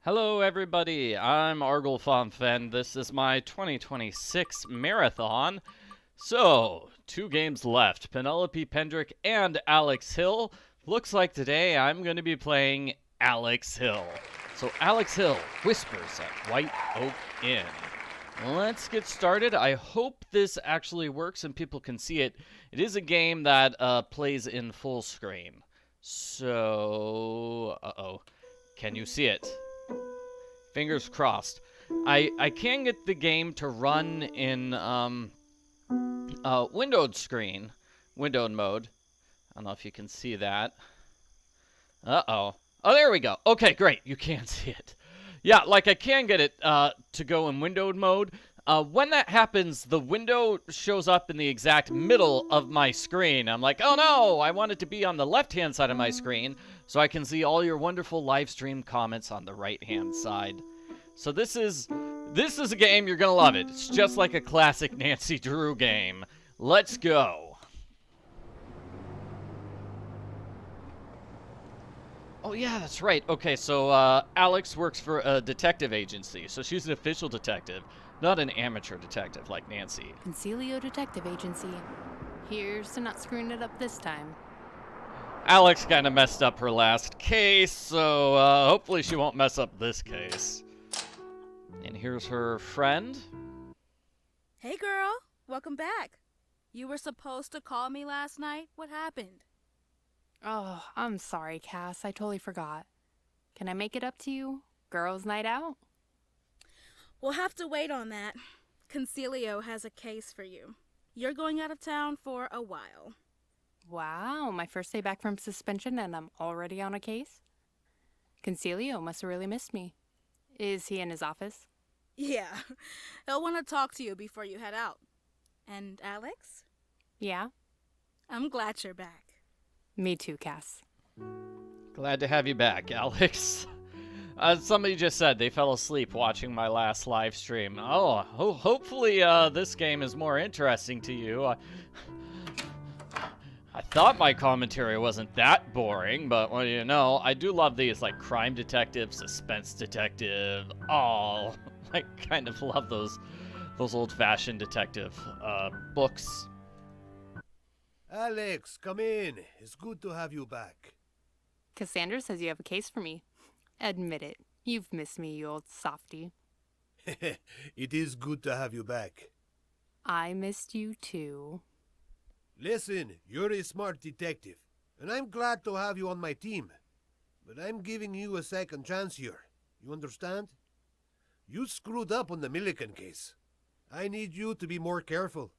Hello everybody, I'm Arglefonfen. This is my 2026 marathon. So, 2 games left, Penelope Pendrick and Alex Hill. Looks like today I'm going to be playing Alex Hill. So Alex Hill, Whispers at White Oak Inn. Let's get started. I hope this actually works and people can see it. It is a game that plays in full screen. So, can you see it? Fingers crossed. I can get the game to run in windowed screen, windowed mode. I don't know if you can see that. Oh, there we go. Okay, great. You can see it. Yeah, like I can get it to go in windowed mode. When that happens, the window shows up in the exact middle of my screen. I'm like, oh no, I want it to be on the left-hand side of my screen so I can see all your wonderful live stream comments on the right-hand side. So this is a game, you're gonna love it. It's just like a classic Nancy Drew game. Let's go. Oh yeah, that's right. Okay, so Alex works for a detective agency, so she's an official detective, not an amateur detective like Nancy. Concilio Detective Agency. Here's to not screwing it up this time. Alex kind of messed up her last case, so hopefully she won't mess up this case. And here's her friend. Hey girl, welcome back. You were supposed to call me last night. What happened? Oh, I'm sorry, Cass. I totally forgot. Can I make it up to you? Girls' night out? We'll have to wait on that. Concilio has a case for you. You're going out of town for a while. Wow, my first day back from suspension and I'm already on a case? Concilio must have really missed me. Is he in his office? Yeah, he'll want to talk to you before you head out. And Alex? Yeah? I'm glad you're back. Me too, Cass. Glad to have you back, Alex. Somebody just said they fell asleep watching my last live stream. Hopefully this game is more interesting to you. I thought my commentary wasn't that boring, but well, you know, I do love these, like crime detective, suspense detective. Oh, I kind of love those old-fashioned detective books. Alex, come in. It's good to have you back. Cassandra says you have a case for me. Admit it. You've missed me, you old softy. It is good to have you back. I missed you too. Listen, you're a smart detective, and I'm glad to have you on my team. But I'm giving you a second chance here. You understand? You screwed up on the Milliken case. I need you to be more careful.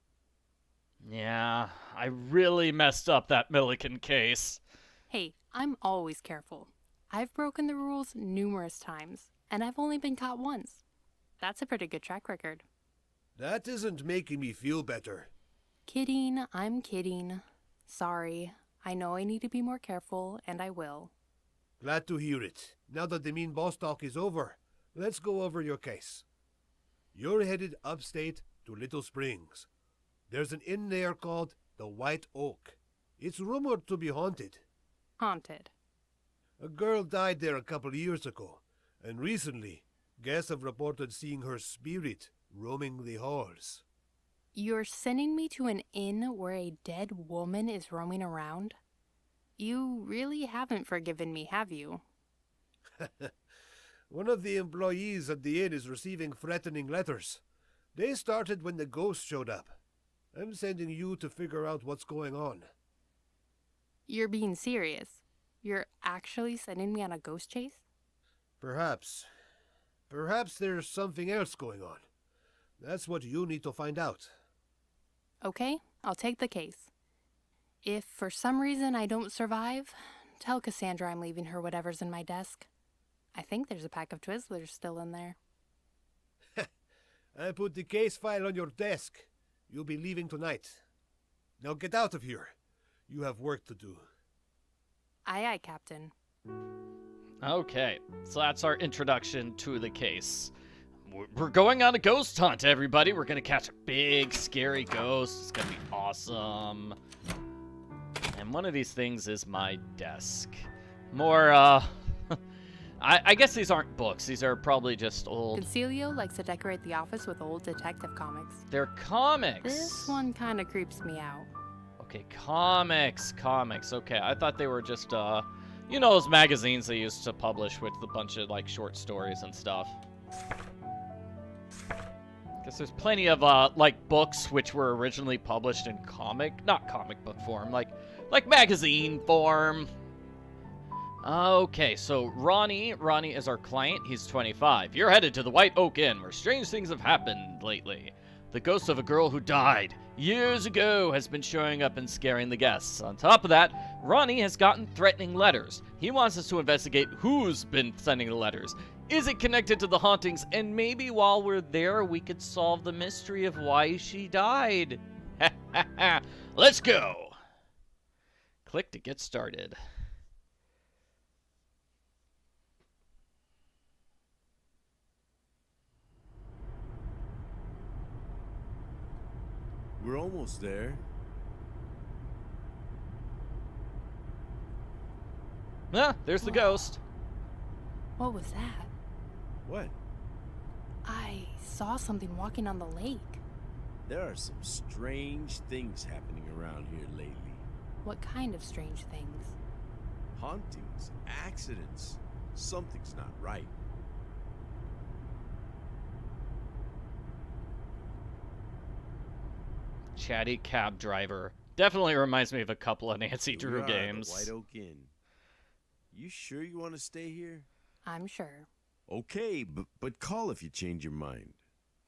Yeah, I really messed up that Milliken case. Hey, I'm always careful. I've broken the rules numerous times, and I've only been caught once. That's a pretty good track record. That isn't making me feel better. Kidding, I'm kidding. Sorry, I know I need to be more careful, and I will. Glad to hear it. Now that the mean boss talk is over, let's go over your case. You're headed upstate to Little Springs. There's an inn there called the White Oak. It's rumored to be haunted. Haunted. A girl died there a couple years ago, and recently, guests have reported seeing her spirit roaming the halls. You're sending me to an inn where a dead woman is roaming around? You really haven't forgiven me, have you? One of the employees at the inn is receiving threatening letters. They started when the ghost showed up. I'm sending you to figure out what's going on. You're being serious. You're actually sending me on a ghost chase? Perhaps. Perhaps there's something else going on. That's what you need to find out. Okay, I'll take the case. If for some reason I don't survive, tell Cassandra I'm leaving her whatever's in my desk. I think there's a pack of Twizzlers still in there. I put the case file on your desk. You'll be leaving tonight. Now get out of here. You have work to do. Aye, aye, Captain. Okay, so that's our introduction to the case. We're going on a ghost hunt, everybody. We're gonna catch a big, scary ghost. It's gonna be awesome. And one of these things is my desk. More, I guess these aren't books. These are probably just old. Concilio likes to decorate the office with old detective comics. They're comics. This one kind of creeps me out. Okay, comics. Okay, I thought they were just, you know, those magazines they used to publish with a bunch of, like, short stories and stuff. Guess there's plenty of, like, books which were originally published in not comic book form, like magazine form. Okay, so Ronnie is our client. He's 25. You're headed to the White Oak Inn, where strange things have happened lately. The ghost of a girl who died years ago has been showing up and scaring the guests. On top of that, Ronnie has gotten threatening letters. He wants us to investigate who's been sending the letters. Is it connected to the hauntings? And maybe while we're there, we could solve the mystery of why she died. Let's go! Click to get started. We're almost there. Ah, there's the ghost. What was that? What? I saw something walking on the lake. There are some strange things happening around here lately. What kind of strange things? Hauntings, accidents. Something's not right. Chatty cab driver. Definitely reminds me of a couple of Nancy Here Drew we are at the games. White Oak Inn. You sure you want to stay here? I'm sure. Okay, but call if you change your mind.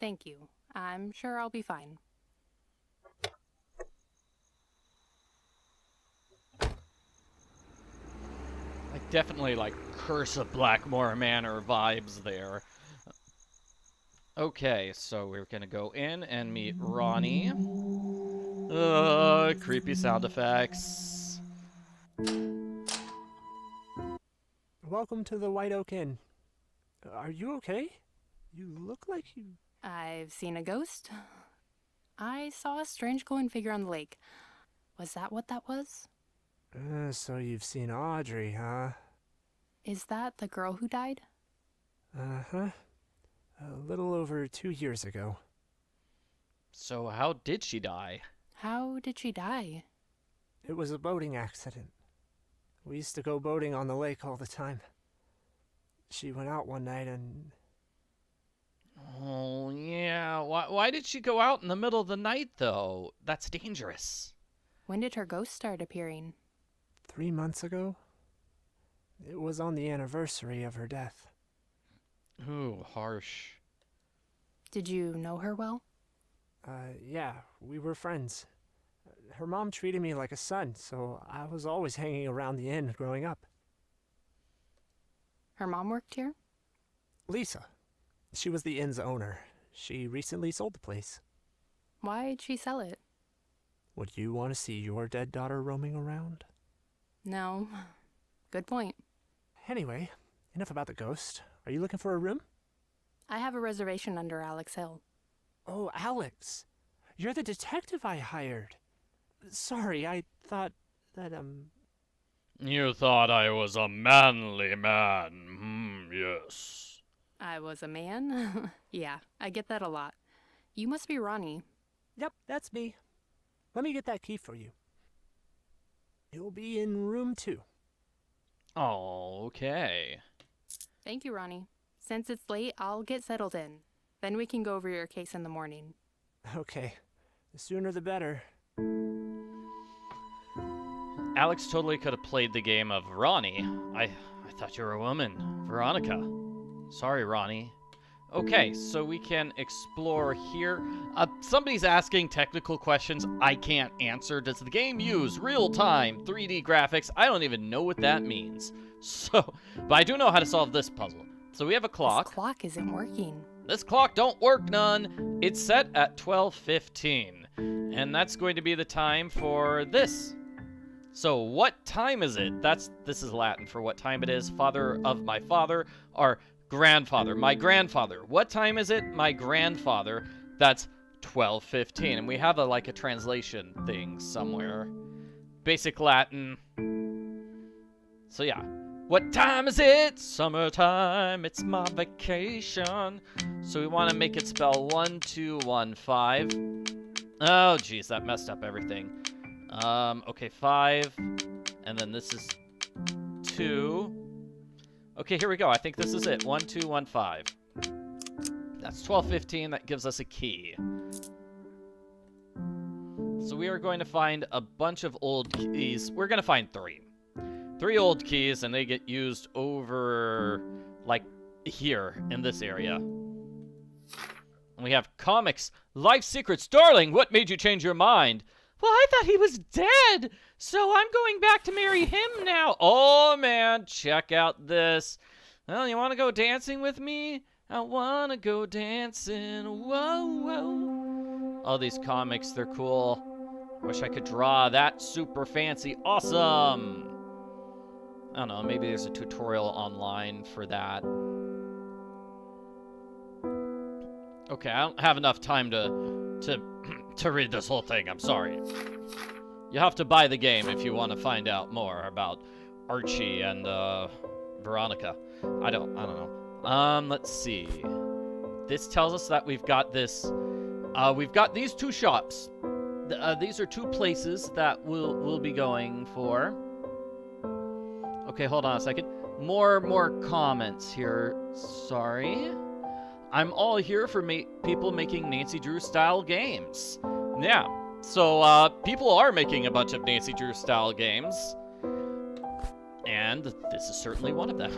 Thank you. I'm sure I'll be fine. Like definitely like Curse of Blackmore Manor vibes there. Okay, so we're gonna go in and meet Ronnie. Creepy sound effects. Welcome to the White Oak Inn. Are you okay? You look like you... I've seen a ghost. I saw a strange glowing figure on the lake. Was that what that was? So you've seen Audrey, huh? Is that the girl who died? Uh-huh. A little over 2 years ago. So how did she die? How did she die? It was a boating accident. We used to go boating on the lake all the time. She went out one night and... Oh, yeah. Why did she go out in the middle of the night, though? That's dangerous. When did her ghost start appearing? 3 months ago? It was on the anniversary of her death. Ooh, harsh. Did you know her well? Yeah, we were friends. Her mom treated me like a son, so I was always hanging around the inn growing up. Her mom worked here? Lisa. She was the inn's owner. She recently sold the place. Why'd she sell it? Would you want to see your dead daughter roaming around? No. Good point. Anyway, enough about the ghost. Are you looking for a room? I have a reservation under Alex Hill. Oh, Alex. You're the detective I hired. Sorry, I thought that, You thought I was a manly man. Yes. I was a man? Yeah, I get that a lot. You must be Ronnie. Yep, that's me. Let me get that key for you. You'll be in room 2. Oh, okay. Thank you, Ronnie. Since it's late, I'll get settled in. Then we can go over your case in the morning. Okay. The sooner the better. Alex totally could have played the game of Ronnie. I thought you were a woman. Veronica. Sorry, Ronnie. Okay, so we can explore here. Somebody's asking technical questions I can't answer. Does the game use real-time 3D graphics? I don't even know what that means. So, but I do know how to solve this puzzle. So we have a clock. This clock isn't working. This clock don't work none. It's set at 12:15. And that's going to be the time for this. So what time is it? This is Latin for what time it is. Father of my father, or grandfather, my grandfather. What time is it? My grandfather. That's 12:15. And we have a translation thing somewhere. Basic Latin. So yeah, What time is it? Summertime, it's my vacation. So we want to make it spell 1215. Oh, geez, that messed up everything. Okay, 5. And then this is 2. Okay, here we go. I think this is it. 1215. That's 1215. That gives us a key. So we are going to find a bunch of old keys. We're going to find 3. 3 old keys, and they get used over, like, here in this area. And we have comics. Life secrets. Darling, what made you change your mind? Well, I thought he was dead, so I'm going back to marry him now. Oh, man, check out this. Well, you want to go dancing with me? I want to go dancing. Whoa, whoa. All these comics, they're cool. Wish I could draw that super fancy. Awesome. I don't know, maybe there's a tutorial online for that. Okay, I don't have enough time to read this whole thing. I'm sorry. You have to buy the game if you want to find out more about Archie and Veronica. I don't know. Let's see. This tells us that we've got this. We've got these 2 shops. These are 2 places that we'll be going for. Okay, hold on a second. More comments here. Sorry. I'm all here for people making Nancy Drew style games. Yeah. So people are making a bunch of Nancy Drew style games, and this is certainly one of them.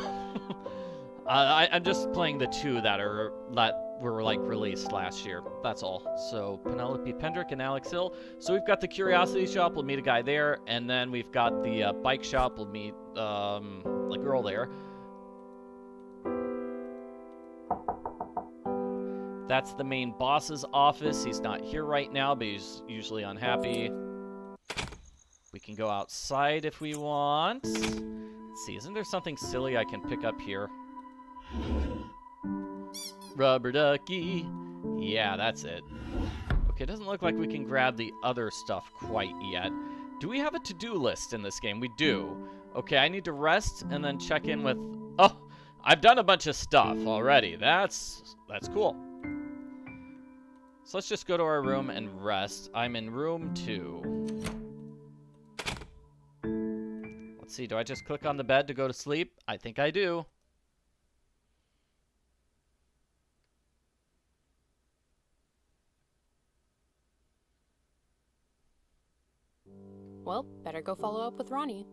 I'm just playing the 2 that were like released last year. That's all. So Penelope Pendrick and Alex Hill. So we've got the Curiosity Shop. We'll meet a guy there, and then we've got the bike shop. We'll meet a girl there. That's the main boss's office. He's not here right now, but he's usually unhappy. We can go outside if we want. Let's see, isn't there something silly I can pick up here? Rubber ducky. Yeah, that's it. Okay, it doesn't look like we can grab the other stuff quite yet. Do we have a to-do list in this game? We do. Okay, I need to rest and then check in with... Oh, I've done a bunch of stuff already. That's cool. So let's just go to our room and rest. I'm in room 2. Let's see, do I just click on the bed to go to sleep? I think I do. Well, better go follow up with Ronnie.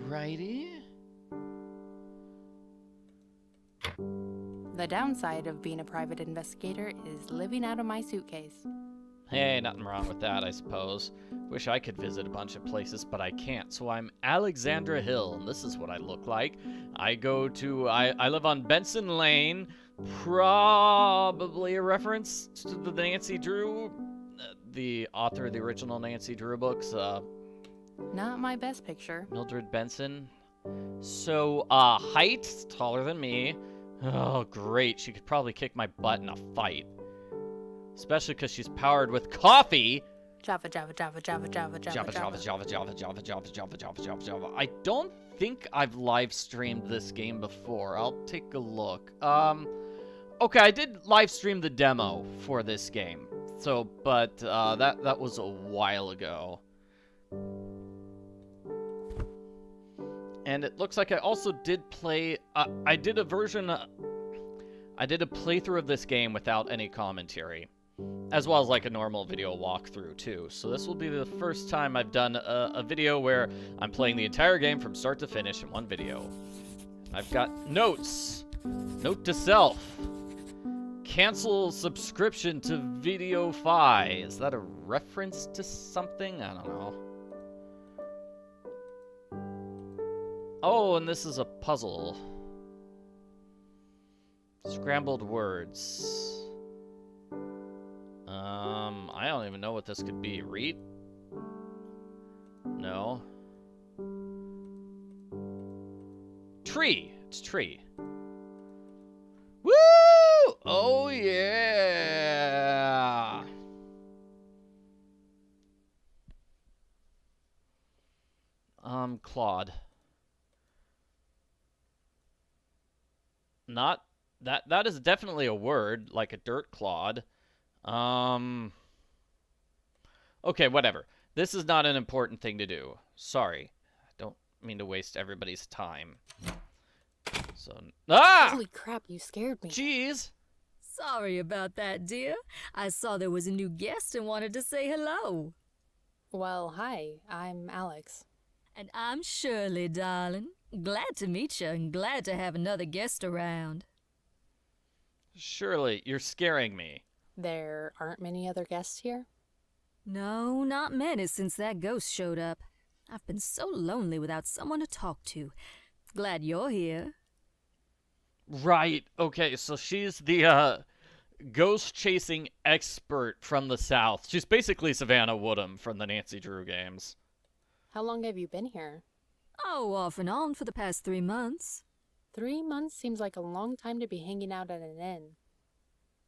Alrighty. The downside of being a private investigator is living out of my suitcase. Hey, nothing wrong with that, I suppose. Wish I could visit a bunch of places, but I can't. So I'm Alexandra Hill, and this is what I look like. I live on Benson Lane. Probably a reference to the Nancy Drew, the author of the original Nancy Drew books. Not my best picture. Mildred Benson. So, height, taller than me. Oh, great. She could probably kick my butt in a fight. Especially because she's powered with coffee. Java, Java, Java, Java, Java, Java, Java, Java, Java, Java, Java, Java, Java, Java, Java, Java. I don't think I've live streamed this game before. I'll take a look. Okay, I did live stream the demo for this game. So, but that was a while ago. And it looks like I also did play... I did a playthrough of this game without any commentary. As well as like a normal video walkthrough too. So this will be the first time I've done a video where I'm playing the entire game from start to finish in one video. I've got notes. Note to self. Cancel subscription to Video-Fi. Is that a reference to something? I don't know. Oh, and this is a puzzle. Scrambled words. I don't even know what this could be. Read? No. Tree. It's tree. Woo! Oh, yeah! clod. Not that is definitely a word, like a dirt clod. Okay, whatever. This is not an important thing to do. Sorry. I don't mean to waste everybody's time. So, Holy crap, you scared me. Jeez. Sorry about that, dear. I saw there was a new guest and wanted to say hello. Well, hi, I'm Alex. And I'm Shirley, darling. Glad to meet you and glad to have another guest around. Shirley, you're scaring me. There aren't many other guests here? No, not many since that ghost showed up. I've been so lonely without someone to talk to. Glad you're here. Right. Okay, so she's the ghost-chasing expert from the South. She's basically Savannah Woodham from the Nancy Drew games. How long have you been here? Oh, off and on for the past 3 months. 3 months seems like a long time to be hanging out at an inn.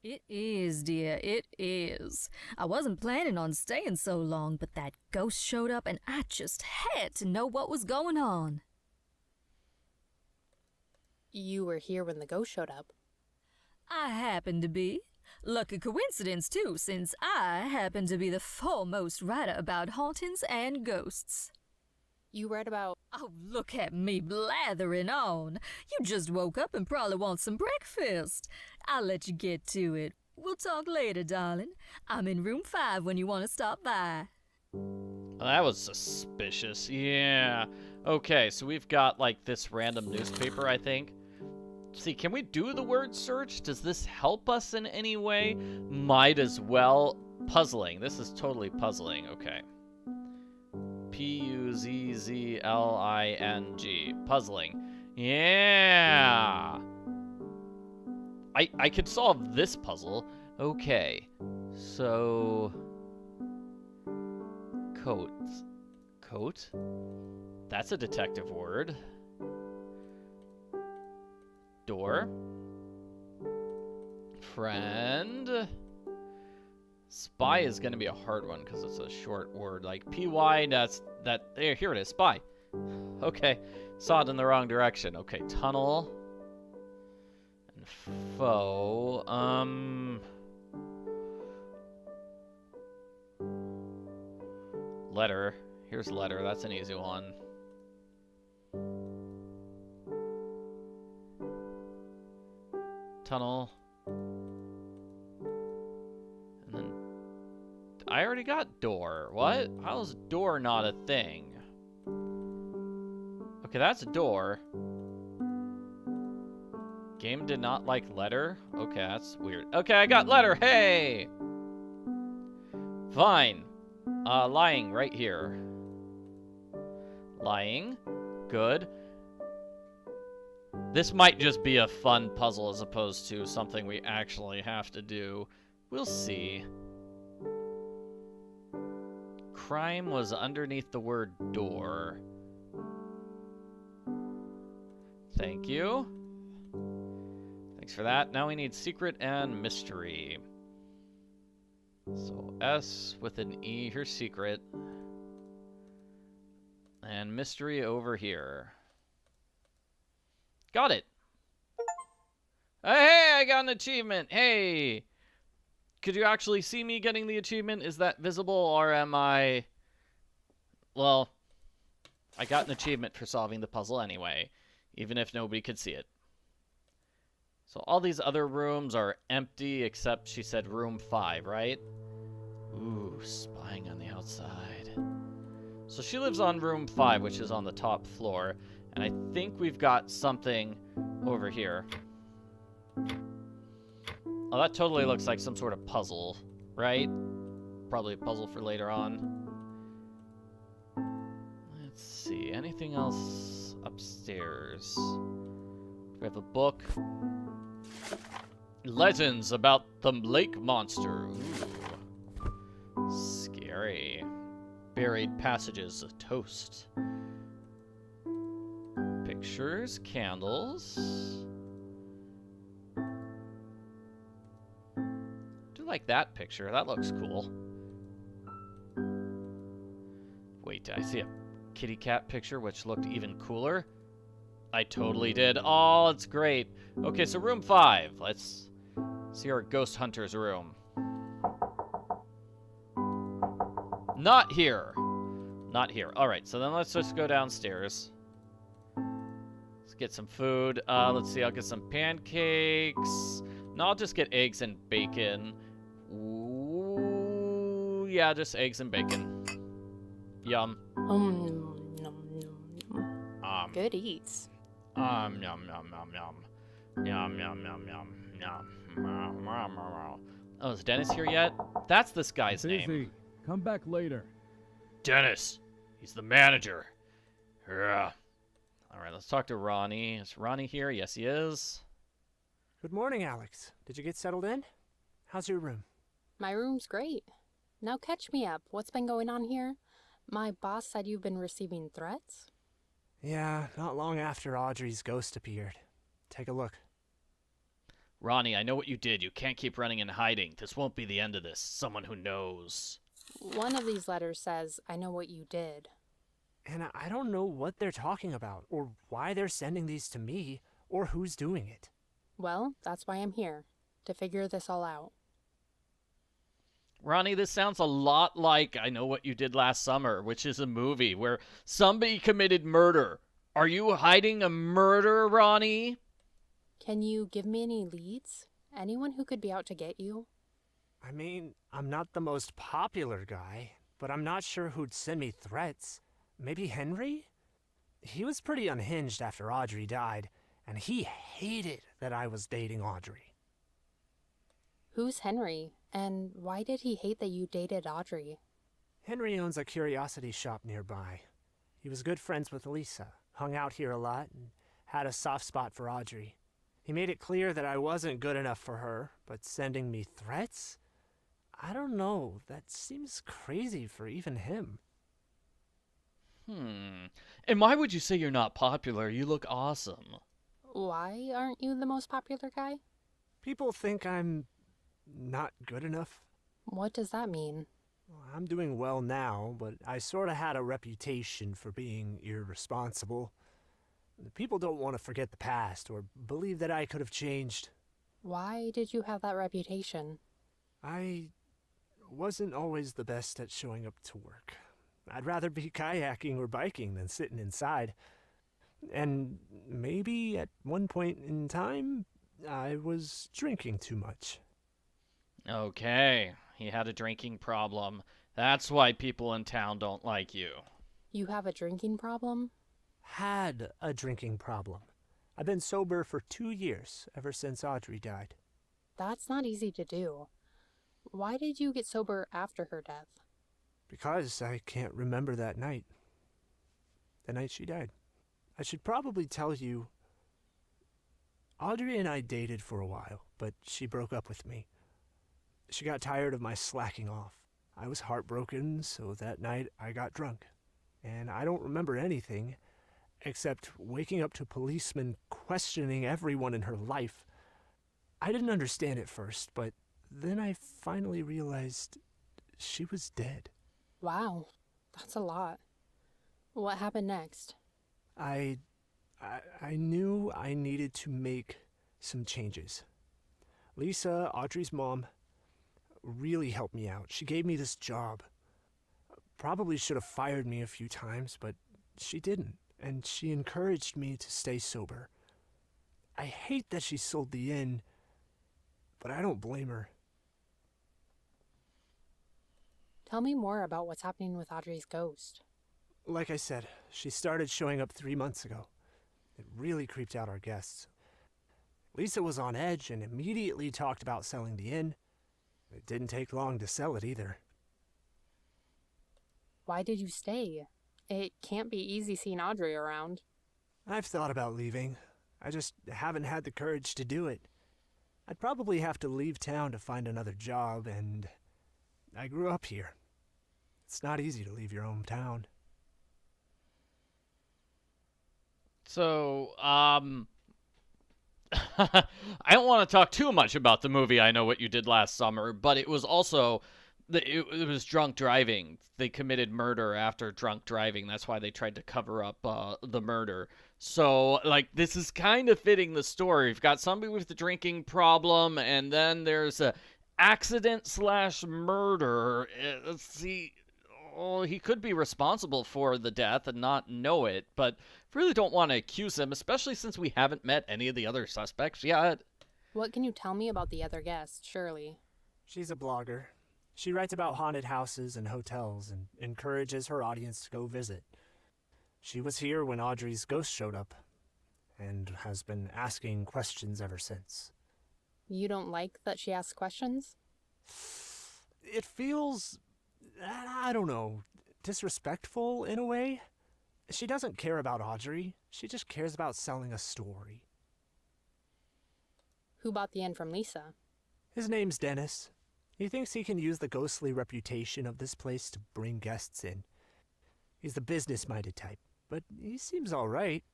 It is, dear, it is. I wasn't planning on staying so long, but that ghost showed up and I just had to know what was going on. You were here when the ghost showed up. I happened to be. Lucky coincidence, too, since I happen to be the foremost writer about hauntings and ghosts. You read about... Oh, look at me blathering on. You just woke up and probably want some breakfast. I'll let you get to it. We'll talk later, darling. I'm in room 5 when you want to stop by. That was suspicious. Yeah. Okay, so we've got, like, this random newspaper, I think. See, can we do the word search? Does this help us in any way? Might as well. Puzzling. This is totally puzzling. Okay. Puzzling. Puzzling. Yeah. I could solve this puzzle. Okay. So... Coat. Coat? That's a detective word. Door. Friend. Spy is going to be a hard one because it's a short word. Like PY, there, here it is, spy. Okay, saw it in the wrong direction. Okay, tunnel. And foe. Letter. Here's letter, that's an easy one. Tunnel. And then I already got door. What? How is door not a thing? Okay, that's a door. Game did not like letter? Okay, that's weird. Okay, I got letter. Hey! Fine. Lying right here. Lying. Good. This might just be a fun puzzle as opposed to something we actually have to do. We'll see. Crime was underneath the word door. Thank you. Thanks for that. Now we need secret and mystery. So S with an E, here's secret. And mystery over here. Got it. Hey, I got an achievement. Hey. Could you actually see me getting the achievement? Is that visible or am I... Well, I got an achievement for solving the puzzle anyway, even if nobody could see it. So all these other rooms are empty except she said room 5, right? Ooh, spying on the outside. So she lives on room 5, which is on the top floor. And I think we've got something over here. Oh, that totally looks like some sort of puzzle, right? Probably a puzzle for later on. Let's see, anything else upstairs? We have a book. Legends about the lake monster. Ooh. Scary. Buried passages, a toast. Pictures, candles. Do like that picture. That looks cool. Wait, I see a kitty cat picture, which looked even cooler? I totally did. Oh, it's great. Okay, so room 5. Let's see our ghost hunter's room. Not here. Not here. All right, so then let's just go downstairs. Let's get some food. Let's see, I'll get some pancakes. No, I'll just get eggs and bacon. Ooh, yeah, just eggs and bacon. Yum. Nom, nom, nom. Good eats. Yum, yum, yum, yum. Yum, yum, yum, yum, yum. Oh, is Dennis here yet? That's this guy's name. Busy. Come back later. Dennis. He's the manager. Yeah. All right, let's talk to Ronnie. Is Ronnie here? Yes, he is. Good morning, Alex. Did you get settled in? How's your room? My room's great. Now catch me up. What's been going on here? My boss said you've been receiving threats? Yeah, not long after Audrey's ghost appeared. Take a look. Ronnie, I know what you did. You can't keep running and hiding. This won't be the end of this. Someone who knows. One of these letters says, I know what you did. And I don't know what they're talking about, or why they're sending these to me, or who's doing it. Well, that's why I'm here. To figure this all out. Ronnie, this sounds a lot like I Know What You Did Last Summer, which is a movie where somebody committed murder. Are you hiding a murder, Ronnie? Can you give me any leads? Anyone who could be out to get you? I mean, I'm not the most popular guy, but I'm not sure who'd send me threats. Maybe Henry? He was pretty unhinged after Audrey died, and he hated that I was dating Audrey. Who's Henry? And why did he hate that you dated Audrey? Henry owns a curiosity shop nearby. He was good friends with Lisa, hung out here a lot, and had a soft spot for Audrey. He made it clear that I wasn't good enough for her, but sending me threats? I don't know, that seems crazy for even him. And why would you say you're not popular? You look awesome. Why aren't you the most popular guy? People think I'm not good enough. What does that mean? Well, I'm doing well now, but I sort of had a reputation for being irresponsible. People don't want to forget the past or believe that I could have changed. Why did you have that reputation? I wasn't always the best at showing up to work. I'd rather be kayaking or biking than sitting inside. And maybe at one point in time, I was drinking too much. Okay, he had a drinking problem. That's why people in town don't like you. You have a drinking problem? Had a drinking problem. I've been sober for 2 years, ever since Audrey died. That's not easy to do. Why did you get sober after her death? Because I can't remember that night. The night she died. I should probably tell you, Audrey and I dated for a while, but she broke up with me. She got tired of my slacking off. I was heartbroken, so that night I got drunk. And I don't remember anything, except waking up to policemen questioning everyone in her life. I didn't understand at first, but then I finally realized she was dead. Wow, that's a lot. What happened next? I knew I needed to make some changes. Lisa, Audrey's mom, really helped me out. She gave me this job. Probably should have fired me a few times, but she didn't, and she encouraged me to stay sober. I hate that she sold the inn, but I don't blame her. Tell me more about what's happening with Audrey's ghost. Like I said, she started showing up 3 months ago. It really creeped out our guests. Lisa was on edge and immediately talked about selling the inn. It didn't take long to sell it either. Why did you stay? It can't be easy seeing Audrey around. I've thought about leaving. I just haven't had the courage to do it. I'd probably have to leave town to find another job, and I grew up here. It's not easy to leave your hometown. So, I don't want to talk too much about the movie I Know What You Did Last Summer, but it was also it was drunk driving. They committed murder after drunk driving. That's why they tried to cover up the murder. So, like, this is kind of fitting the story. You've got somebody with the drinking problem, and then there's a accident slash murder. Let's see. Oh, he could be responsible for the death and not know it, but really don't want to accuse him, especially since we haven't met any of the other suspects yet. What can you tell me about the other guest, Shirley? She's a blogger. She writes about haunted houses and hotels and encourages her audience to go visit. She was here when Audrey's ghost showed up and has been asking questions ever since. You don't like that she asks questions? It feels, I don't know, disrespectful in a way. She doesn't care about Audrey. She just cares about selling a story. Who bought the end from Lisa? His name's Dennis. He thinks he can use the ghostly reputation of this place to bring guests in. He's the business-minded type, but he seems all right.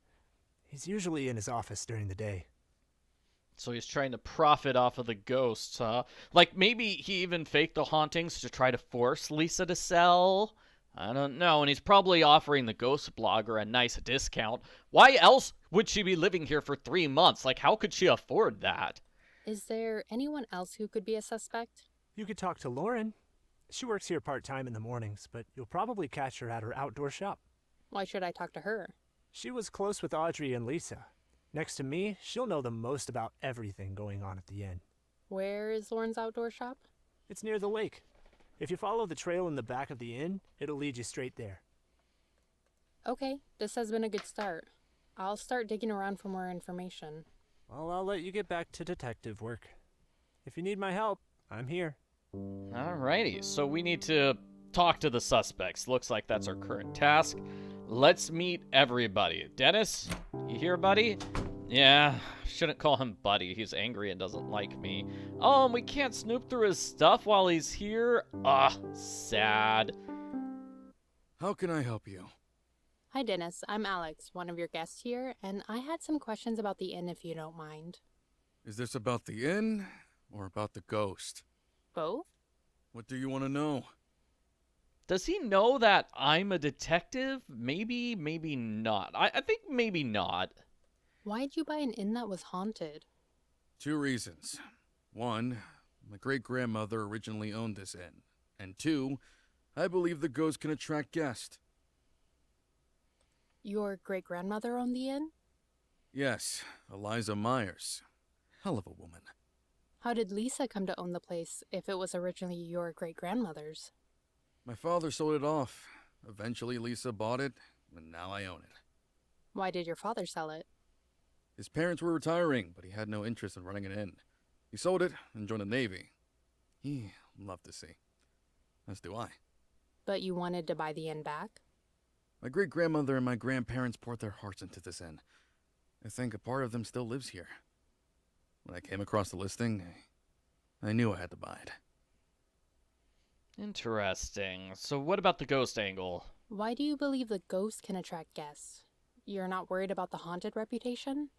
He's usually in his office during the day. So he's trying to profit off of the ghosts, huh? Like, maybe he even faked the hauntings to try to force Lisa to sell? I don't know, and he's probably offering the ghost blogger a nice discount. Why else would she be living here for 3 months? Like, how could she afford that? Is there anyone else who could be a suspect? You could talk to Lauren. She works here part-time in the mornings, but you'll probably catch her at her outdoor shop. Why should I talk to her? She was close with Audrey and Lisa. Next to me, she'll know the most about everything going on at the inn. Where is Lauren's outdoor shop? It's near the lake. If you follow the trail in the back of the inn, it'll lead you straight there. Okay, this has been a good start. I'll start digging around for more information. Well, I'll let you get back to detective work. If you need my help, I'm here. Alrighty, so we need to talk to the suspects. Looks like that's our current task. Let's meet everybody. Dennis, you here, buddy? Yeah, shouldn't call him buddy. He's angry and doesn't like me. We can't snoop through his stuff while he's here? Sad. How can I help you? Hi, Dennis. I'm Alex, one of your guests here, and I had some questions about the inn if you don't mind. Is this about the inn or about the ghost? Both? What do you want to know? Does he know that I'm a detective? Maybe, maybe not. I think maybe not. Why'd you buy an inn that was haunted? 2 reasons. 1, my great-grandmother originally owned this inn. And 2, I believe the ghost can attract guests. Your great-grandmother owned the inn? Yes, Eliza Myers. Hell of a woman. How did Lisa come to own the place if it was originally your great-grandmother's? My father sold it off. Eventually Lisa bought it, and now I own it. Why did your father sell it? His parents were retiring, but he had no interest in running an inn. He sold it and joined the Navy. He loved the sea. As do I. But you wanted to buy the inn back? My great-grandmother and my grandparents poured their hearts into this inn. I think a part of them still lives here. When I came across the listing, I knew I had to buy it. Interesting. So what about the ghost angle? Why do you believe the ghost can attract guests? You're not worried about the haunted reputation?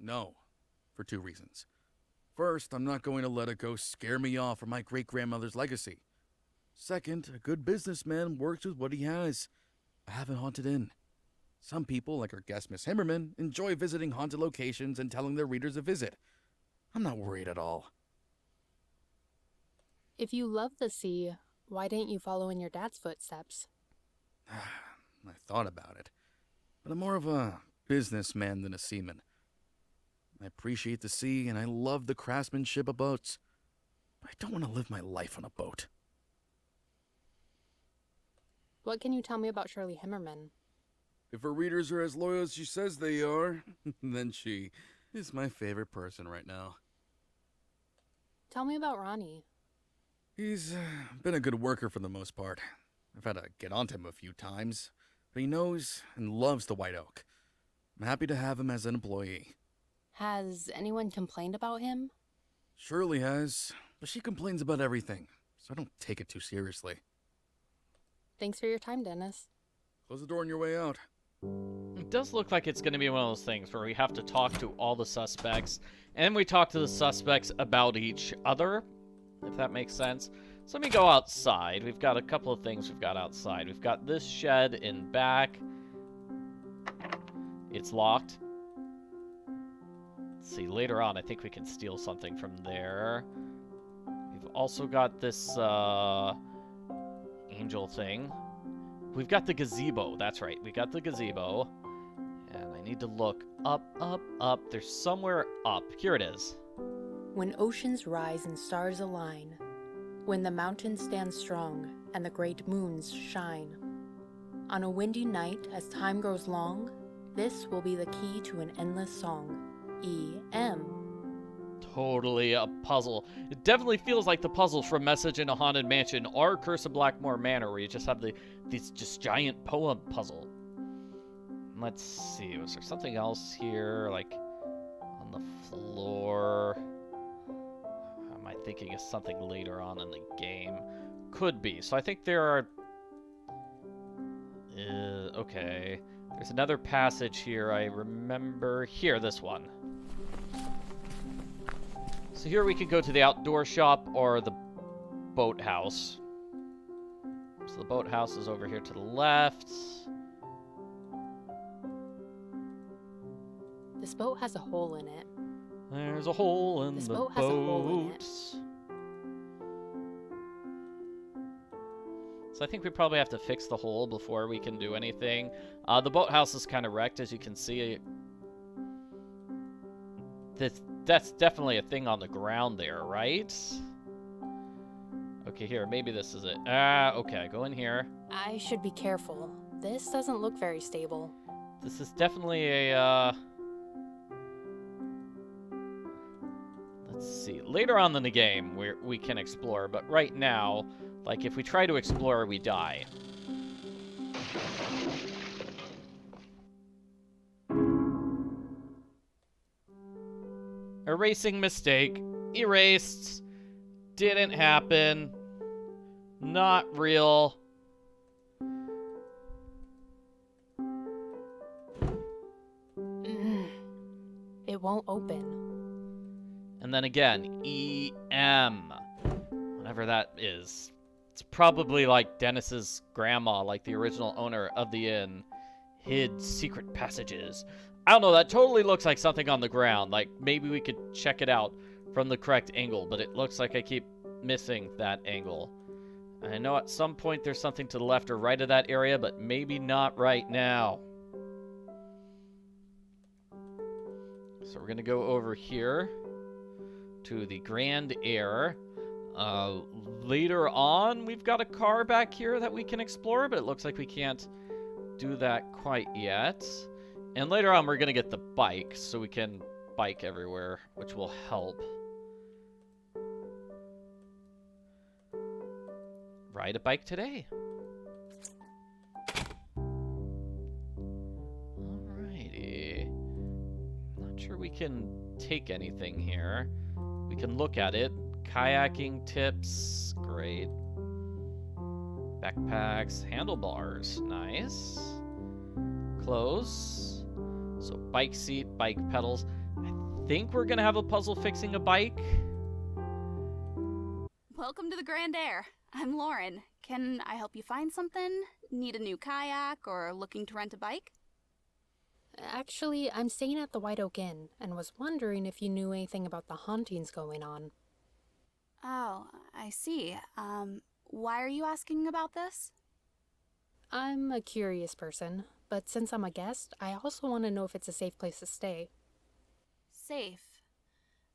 No, for 2 reasons. First, I'm not going to let a ghost scare me off from my great-grandmother's legacy. Second, a good businessman works with what he has. I have a haunted inn. Some people, like our guest Miss Himmerman, enjoy visiting haunted locations and telling their readers to visit. I'm not worried at all. If you love the sea, why didn't you follow in your dad's footsteps? I thought about it, but I'm more of a businessman than a seaman. I appreciate the sea and I love the craftsmanship of boats, but I don't want to live my life on a boat. What can you tell me about Shirley Himmerman? If her readers are as loyal as she says they are, then she is my favorite person right now. Tell me about Ronnie. He's been a good worker for the most part. I've had to get onto him a few times, but he knows and loves the White Oak. I'm happy to have him as an employee. Has anyone complained about him? Shirley has, but she complains about everything, so I don't take it too seriously. Thanks for your time, Dennis. Close the door on your way out. It does look like it's going to be one of those things where we have to talk to all the suspects, and we talk to the suspects about each other, if that makes sense. So let me go outside. We've got a couple of things we've got outside. We've got this shed in back. It's locked. Let's see, later on I think we can steal something from there. We've also got this angel thing. We've got the gazebo. That's right. We got the gazebo. And I need to look up, up, up. There's somewhere up. Here it is. When oceans rise and stars align, when the mountains stand strong and the great moons shine, on a windy night as time grows long, this will be the key to an endless song. E.M. Totally a puzzle. It definitely feels like the puzzle from Message in a Haunted Mansion or Curse of Blackmore Manor, where you just have these just giant poem puzzle. Let's see, was there something else here, like on the floor? Am I thinking of something later on in the game? Could be. So I think there are... okay. There's another passage here I remember. Here, this one. So here we could go to the outdoor shop or the boathouse. So the boathouse is over here to the left. This boat has a hole in it. There's a hole in This the boat has a hole in it. So I think we probably have to fix the hole before we can do anything. The boathouse is kind of wrecked, as you can see. That's definitely a thing on the ground there, right? Okay, here, maybe this is it. Okay, go in here. I should be careful. This doesn't look very stable. This is definitely a, let's see. Later on in the game, we can explore, but right now, like, if we try to explore, we die. Erasing mistake. Erased. Didn't happen. Not real. It won't open. And then again, EM. Whatever that is. It's probably like Dennis's grandma, like the original owner of the inn, hid secret passages. I don't know, that totally looks like something on the ground. Like, maybe we could check it out from the correct angle, but it looks like I keep missing that angle. I know at some point there's something to the left or right of that area, but maybe not right now. So we're gonna go over here to the Grand Air. Later on, we've got a car back here that we can explore, but it looks like we can't do that quite yet. And later on, we're going to get the bike, so we can bike everywhere, which will help. Ride a bike today. Alrighty. Not sure we can take anything here. We can look at it. Kayaking tips, great. Backpacks, handlebars, nice. Clothes. So bike seat, bike pedals. I think we're gonna have a puzzle fixing a bike. Welcome to the Grand Air. I'm Lauren. Can I help you find something? Need a new kayak or looking to rent a bike? Actually, I'm staying at the White Oak Inn and was wondering if you knew anything about the hauntings going on. Oh, I see. Why are you asking about this? I'm a curious person, but since I'm a guest, I also want to know if it's a safe place to stay. Safe.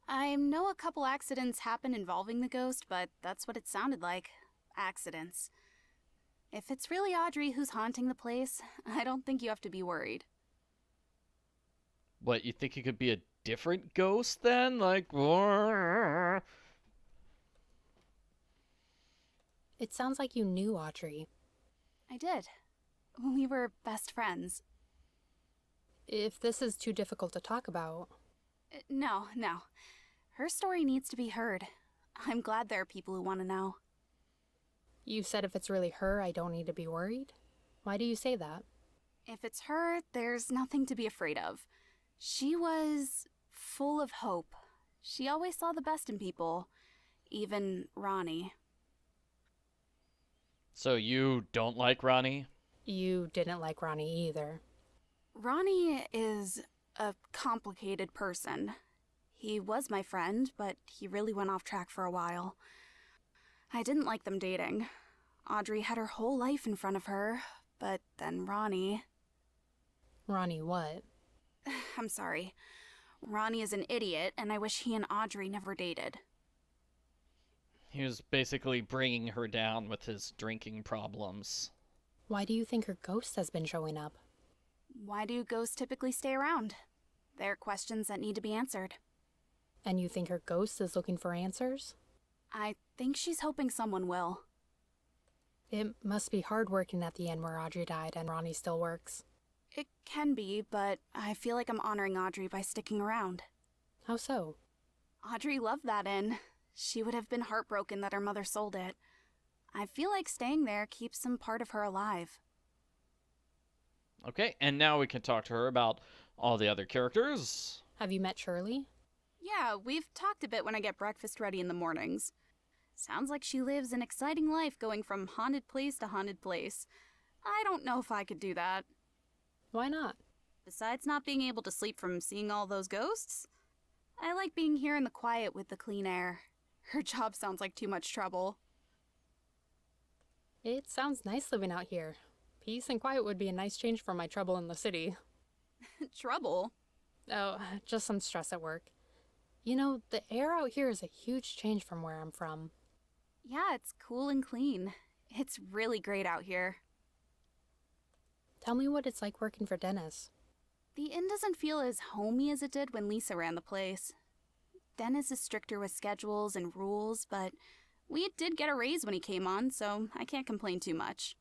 I know a couple accidents happened involving the ghost, but that's what it sounded like. Accidents. If it's really Audrey who's haunting the place, I don't think you have to be worried. What, you think it could be a different ghost then? Like... It sounds like you knew Audrey. I did. We were best friends. If this is too difficult to talk about... No. Her story needs to be heard. I'm glad there are people who want to know. You said if it's really her, I don't need to be worried? Why do you say that? If it's her, there's nothing to be afraid of. She was full of hope. She always saw the best in people. Even Ronnie. So you don't like Ronnie? You didn't like Ronnie either. Ronnie is a complicated person. He was my friend, but he really went off track for a while. I didn't like them dating. Audrey had her whole life in front of her, but then Ronnie... Ronnie what? I'm sorry. Ronnie is an idiot, and I wish he and Audrey never dated. He was basically bringing her down with his drinking problems. Why do you think her ghost has been showing up? Why do ghosts typically stay around? They're questions that need to be answered. And you think her ghost is looking for answers? I think she's hoping someone will. It must be hard working at the inn where Audrey died and Ronnie still works. It can be, but I feel like I'm honoring Audrey by sticking around. How so? Audrey loved that inn. She would have been heartbroken that her mother sold it. I feel like staying there keeps some part of her alive. Okay, and now we can talk to her about all the other characters. Have you met Shirley? Yeah, we've talked a bit when I get breakfast ready in the mornings. Sounds like she lives an exciting life going from haunted place to haunted place. I don't know if I could do that. Why not? Besides not being able to sleep from seeing all those ghosts, I like being here in the quiet with the clean air. Her job sounds like too much trouble. It sounds nice living out here. Peace and quiet would be a nice change from my trouble in the city. Trouble? Oh, just some stress at work. You know, the air out here is a huge change from where I'm from. Yeah, it's cool and clean. It's really great out here. Tell me what it's like working for Dennis. The inn doesn't feel as homey as it did when Lisa ran the place. Dennis is stricter with schedules and rules, but we did get a raise when he came on, so I can't complain too much.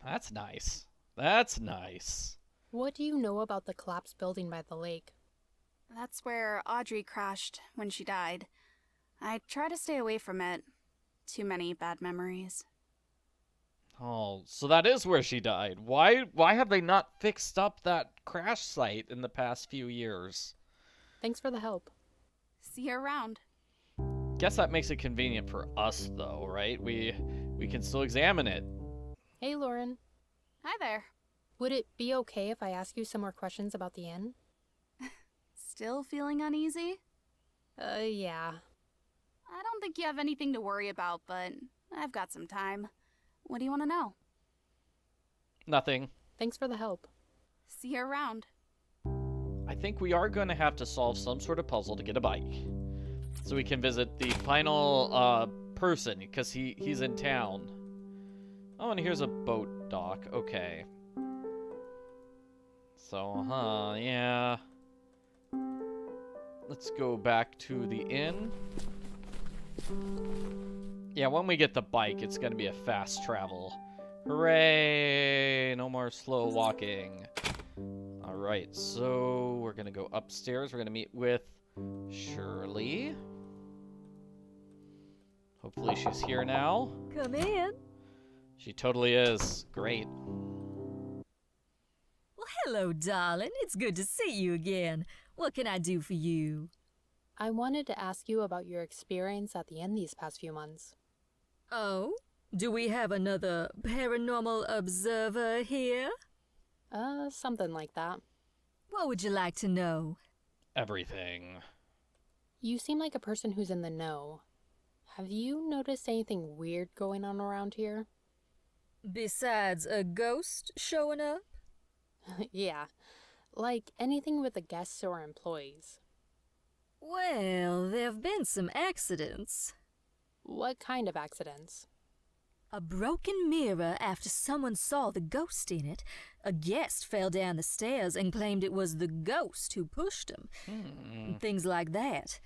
That's nice. That's nice. What do you know about the collapsed building by the lake? That's where Audrey crashed when she died. I try to stay away from it. Too many bad memories. Oh, so that is where she died. Why have they not fixed up that crash site in the past few years? Thanks for the help. See you around. Guess that makes it convenient for us, though, right? We can still examine it. Hey, Lauren. Hi there. Would it be okay if I ask you some more questions about the inn? Still feeling uneasy? Yeah. I don't think you have anything to worry about, but I've got some time. What do you want to know? Nothing. Thanks for the help. See you around. I think we are going to have to solve some sort of puzzle to get a bike. So we can visit the final person, because he's in town. Oh, and here's a boat dock. Okay. So, yeah. Let's go back to the inn. Yeah, when we get the bike, it's going to be a fast travel. Hooray! No more slow walking. Alright, so we're going to go upstairs. We're going to meet with Shirley. Hopefully she's here now. Come in. She totally is. Great. Well, hello, darling. It's good to see you again. What can I do for you? I wanted to ask you about your experience at the inn these past few months. Oh? Do we have another paranormal observer here? Something like that. What would you like to know? Everything. You seem like a person who's in the know. Have you noticed anything weird going on around here? Besides a ghost showing up? Yeah. Like anything with the guests or employees. Well, there've been some accidents. What kind of accidents? A broken mirror after someone saw the ghost in it. A guest fell down the stairs and claimed it was the ghost who pushed him. Things like that.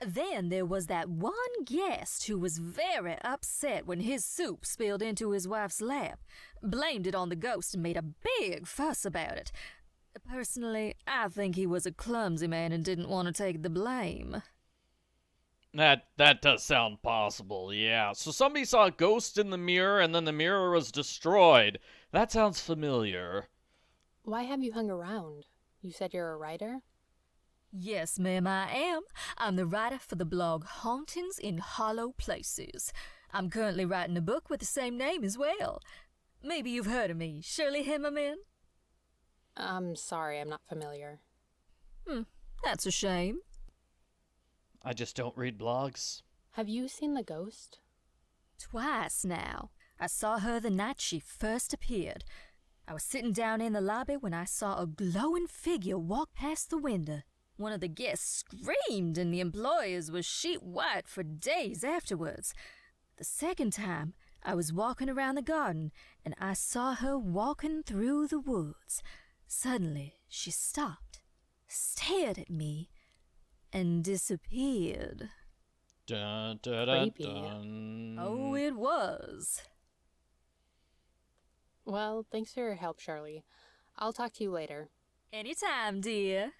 Then there was that one guest who was very upset when his soup spilled into his wife's lap. Blamed it on the ghost and made a big fuss about it. Personally, I think he was a clumsy man and didn't want to take the blame. That does sound possible, yeah. So somebody saw a ghost in the mirror and then the mirror was destroyed. That sounds familiar. Why have you hung around? You said you're a writer? Yes, ma'am, I am. I'm the writer for the blog Hauntings in Hollow Places. I'm currently writing a book with the same name as well. Maybe you've heard of me, Shirley Himmerman? I'm sorry, I'm not familiar. That's a shame. I just don't read blogs. Have you seen the ghost? Twice now. I saw her the night she first appeared. I was sitting down in the lobby when I saw a glowing figure walk past the window. One of the guests screamed and the employees were sheet white for days afterwards. The second time, I was walking around the garden and I saw her walking through the woods. Suddenly, she stopped, stared at me, and disappeared. Dun, dun, dun, Creepy. dun. Oh, it was. Well, thanks for your help, Shirley. I'll talk to you later. Anytime, dear.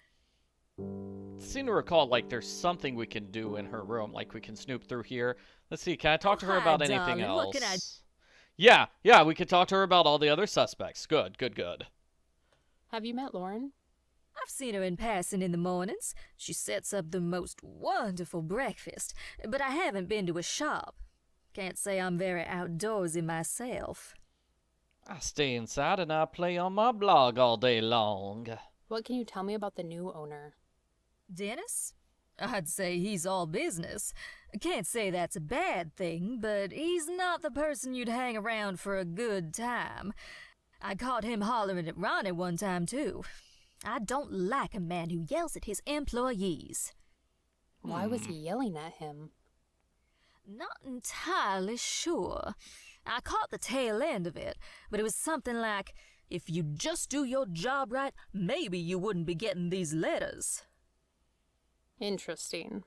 Seem to recall like there's something we can do in her room, like we can snoop through here. Let's see, can I talk to her hi, about anything darling. else? What can I- Yeah, we could talk to her about all the other suspects. Good. Have you met Lauren? I've seen her in passing in the mornings. She sets up the most wonderful breakfast, but I haven't been to a shop. Can't say I'm very outdoorsy myself. I stay inside and I play on my blog all day long. What can you tell me about the new owner? Dennis? I'd say he's all business. Can't say that's a bad thing, but he's not the person you'd hang around for a good time. I caught him hollering at Ronnie one time, too. I don't like a man who yells at his employees. Why was he yelling at him? Not entirely sure. I caught the tail end of it, but it was something like, if you just do your job right, maybe you wouldn't be getting these letters. Interesting.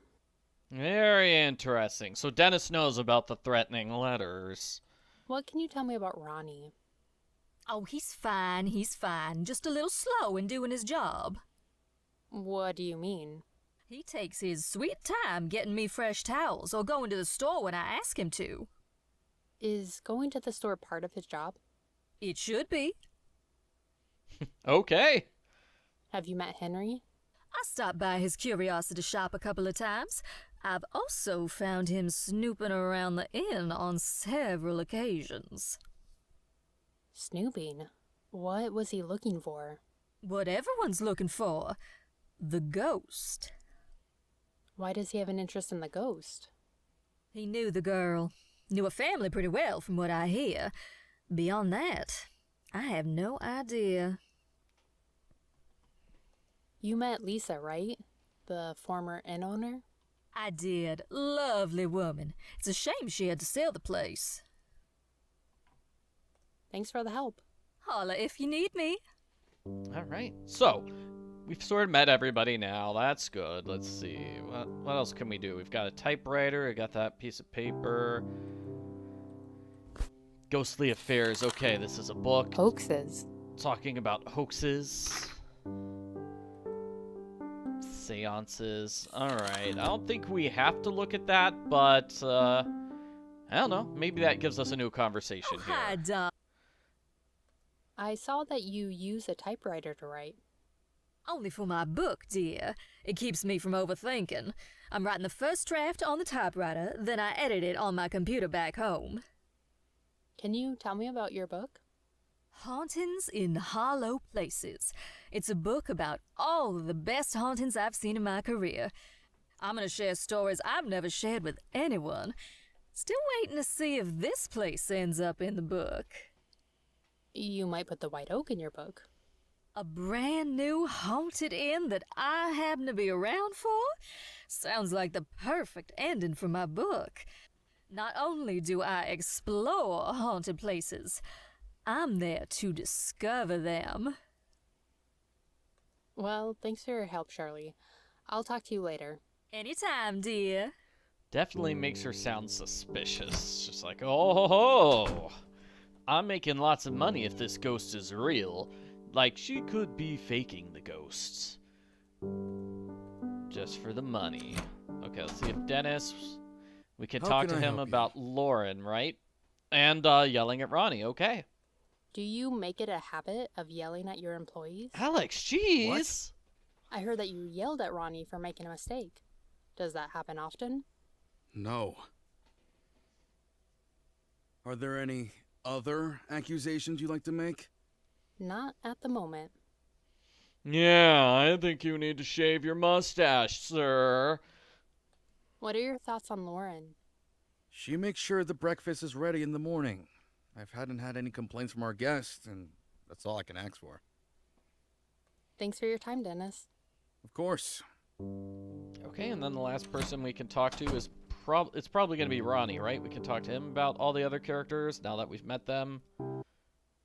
Very interesting. So Dennis knows about the threatening letters. What can you tell me about Ronnie? Oh, he's fine. Just a little slow in doing his job. What do you mean? He takes his sweet time getting me fresh towels or going to the store when I ask him to. Is going to the store part of his job? It should be. Okay. Have you met Henry? I stopped by his curiosity shop a couple of times. I've also found him snooping around the inn on several occasions. Snooping? What was he looking for? What everyone's looking for. The ghost. Why does he have an interest in the ghost? He knew the girl. Knew her family pretty well from what I hear. Beyond that, I have no idea. You met Lisa, right? The former inn owner? I did. Lovely woman. It's a shame she had to sell the place. Thanks for the help. Holla if you need me. All right. So, we've sort of met everybody now. That's good. Let's see. What else can we do? We've got a typewriter. We got that piece of paper. Ghostly Affairs. Okay, this is a book. Hoaxes. Talking about hoaxes. Seances. Alright, I don't think we have to look at that, but, I don't know. Maybe that gives us a new conversation here. Hi, Dom. I saw that you use a typewriter to write. Only for my book, dear. It keeps me from overthinking. I'm writing the first draft on the typewriter, then I edit it on my computer back home. Can you tell me about your book? Hauntings in Hollow Places. It's a book about all of the best hauntings I've seen in my career. I'm gonna share stories I've never shared with anyone. Still waiting to see if this place ends up in the book. You might put the White Oak in your book. A brand new haunted inn that I happen to be around for? Sounds like the perfect ending for my book. Not only do I explore haunted places, I'm there to discover them. Well, thanks for your help, Shirley. I'll talk to you later. Anytime, dear. Definitely makes her sound suspicious. Just like, oh, I'm making lots of money if this ghost is real. Like, she could be faking the ghosts. Just for the money. Okay, let's see if Dennis... We can How talk can to I him help you? about Lauren, right? And yelling at Ronnie, okay. Do you make it a habit of yelling at your employees? Alex, jeez! I heard that you yelled at Ronnie for making a mistake. Does that happen often? No. Are there any other accusations you'd like to make? Not at the moment. Yeah, I think you need to shave your mustache, sir. What are your thoughts on Lauren? She makes sure the breakfast is ready in the morning. Hadn't had any complaints from our guests, and that's all I can ask for. Thanks for your time, Dennis. Of course. Okay, and then the last person we can talk to is it's probably going to be Ronnie, right? We can talk to him about all the other characters now that we've met them.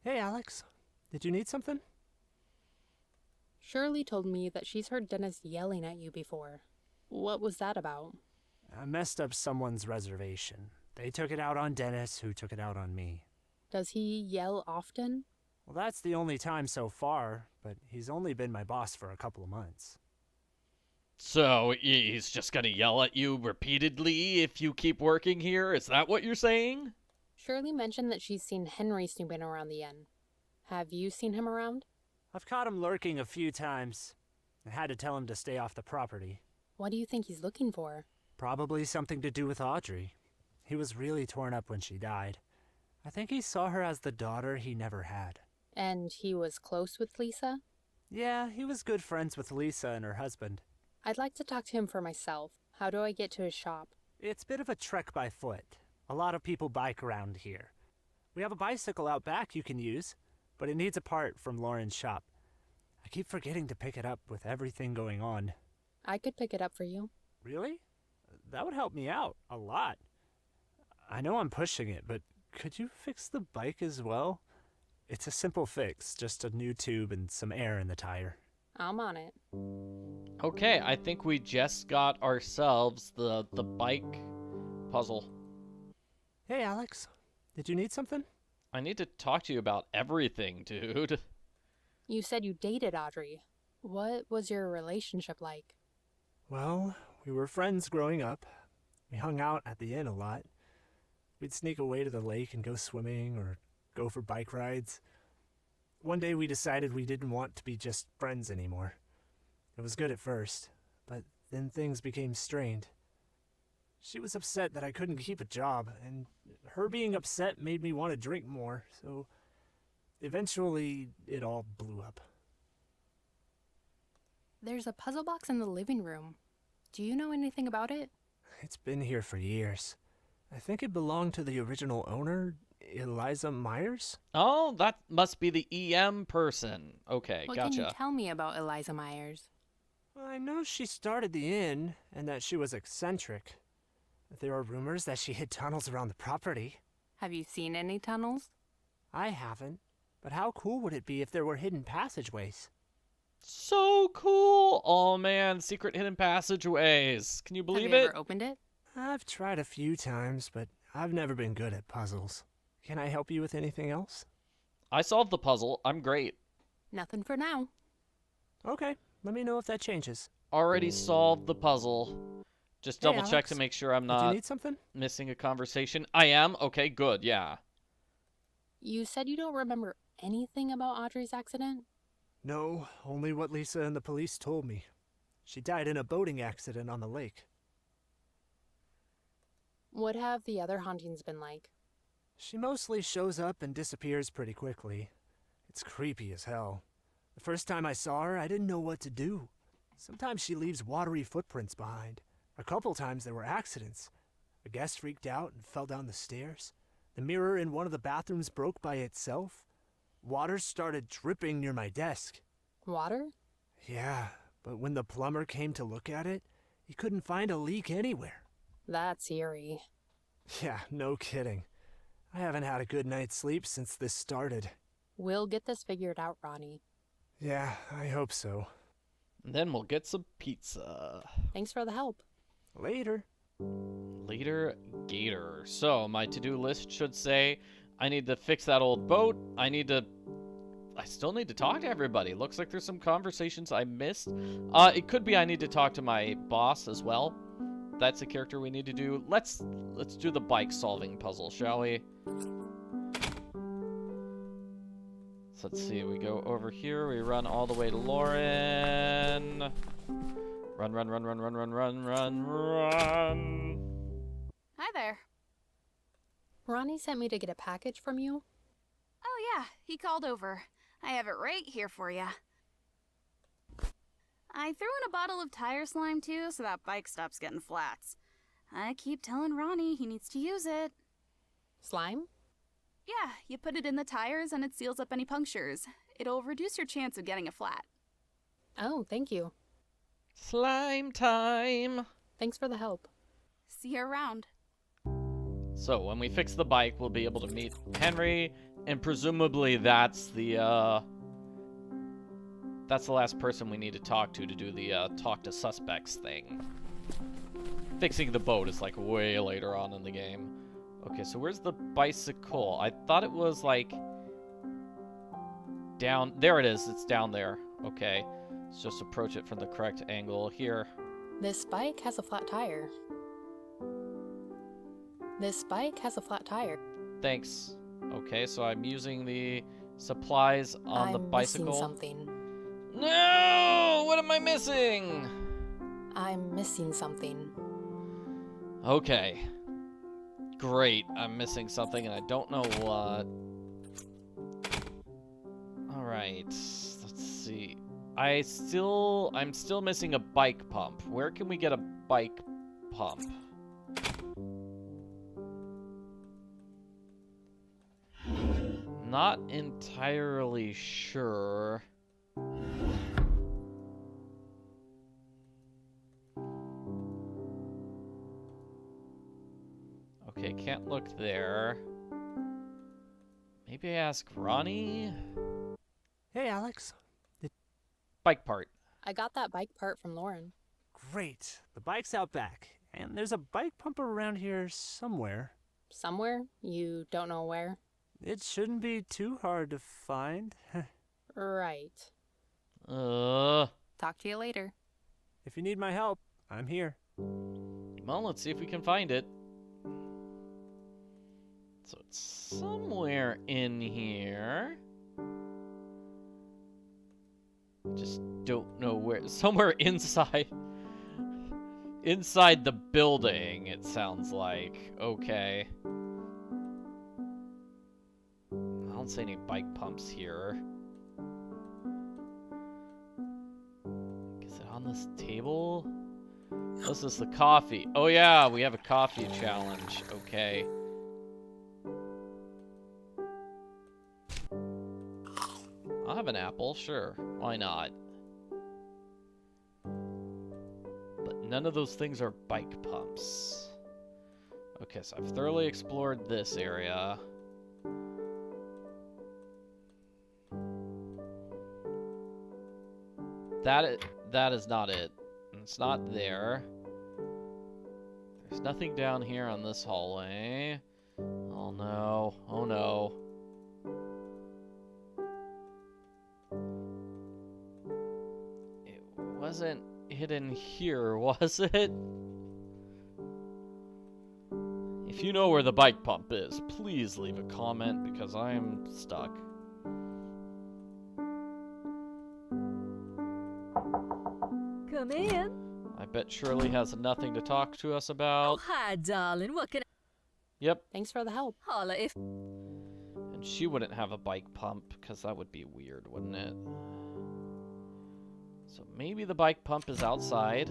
Hey, Alex. Did you need something? Shirley told me that she's heard Dennis yelling at you before. What was that about? I messed up someone's reservation. They took it out on Dennis, who took it out on me. Does he yell often? Well, that's the only time so far, but he's only been my boss for a couple of months. So he's just going to yell at you repeatedly if you keep working here? Is that what you're saying? Shirley mentioned that she's seen Henry snooping around the inn. Have you seen him around? I've caught him lurking a few times. I had to tell him to stay off the property. What do you think he's looking for? Probably something to do with Audrey. He was really torn up when she died. I think he saw her as the daughter he never had. And he was close with Lisa? Yeah, he was good friends with Lisa and her husband. I'd like to talk to him for myself. How do I get to his shop? It's a bit of a trek by foot. A lot of people bike around here. We have a bicycle out back you can use, but it needs a part from Lauren's shop. I keep forgetting to pick it up with everything going on. I could pick it up for you. Really? That would help me out a lot. I know I'm pushing it, but could you fix the bike as well? It's a simple fix, just a new tube and some air in the tire. I'm on it. Okay, I think we just got ourselves the bike puzzle. Hey, Alex. Did you need something? I need to talk to you about everything, dude. You said you dated Audrey. What was your relationship like? Well, we were friends growing up. We hung out at the inn a lot. We'd sneak away to the lake and go swimming or go for bike rides. One day we decided we didn't want to be just friends anymore. It was good at first, but then things became strained. She was upset that I couldn't keep a job, and her being upset made me want to drink more, so eventually it all blew up. There's a puzzle box in the living room. Do you know anything about it? It's been here for years. I think it belonged to the original owner, Eliza Myers? Oh, that must be the EM person. Okay, What gotcha. can you tell me about Eliza Myers? I know she started the inn, and that she was eccentric. There are rumors that she hid tunnels around the property. Have you seen any tunnels? I haven't, but how cool would it be if there were hidden passageways? So cool. Oh man, secret hidden passageways. Can you believe Have you it? ever opened it? I've tried a few times, but I've never been good at puzzles. Can I help you with anything else? I solved the puzzle. I'm great. Nothing for now. Okay, let me know if that changes. Already solved the puzzle. Just Hey, double check Alex. to make sure I'm Do you not need something? missing a conversation. I am? Okay, good, yeah. You said you don't remember anything about Audrey's accident? No, only what Lisa and the police told me. She died in a boating accident on the lake. What have the other hauntings been like? She mostly shows up and disappears pretty quickly. It's creepy as hell. The first time I saw her, I didn't know what to do. Sometimes she leaves watery footprints behind. A couple times there were accidents. A guest freaked out and fell down the stairs. The mirror in one of the bathrooms broke by itself. Water started dripping near my desk. Water? Yeah, but when the plumber came to look at it, he couldn't find a leak anywhere. That's eerie. Yeah, no kidding. I haven't had a good night's sleep since this started. We'll get this figured out, Ronnie. Yeah, I hope so. And then we'll get some pizza. Thanks for the help. Later. Later, Gator. So, my to-do list should say, I need to fix that old boat. I still need to talk to everybody. Looks like there's some conversations I missed. It could be I need to talk to my boss as well. That's a character we need to do. Let's do the bike solving puzzle, shall we? So let's see. We go over here. We run all the way to Lauren. Run, run, run, run, run, run, run, run, run. Hi there. Ronnie sent me to get a package from you. Oh yeah, he called over. I have it right here for you. I threw in a bottle of tire slime too, so that bike stops getting flats. I keep telling Ronnie he needs to use it. Slime? Yeah, you put it in the tires and it seals up any punctures. It'll reduce your chance of getting a flat. Oh, thank you. Slime time! Thanks for the help. See you around. So, when we fix the bike, we'll be able to meet Henry, and presumably that's the last person we need to talk to do the, talk to suspects thing. Fixing the boat is, like, way later on in the game. Okay, so where's the bicycle? I thought it was, like, down... There it is. It's down there. Okay. Let's just approach it from the correct angle here. This bike has a flat tire. This bike has a flat tire. Thanks. Okay, so I'm using the supplies on the bicycle. I'm missing something. No! What am I missing? I'm missing something. Okay. Great. I'm missing something and I don't know what. Alright. Let's see. I'm still missing a bike pump. Where can we get a bike pump? Not entirely sure. Okay, can't look there. Maybe I ask Ronnie? Hey, Alex. Bike part. I got that bike part from Lauren. Great. The bike's out back. And there's a bike pump around here somewhere. Somewhere? You don't know where? It shouldn't be too hard to find. Right. Talk to you later. If you need my help, I'm here. Well, let's see if we can find it. So it's somewhere in here. Just don't know where. Somewhere inside. Inside the building, it sounds like. Okay. I don't see any bike pumps here. Is it on this table? This is the coffee. Oh yeah, we have a coffee challenge. Okay. I'll have an apple, sure. Why not? But none of those things are bike pumps. Okay, so I've thoroughly explored this area. That is not it. It's not there. There's nothing down here on this hallway. Oh no. Oh no. It wasn't hidden here, was it? If you know where the bike pump is, please leave a comment because I'm stuck. Come in. I bet Shirley has nothing to talk to us about. Oh, hi, darling. What can Yep. Thanks for the help. I holler if... And she wouldn't have a bike pump because that would be weird, wouldn't it? So maybe the bike pump is outside.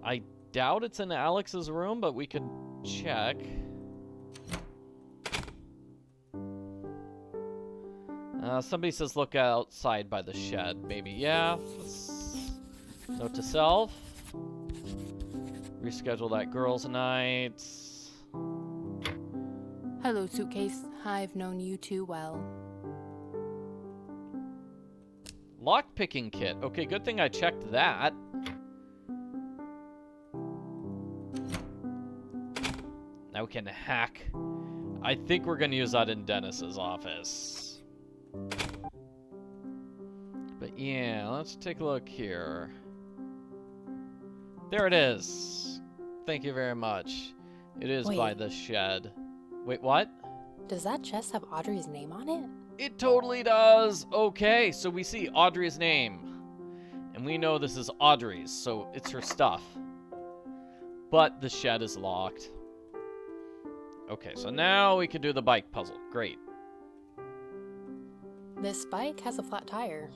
I doubt it's in Alex's room, but we could check. Somebody says look outside by the shed. Maybe, yeah. Note to self. Reschedule that girls' night. Hello, suitcase. I've known you too well. Lockpicking kit. Okay, good thing I checked that. Now we can hack. I think we're gonna use that in Dennis's office. But yeah, let's take a look here. There it is. Thank you very much. It is Wait. by the shed. Wait, what? Does that chest have Audrey's name on it? It totally does. Okay, so we see Audrey's name. And we know this is Audrey's, so it's her stuff. But the shed is locked. Okay, so now we can do the bike puzzle. Great. This bike has a flat tire.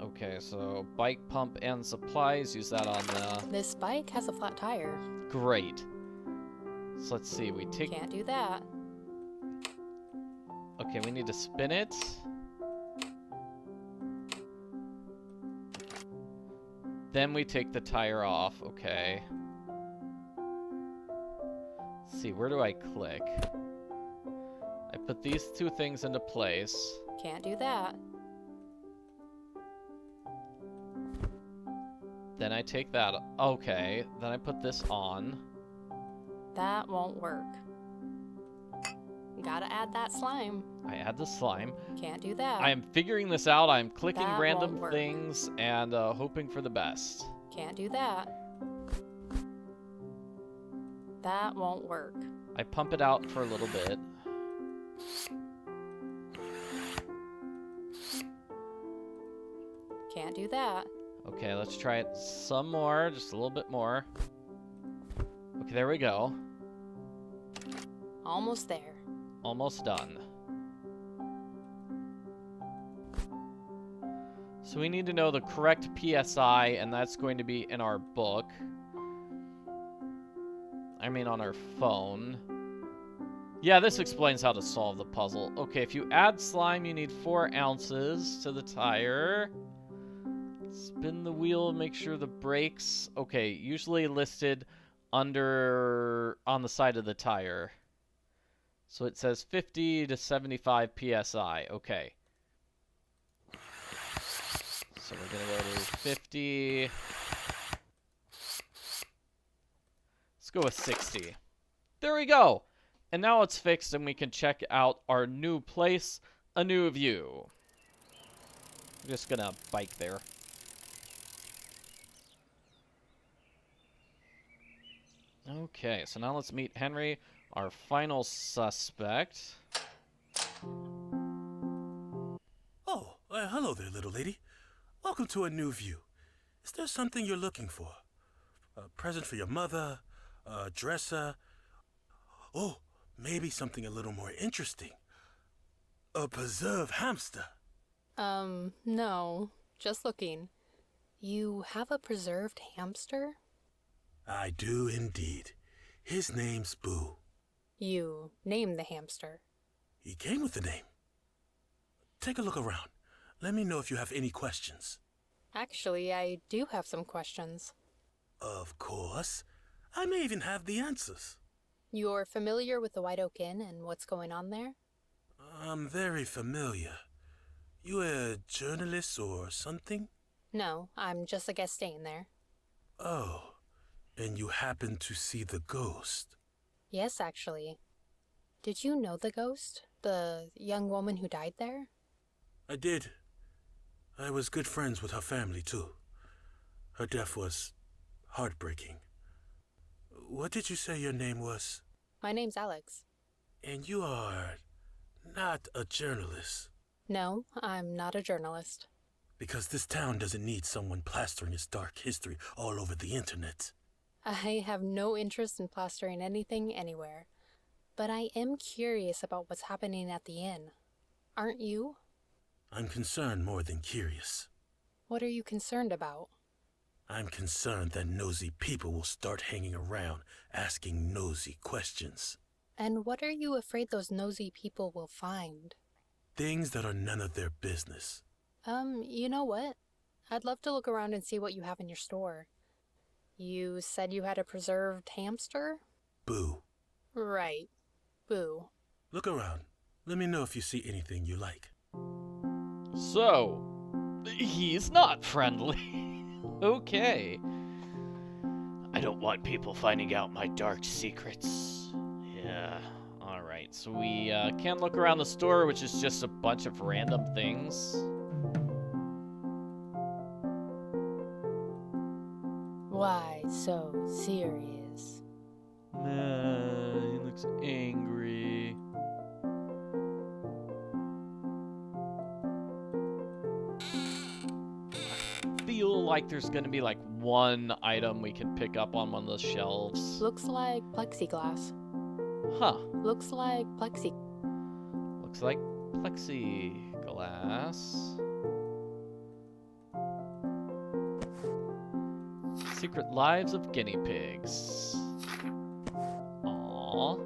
Okay, so bike pump and supplies. Use that on the... This bike has a flat tire. Great. So let's see. We take... Can't do that. Okay, we need to spin it. Then we take the tire off. Okay. Let's see, where do I click? I put these two things into place. Can't do that. Then I take that. Okay. Then I put this on. That won't work. Gotta add that slime. I add the slime. Can't do that. I am figuring this out. I'm clicking That random won't work. things and hoping for the best. Can't do that. That won't work. I pump it out for a little bit. Can't do that. Okay, let's try it some more. Just a little bit more. Okay, there we go. Almost there. Almost done. So we need to know the correct PSI, and that's going to be in our book. I mean on our phone. Yeah, this explains how to solve the puzzle. Okay, if you add slime, you need 4 ounces to the tire. Spin the wheel, make sure the brakes... Okay, usually listed under... on the side of the tire. So it says 50 to 75 PSI. Okay. So we're going to go to 50. Let's go with 60. There we go. And now it's fixed and we can check out our new place, a new view. I'm just going to bike there. Okay, so now let's meet Henry, our final suspect. Oh, hello there, little lady. Welcome to a new view. Is there something you're looking for? A present for your mother? A dresser? Oh, maybe something a little more interesting. A preserved hamster. No. Just looking. You have a preserved hamster? I do indeed. His name's Boo. You named the hamster. He came with the name. Take a look around. Let me know if you have any questions. Actually, I do have some questions. Of course. I may even have the answers. You're familiar with the White Oak Inn and what's going on there? I'm very familiar. You a journalist or something? No, I'm just a guest staying there. Oh, and you happened to see the ghost? Yes, actually. Did you know the ghost? The young woman who died there? I did. I was good friends with her family, too. Her death was heartbreaking. What did you say your name was? My name's Alex. And you are not a journalist? No, I'm not a journalist. Because this town doesn't need someone plastering its dark history all over the internet. I have no interest in plastering anything anywhere. But I am curious about what's happening at the inn. Aren't you? I'm concerned more than curious. What are you concerned about? I'm concerned that nosy people will start hanging around asking nosy questions. And what are you afraid those nosy people will find? Things that are none of their business. You know what? I'd love to look around and see what you have in your store. You said you had a preserved hamster? Boo. Right. Boo. Look around. Let me know if you see anything you like. So, he's not friendly. Okay. I don't want people finding out my dark secrets. Yeah. Alright, so we can look around the store, which is just a bunch of random things. Why so serious? He looks angry. I feel like there's gonna be like one item we can pick up on one of the shelves. Looks like plexiglass. Huh. Looks like plexi. Looks like plexiglass. Secret Lives of Guinea Pigs. Aww.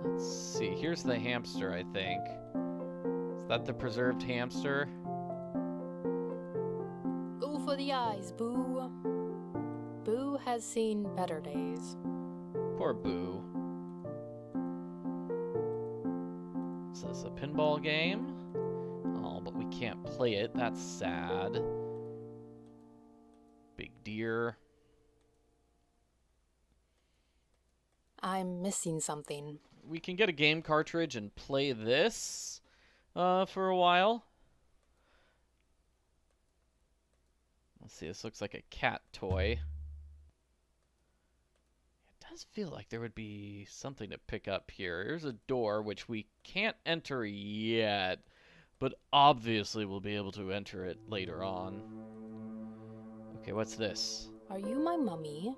Let's see. Here's the hamster, I think. Is that the preserved hamster? Go for the eyes, Boo. Boo has seen better days. Poor Boo. Is this a pinball game? Oh, but we can't play it. That's sad. Big deer. I'm missing something. We can get a game cartridge and play this for a while. Let's see, this looks like a cat toy. It does feel like there would be something to pick up here. Here's a door, which we can't enter yet, but obviously we'll be able to enter it later on. Okay, what's this? Are you my mummy?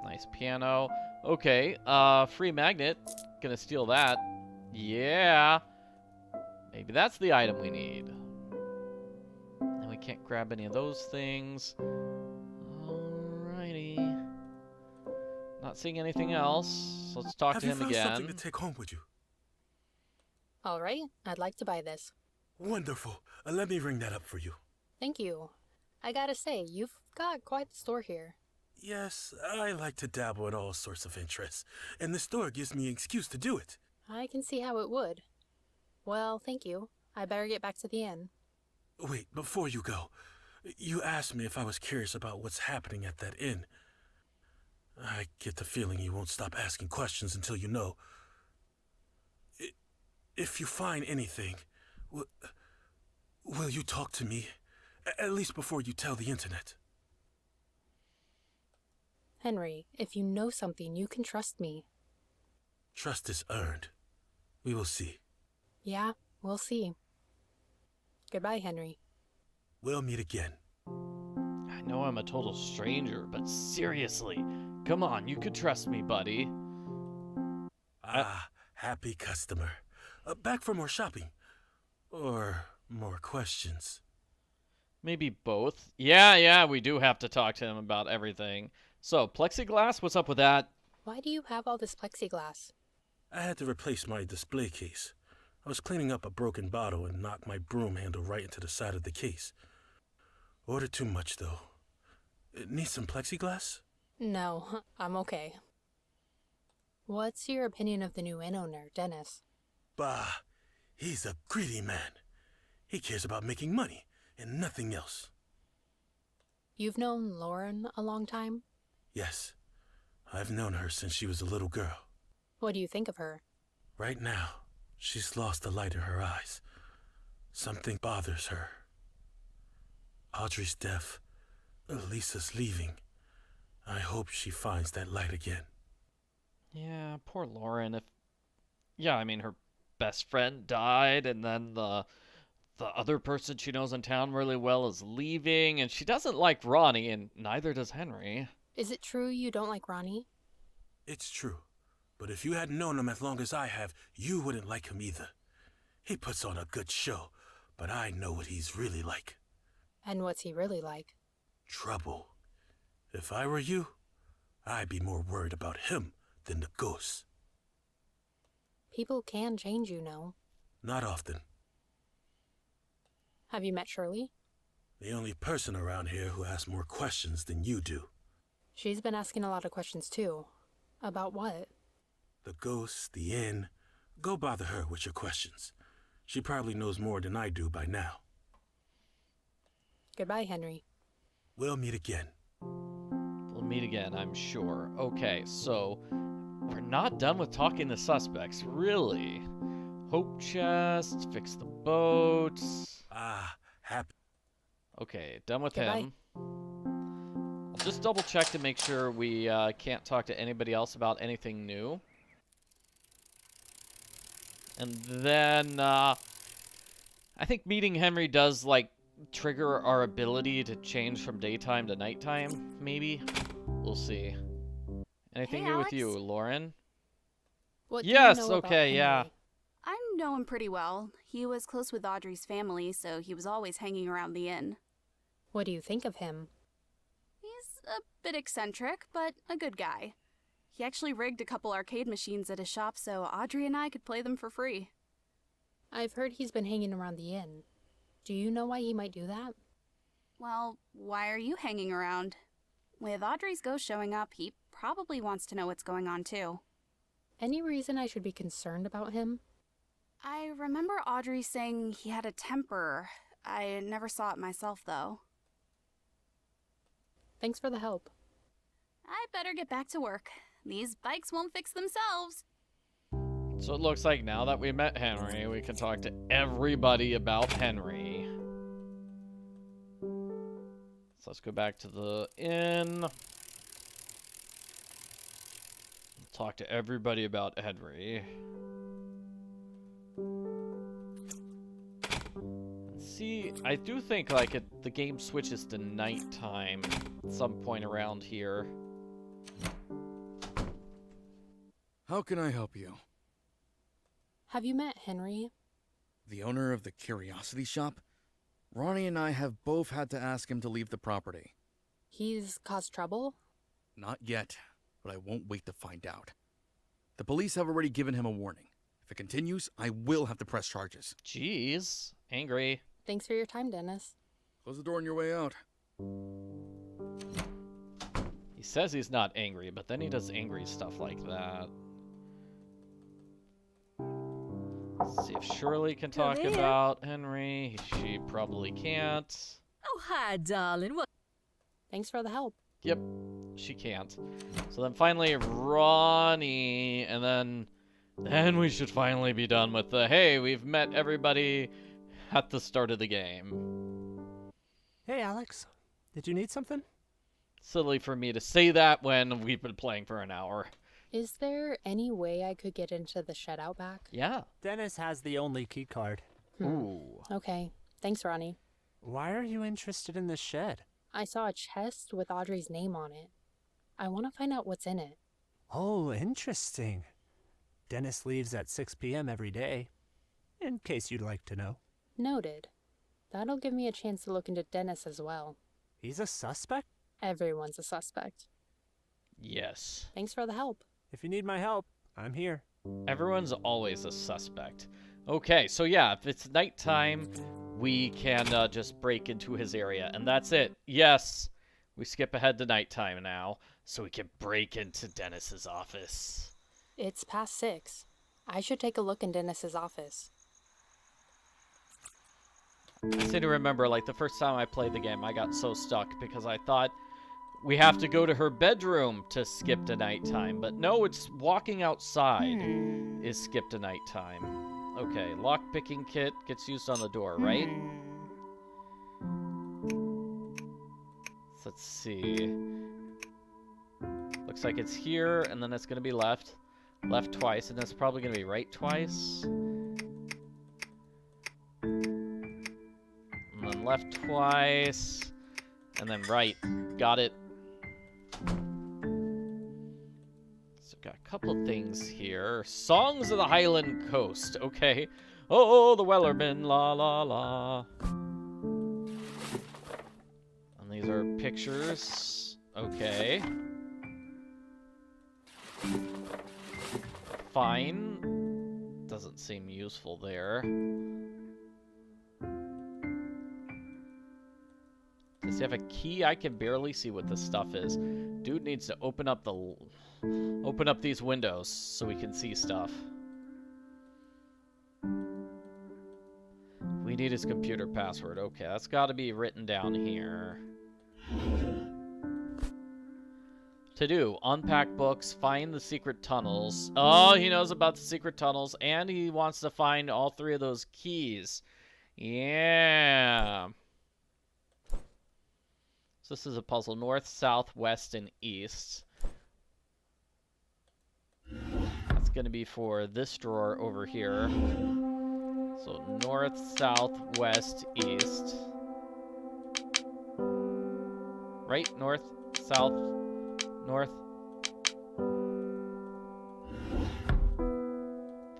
Nice piano. Okay, free magnet. Gonna steal that. Yeah. Maybe that's the item we need. And we can't grab any of those things. Alrighty. Not seeing anything else. Let's talk to him Have you found something again. to take home with you? All right, I'd like to buy this. Wonderful. Let me ring that up for you. Thank you. I gotta say, you've got quite the store here. Yes, I like to dabble in all sorts of interests, and the store gives me an excuse to do it. I can see how it would. Well, thank you. I better get back to the inn. Wait, before you go, you asked me if I was curious about what's happening at that inn. I get the feeling you won't stop asking questions until you know. If you find anything, will you talk to me? At least before you tell the internet. Henry, if you know something, you can trust me. Trust is earned. We will see. Yeah, we'll see. Goodbye, Henry. We'll meet again. I know I'm a total stranger, but seriously, come on, you could trust me, buddy. Happy customer. Back for more shopping. Or more questions. Maybe both. Yeah, we do have to talk to him about everything. So, plexiglass, what's up with that? Why do you have all this plexiglass? I had to replace my display case. I was cleaning up a broken bottle and knocked my broom handle right into the side of the case. Ordered too much, though. Need some plexiglass? No, I'm okay. What's your opinion of the new inn owner, Dennis? Bah, he's a greedy man. He cares about making money and nothing else. You've known Lauren a long time? Yes, I've known her since she was a little girl. What do you think of her? Right now, she's lost the light in her eyes. Something bothers her. Audrey's death, Lisa's leaving. I hope she finds that light again. Yeah, poor Lauren. Yeah, I mean, her best friend died, and then the other person she knows in town really well is leaving, and she doesn't like Ronnie, and neither does Henry. Is it true you don't like Ronnie? It's true. But if you hadn't known him as long as I have, you wouldn't like him either. He puts on a good show, but I know what he's really like. And what's he really like? Trouble. If I were you, I'd be more worried about him than the ghosts. People can change, you know. Not often. Have you met Shirley? The only person around here who asks more questions than you do. She's been asking a lot of questions, too. About what? The ghosts, the inn. Go bother her with your questions. She probably knows more than I do by now. Goodbye, Henry. We'll meet again. We'll meet again, I'm sure. Okay, so we're not done with talking to suspects, really. Hope chest, fix the boat. Happy. Okay, done with Goodbye. him. I'll just double check to make sure we can't talk to anybody else about anything new. And then, I think meeting Henry does, like, trigger our ability to change from daytime to nighttime, maybe? We'll see. Anything Hey, new with Alex. you, Lauren? What do Yes, you know about okay, yeah. Henry? I know him pretty well. He was close with Audrey's family, so he was always hanging around the inn. What do you think of him? He's a bit eccentric, but a good guy. He actually rigged a couple arcade machines at his shop so Audrey and I could play them for free. I've heard he's been hanging around the inn. Do you know why he might do that? Well, why are you hanging around? With Audrey's ghost showing up, he probably wants to know what's going on too. Any reason I should be concerned about him? I remember Audrey saying he had a temper. I never saw it myself, though. Thanks for the help. I better get back to work. These bikes won't fix themselves. So it looks like now that we met Henry, we can talk to everybody about Henry. So let's go back to the inn. Talk to everybody about Henry. See, I do think like the game switches to nighttime at some point around here. How can I help you? Have you met Henry? The owner of the curiosity shop? Ronnie and I have both had to ask him to leave the property. He's caused trouble? Not yet, but I won't wait to find out. The police have already given him a warning. If it continues, I will have to press charges. Jeez, angry. Thanks for your time, Dennis. Close the door on your way out. He says he's not angry, but then he does angry stuff like that. Let's see if Shirley can talk there. about Henry. She probably can't. Oh, hi, darling. What? Thanks for the help. Yep, she can't. So then finally Ronnie, and then we should finally be done with the, hey, we've met everybody at the start of the game. Hey, Alex. Did you need something? Silly for me to say that when we've been playing for an hour. Is there any way I could get into the shed out back? Yeah. Dennis has the only key card. Ooh. Okay. Thanks, Ronnie. Why are you interested in this shed? I saw a chest with Audrey's name on it. I want to find out what's in it. Oh, interesting. Dennis leaves at 6 p.m. every day, in case you'd like to know. Noted. That'll give me a chance to look into Dennis as well. He's a suspect? Everyone's a suspect. Yes. Thanks for the help. If you need my help, I'm here. Everyone's always a suspect. Okay, so yeah, if it's nighttime, we can just break into his area, and that's it. Yes, we skip ahead to nighttime now, so we can break into Dennis's office. It's past 6. I should take a look in Dennis's office. I seem to remember, like, the first time I played the game, I got so stuck because I thought we have to go to her bedroom to skip to nighttime. But no, it's walking outside is skip to nighttime. Okay, lock-picking kit gets used on the door, right? So let's see. Looks like it's here, and then it's going to be left. Left twice, and it's probably going to be right twice. And then left twice. And then right. Got it. So got a couple of things here. Songs of the Highland Coast. Okay. Oh, the Wellerman, la la la. And these are pictures. Okay. Fine. Doesn't seem useful there. Does he have a key? I can barely see what this stuff is. Dude needs to open up these windows so we can see stuff. We need his computer password. Okay, that's got to be written down here. To do, unpack books, find the secret tunnels. Oh, he knows about the secret tunnels, and he wants to find all 3 of those keys. Yeah. So this is a puzzle. North, south, west, and east. That's It's going to be for this drawer over here. So north, south, west, east. Right? North, south, north.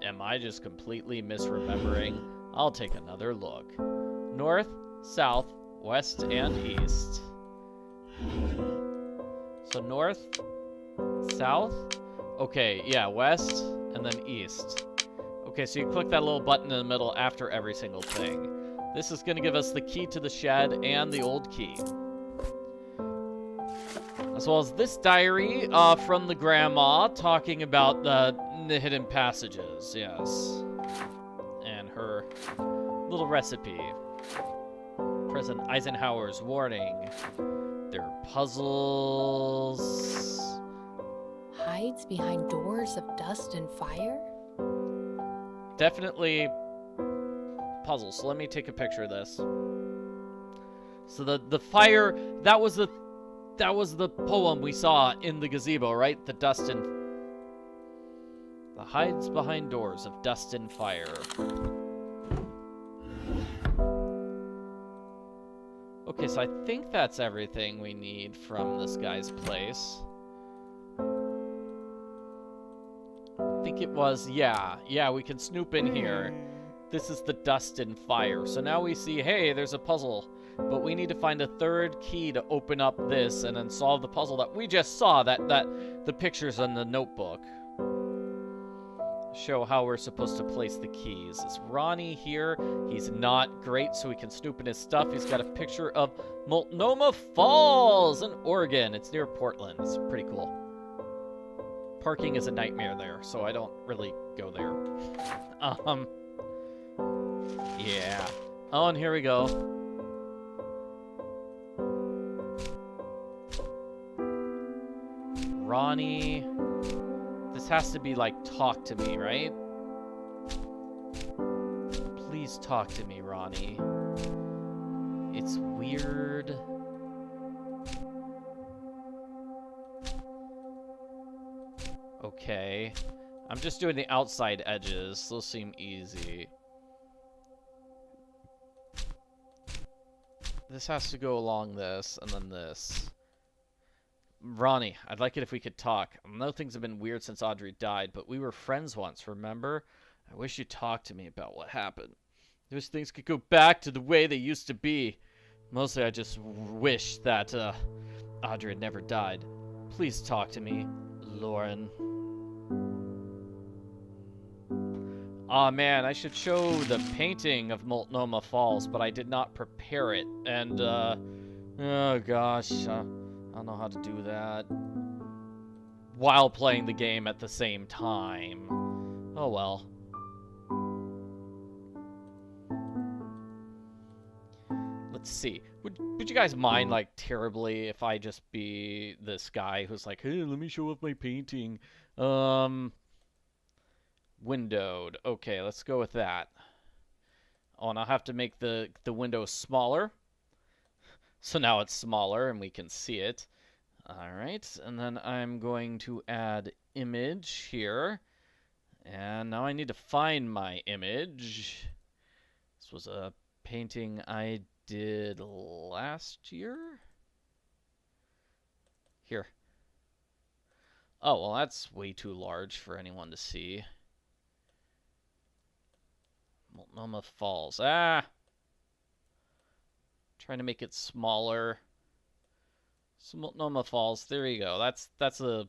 Am I just completely misremembering? I'll take another look. North, south, west, and east. So north, south. Okay, yeah, west, and then east. Okay, so you click that little button in the middle after every single thing. This is going to give us the key to the shed and the old key. As well as this diary from the grandma talking about the hidden passages, yes. And her little recipe. President Eisenhower's warning. There are puzzles. Hides behind doors of dust and fire? Definitely puzzles. So let me take a picture of this. So the fire, that was the poem we saw in the gazebo, right? The dust and the hides behind doors of dust and fire. Okay, so I think that's everything we need from this guy's place. I think it was, yeah, we can snoop in here. This is the dust and fire. So now we see, hey, there's a puzzle. But we need to find a third key to open up this and then solve the puzzle that we just saw, that the pictures in the notebook. Show how we're supposed to place the keys. Is Ronnie here? He's not great, so we can snoop in his stuff. He's got a picture of Multnomah Falls in Oregon. It's near Portland. It's pretty cool. Parking is a nightmare there, so I don't really go there. Yeah. Oh, and here we go. Ronnie. This has to be like, talk to me, right? Please talk to me, Ronnie. It's weird. Okay. I'm just doing the outside edges. Those seem easy. This has to go along this, and then this. Ronnie, I'd like it if we could talk. I know things have been weird since Audrey died, but we were friends once, remember? I wish you'd talk to me about what happened. I wish things could go back to the way they used to be. Mostly I just wish that, Audrey had never died. Please talk to me, Lauren. Aw, man, I should show the painting of Multnomah Falls, but I did not prepare it. And, oh gosh, I don't know how to do that while playing the game at the same time. Oh well. Let's see. Would you guys mind, like, terribly if I just be this guy who's like, hey, let me show off my painting. Windowed. Okay, let's go with that. Oh, and I'll have to make the window smaller. So now it's smaller and we can see it. Alright, and then I'm going to add image here. And now I need to find my image. This was a painting I did last year? Here. Oh, well, that's way too large for anyone to see. Multnomah Falls. Ah! Trying to make it smaller. So Multnomah Falls, there you go. That's we've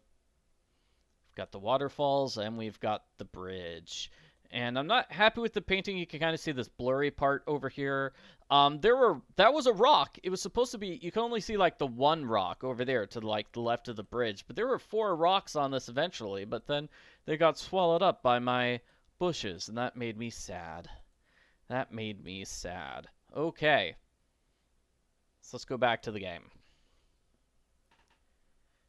got the waterfalls and we've got the bridge. And I'm not happy with the painting. You can kind of see this blurry part over here. That was a rock. It was supposed to be, you can only see like the one rock over there to like the left of the bridge. But there were 4 rocks on this eventually, but then they got swallowed up by my bushes, and that made me sad. That made me sad. Okay. So let's go back to the game.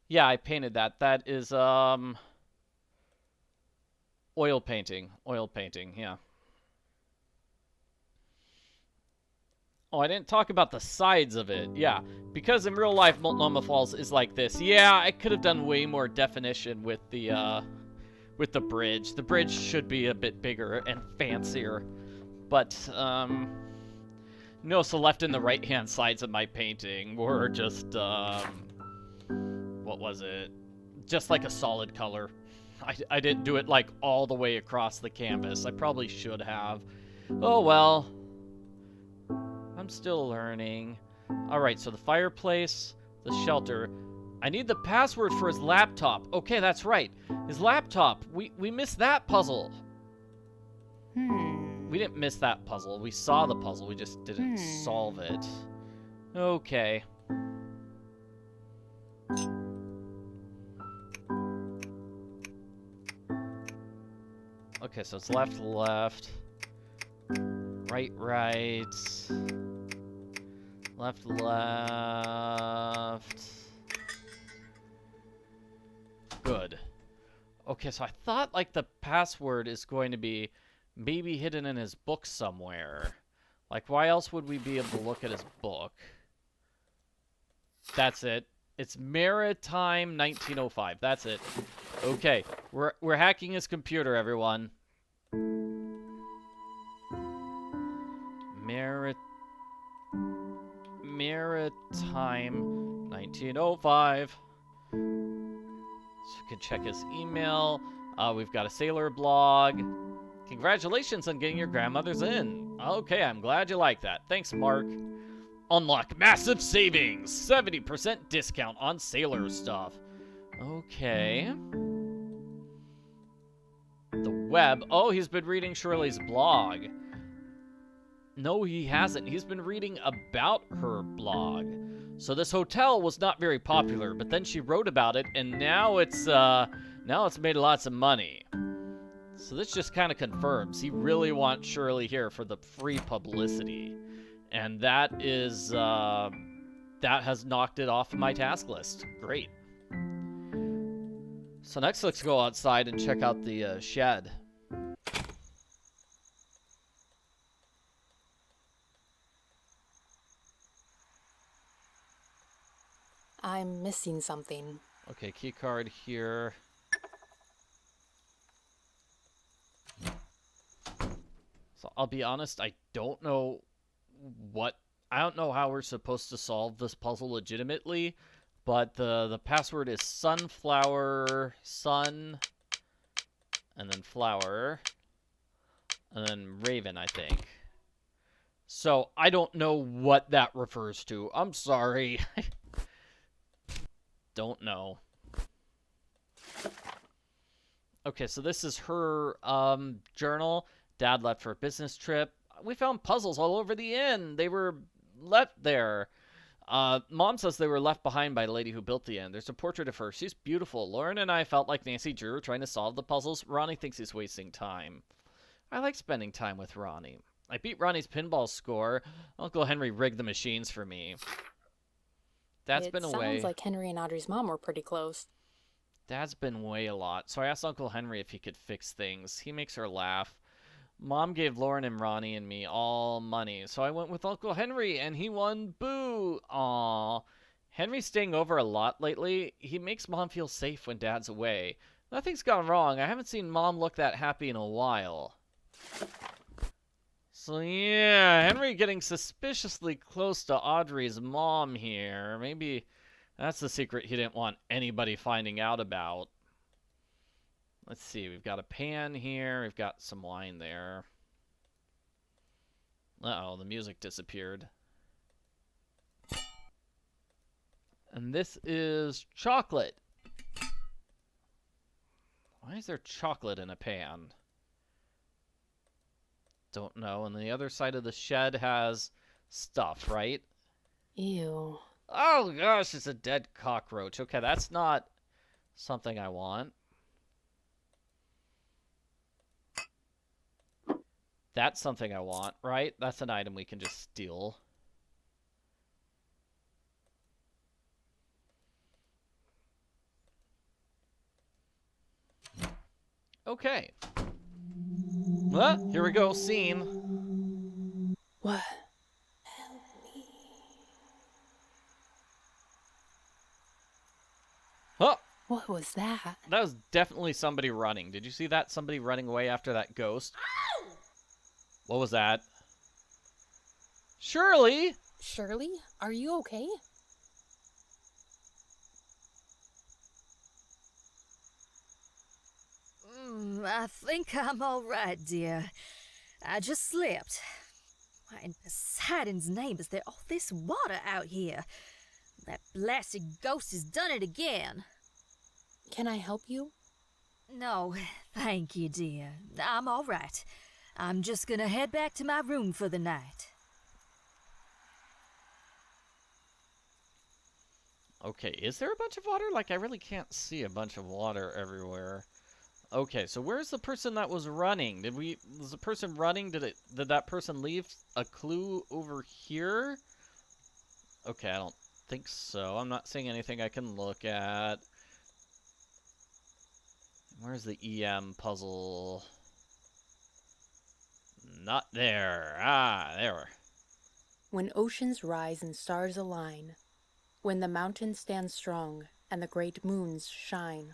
Yeah, I painted that. That is, oil painting. Oil painting, yeah. Oh, I didn't talk about the sides of it. Yeah, because in real life, Multnomah Falls is like this. Yeah, I could have done way more definition with the with the bridge. The bridge should be a bit bigger and fancier. But, no, so left and the right-hand sides of my painting were just, what was it? Just like a solid color. I didn't do it, like, all the way across the canvas. I probably should have. Oh, well. I'm still learning. Alright, so the fireplace, the shelter. I need the password for his laptop. Okay, that's right. His laptop. We missed that puzzle. We didn't miss that puzzle. We saw the puzzle. We just didn't solve it. Okay. Okay, so it's left, left. Right, right. Left, left. Good. Okay, so I thought, like, the password is going to be maybe hidden in his book somewhere. Like, why else would we be able to look at his book? That's it. It's Maritime 1905. That's it. Okay, we're hacking his computer, everyone. Maritime 1905. So we can check his email. We've got a sailor blog. Congratulations on getting your grandmother's in. Okay, I'm glad you like that. Thanks, Mark. Unlock massive savings. 70% discount on sailor stuff. Okay. The web. Oh, he's been reading Shirley's blog. No, he hasn't. He's been reading about her blog. So this hotel was not very popular, but then she wrote about it, and now it's made lots of money. So this just kind of confirms he really wants Shirley here for the free publicity. And that is, that has knocked it off my task list. Great. So next, let's go outside and check out the shed. I'm missing something. Okay, key card here. So I'll be honest, I don't know how we're supposed to solve this puzzle legitimately, but the password is sunflower, sun, and then flower, and then raven, I think. So I don't know what that refers to. I'm sorry. Don't know. Okay, so this is her journal. Dad left for a business trip. We found puzzles all over the inn. They were left there. Mom says they were left behind by the lady who built the inn. There's a portrait of her. She's beautiful. Lauren and I felt like Nancy Drew trying to solve the puzzles. Ronnie thinks he's wasting time. I like spending time with Ronnie. I beat Ronnie's pinball score. Uncle Henry rigged the machines for me. Dad's been away. It sounds like Henry and Audrey's mom were pretty close. Dad's been away a lot, so I asked Uncle Henry if he could fix things. He makes her laugh. Mom gave Lauren and Ronnie and me all money, so I went with Uncle Henry, and he won. Boo! Aww. Henry's staying over a lot lately. He makes Mom feel safe when Dad's away. Nothing's gone wrong. I haven't seen Mom look that happy in a while. So yeah, Henry getting suspiciously close to Audrey's mom here. Maybe that's the secret he didn't want anybody finding out about. Let's see, we've got a pan here. We've got some wine there. Uh-oh, the music disappeared. And this is chocolate. Why is there chocolate in a pan? Don't know. And the other side of the shed has stuff, right? Ew. Oh gosh, it's a dead cockroach. Okay, that's not something I want. That's something I want, right? That's an item we can just steal. Okay. Well, here we go, scene. What? Oh, What was that? That was definitely somebody running. Did you see that? Somebody running away after that ghost? Ow! What was that? Shirley? Shirley, are you okay? I think I'm all right, dear. I just slipped. Why in Poseidon's name is there all this water out here? That blasted ghost has done it again. Can I help you? No, thank you, dear. I'm all right. I'm just gonna head back to my room for the night. Okay, is there a bunch of water? Like, I really can't see a bunch of water everywhere. Okay, so where's the person that was running? Was the person running? Did that person leave a clue over here? Okay, I don't think so. I'm not seeing anything I can look at. Where's the EM puzzle? Not there. Ah, there. When oceans rise and stars align, when the mountains stand strong and the great moons shine,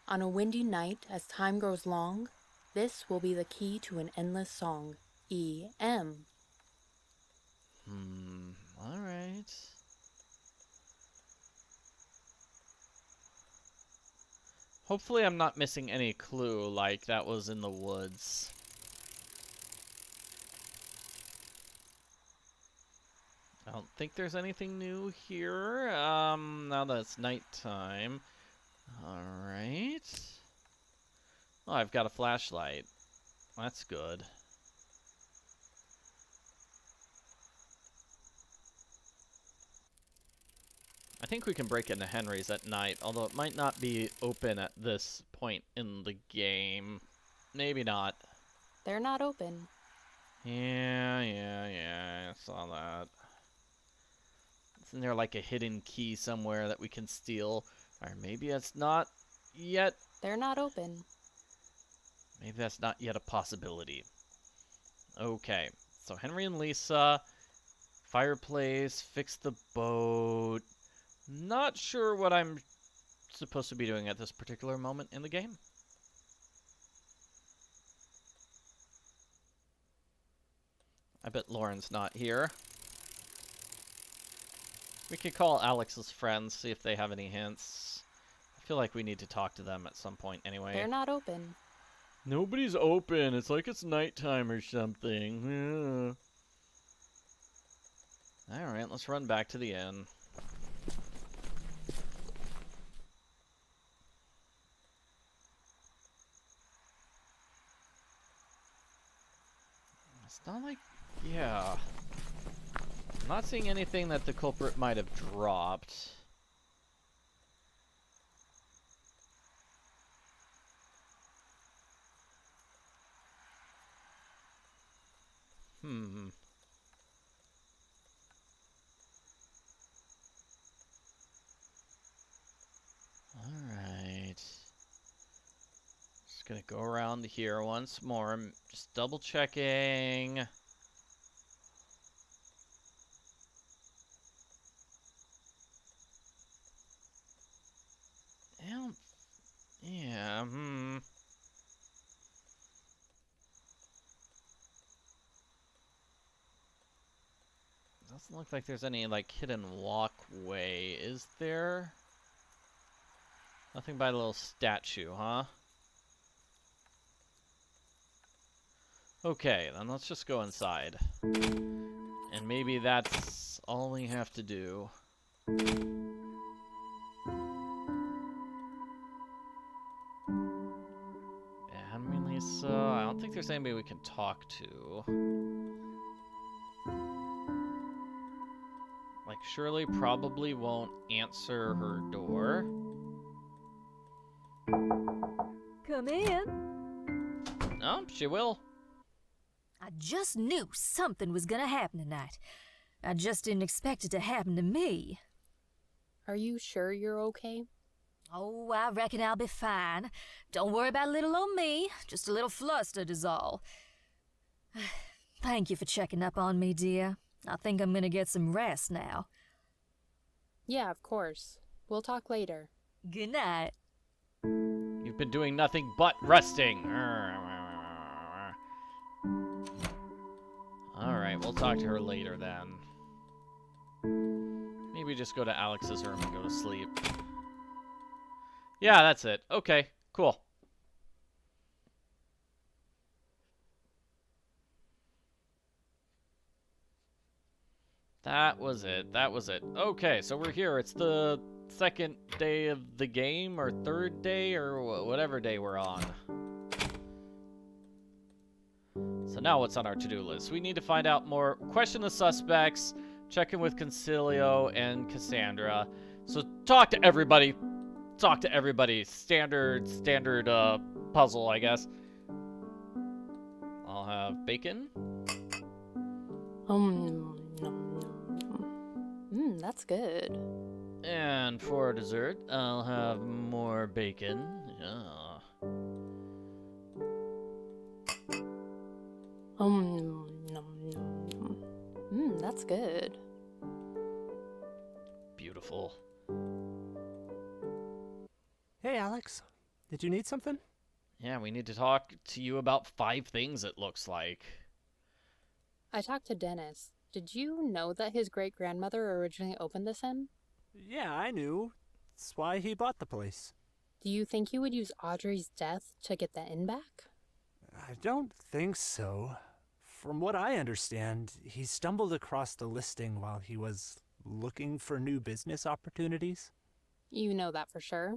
on a windy night as time grows long, this will be the key to an endless song. E-M. Alright. Hopefully I'm not missing any clue like that was in the woods. I don't think there's anything new here. Now that it's nighttime. Alright. Oh, I've got a flashlight. That's good. I think we can break into Henry's at night, although it might not be open at this point in the game. Maybe not. They're not open. Yeah, I saw that. Isn't there like a hidden key somewhere that we can steal? Or maybe it's not yet. They're not open. Maybe that's not yet a possibility. Okay, so Henry and Lisa, fireplace, fix the boat. Not sure what I'm supposed to be doing at this particular moment in the game. I bet Lauren's not here. We could call Alex's friends, see if they have any hints. I feel like we need to talk to them at some point anyway. They're not open. Nobody's open. It's like it's nighttime or something. Yeah. Alright, let's run back to the inn. It's not like... yeah. I'm not seeing anything that the culprit might have dropped. Alright. Just gonna go around here once more. Just double checking. Yeah, Doesn't look like there's any, like, hidden walkway, is there? Nothing by the little statue, huh? Okay, then let's just go inside. And maybe that's all we have to do. Henry and Lisa, I don't think there's anybody we can talk to. Like, Shirley probably won't answer her door. Come in. No, she will. I just knew something was gonna happen tonight. I just didn't expect it to happen to me. Are you sure you're okay? Oh, I reckon I'll be fine. Don't worry about little old me. Just a little flustered is all. Thank you for checking up on me, dear. I think I'm gonna get some rest now. Yeah, of course. We'll talk later. Good night. You've been doing nothing but resting. Alright, we'll talk to her later then. Maybe just go to Alex's room and go to sleep. Yeah, that's it. Okay, cool. That was it. That was it. Okay, so we're here. It's the second day of the game, or third day, or whatever day we're on. So now what's on our to-do list? We need to find out more, question the suspects, check in with Concilio and Cassandra. So talk to everybody. Talk to everybody. Standard puzzle, I guess. I'll have bacon. That's good. And for dessert, I'll have more bacon. Yeah. That's good. Beautiful. Hey, Alex. Did you need something? Yeah, we need to talk to you about 5 things, it looks like. I talked to Dennis. Did you know that his great-grandmother originally opened this inn? Yeah, I knew. That's why he bought the place. Do you think he would use Audrey's death to get the inn back? I don't think so. From what I understand, he stumbled across the listing while he was looking for new business opportunities. You know that for sure.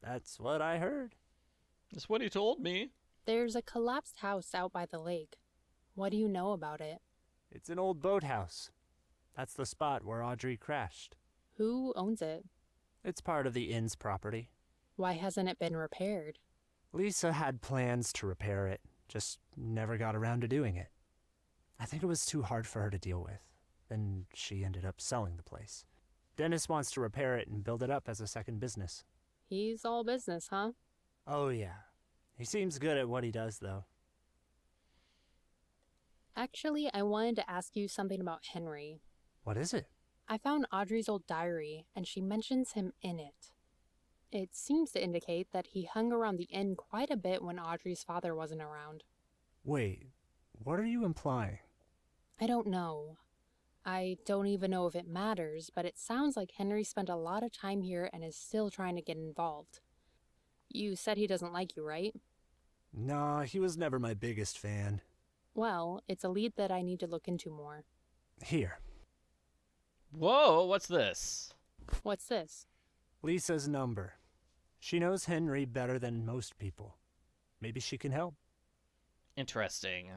That's what I heard. That's what he told me. There's a collapsed house out by the lake. What do you know about it? It's an old boathouse. That's the spot where Audrey crashed. Who owns it? It's part of the inn's property. Why hasn't it been repaired? Lisa had plans to repair it, just never got around to doing it. I think it was too hard for her to deal with. Then she ended up selling the place. Dennis wants to repair it and build it up as a second business. He's all business, huh? Oh yeah. He seems good at what he does, though. Actually, I wanted to ask you something about Henry. What is it? I found Audrey's old diary, and she mentions him in it. It seems to indicate that he hung around the inn quite a bit when Audrey's father wasn't around. Wait, what are you implying? I don't know. I don't even know if it matters, but it sounds like Henry spent a lot of time here and is still trying to get involved. You said he doesn't like you, right? Nah, he was never my biggest fan. Well, it's a lead that I need to look into more. Here. Whoa, what's this? What's this? Lisa's number. She knows Henry better than most people. Maybe she can help. Interesting.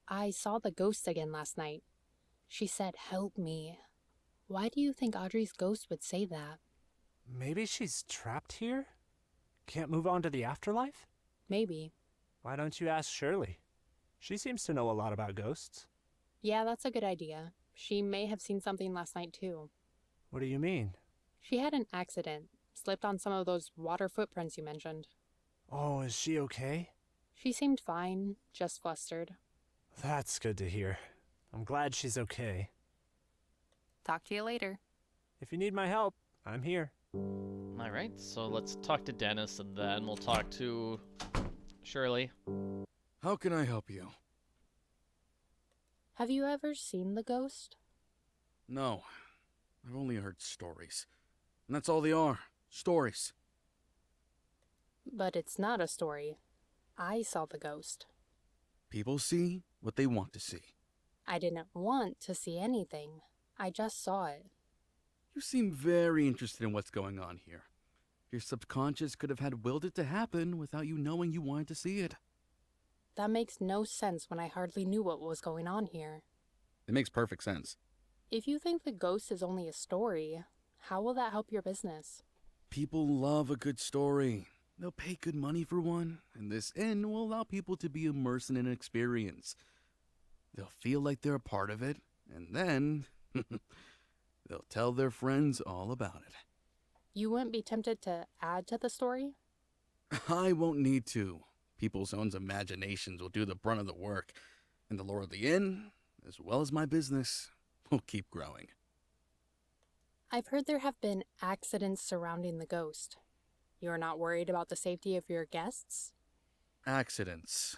I saw the ghost again last night. She said, "Help me." Why do you think Audrey's ghost would say that? Maybe she's trapped here? Can't move on to the afterlife? Maybe. Why don't you ask Shirley? She seems to know a lot about ghosts. Yeah, that's a good idea. She may have seen something last night, too. What do you mean? She had an accident. Slipped on some of those water footprints you mentioned. Oh, is she okay? She seemed fine, just flustered. That's good to hear. I'm glad she's okay. Talk to you later. If you need my help, I'm here. Alright, so let's talk to Dennis and then we'll talk to Shirley. How can I help you? Have you ever seen the ghost? No. I've only heard stories. And that's all they are. Stories. But it's not a story. I saw the ghost. People see what they want to see. I didn't want to see anything. I just saw it. You seem very interested in what's going on here. Your subconscious could have had willed it to happen without you knowing you wanted to see it. That makes no sense when I hardly knew what was going on here. It makes perfect sense. If you think the ghost is only a story, how will that help your business? People love a good story. They'll pay good money for one, and this inn will allow people to be immersed in an experience. They'll feel like they're a part of it, and then they'll tell their friends all about it. You wouldn't be tempted to add to the story? I won't need to. People's own imaginations will do the brunt of the work, and the lore of the inn, as well as my business, will keep growing. I've heard there have been accidents surrounding the ghost. You're not worried about the safety of your guests? Accidents.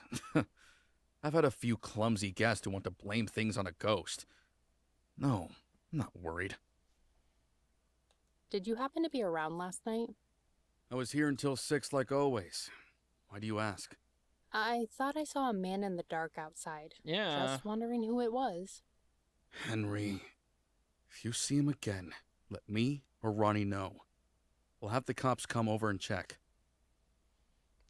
I've had a few clumsy guests who want to blame things on a ghost. No, I'm not worried. Did you happen to be around last night? I was here until 6 like always. Why do you ask? I thought I saw a man in the dark outside. Yeah. Just wondering who it was. Henry, if you see him again, let me or Ronnie know. We'll have the cops come over and check.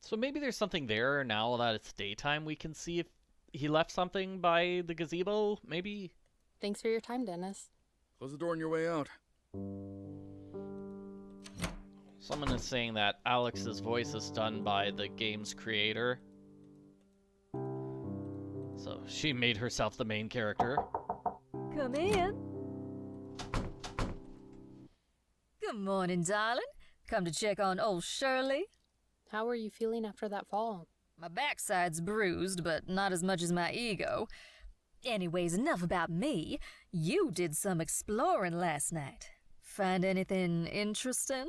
So maybe there's something there now that it's daytime. We can see if he left something by the gazebo, maybe? Thanks for your time, Dennis. Close the door on your way out. Someone is saying that Alex's voice is done by the game's creator. So she made herself the main character. Come in. Good morning, darling. Come to check on old Shirley. How are you feeling after that fall? My backside's bruised, but not as much as my ego. Anyways, enough about me. You did some exploring last night. Find anything interesting?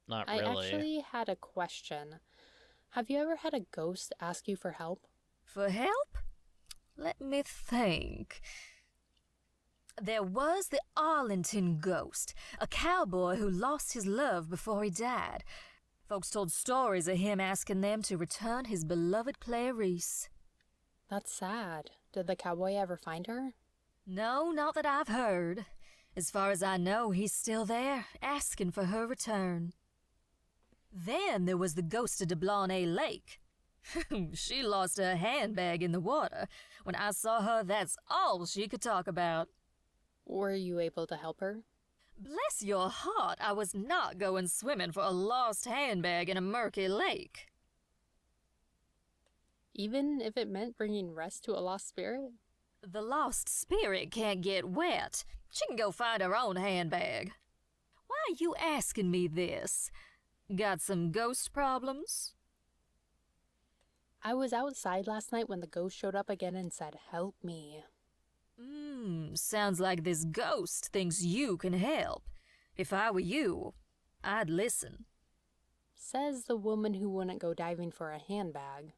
Not I really. actually had a question. Have you ever had a ghost ask you for help? For help? Let me think. There was the Arlington ghost, a cowboy who lost his love before he died. Folks told stories of him asking them to return his beloved Clarice. That's sad. Did the cowboy ever find her? No, not that I've heard. As far as I know, he's still there, asking for her return. Then there was the ghost of Deblonay Lake. She lost her handbag in the water. When I saw her, that's all she could talk about. Were you able to help her? Bless your heart, I was not going swimming for a lost handbag in a murky lake. Even if it meant bringing rest to a lost spirit? The lost spirit can't get wet. She can go find her own handbag. Why are you asking me this? Got some ghost problems? I was outside last night when the ghost showed up again and said, "Help me." Sounds like this ghost thinks you can help. If I were you, I'd listen. Says the woman who wouldn't go diving for a handbag.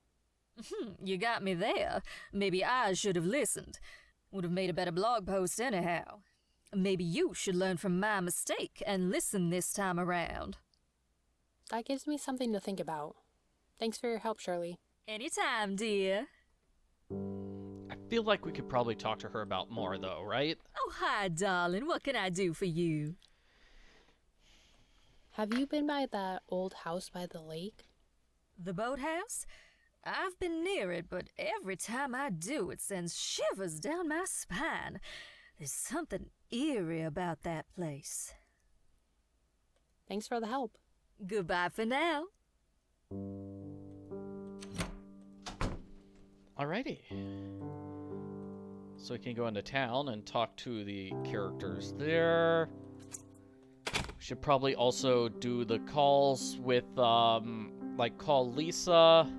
You got me there. Maybe I should have listened. Would have made a better blog post anyhow. Maybe you should learn from my mistake and listen this time around. That gives me something to think about. Thanks for your help, Shirley. Anytime, dear. I feel like we could probably talk to her about more, though, right? Oh, hi, darling. What can I do for you? Have you been by that old house by the lake? The boathouse? I've been near it, but every time I do, it sends shivers down my spine. There's something eerie about that place. Thanks for the help. Goodbye for now. Alrighty. So we can go into town and talk to the characters there. We should probably also do the calls with, like call Lisa,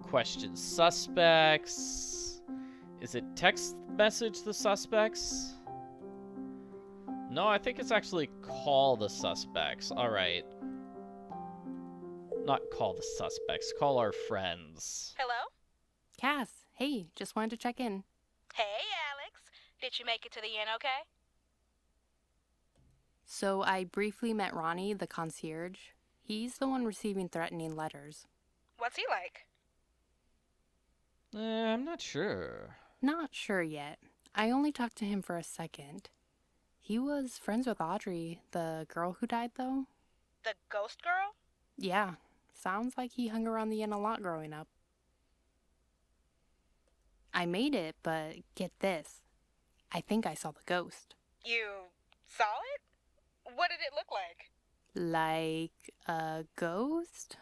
question suspects. Is it text message the suspects? No, I think it's actually call the suspects. Alright. Not call the suspects, call our friends. Hello? Cass, hey, just wanted to check in. Hey, Alex. Did you make it to the inn okay? So I briefly met Ronnie, the concierge. He's the one receiving threatening letters. What's he like? I'm not sure. Not sure yet. I only talked to him for a second. He was friends with Audrey, the girl who died, though. The ghost girl? Yeah, sounds like he hung around the inn a lot growing up. I made it, but get this. I think I saw the ghost. You saw it? What did it look like? Like a ghost?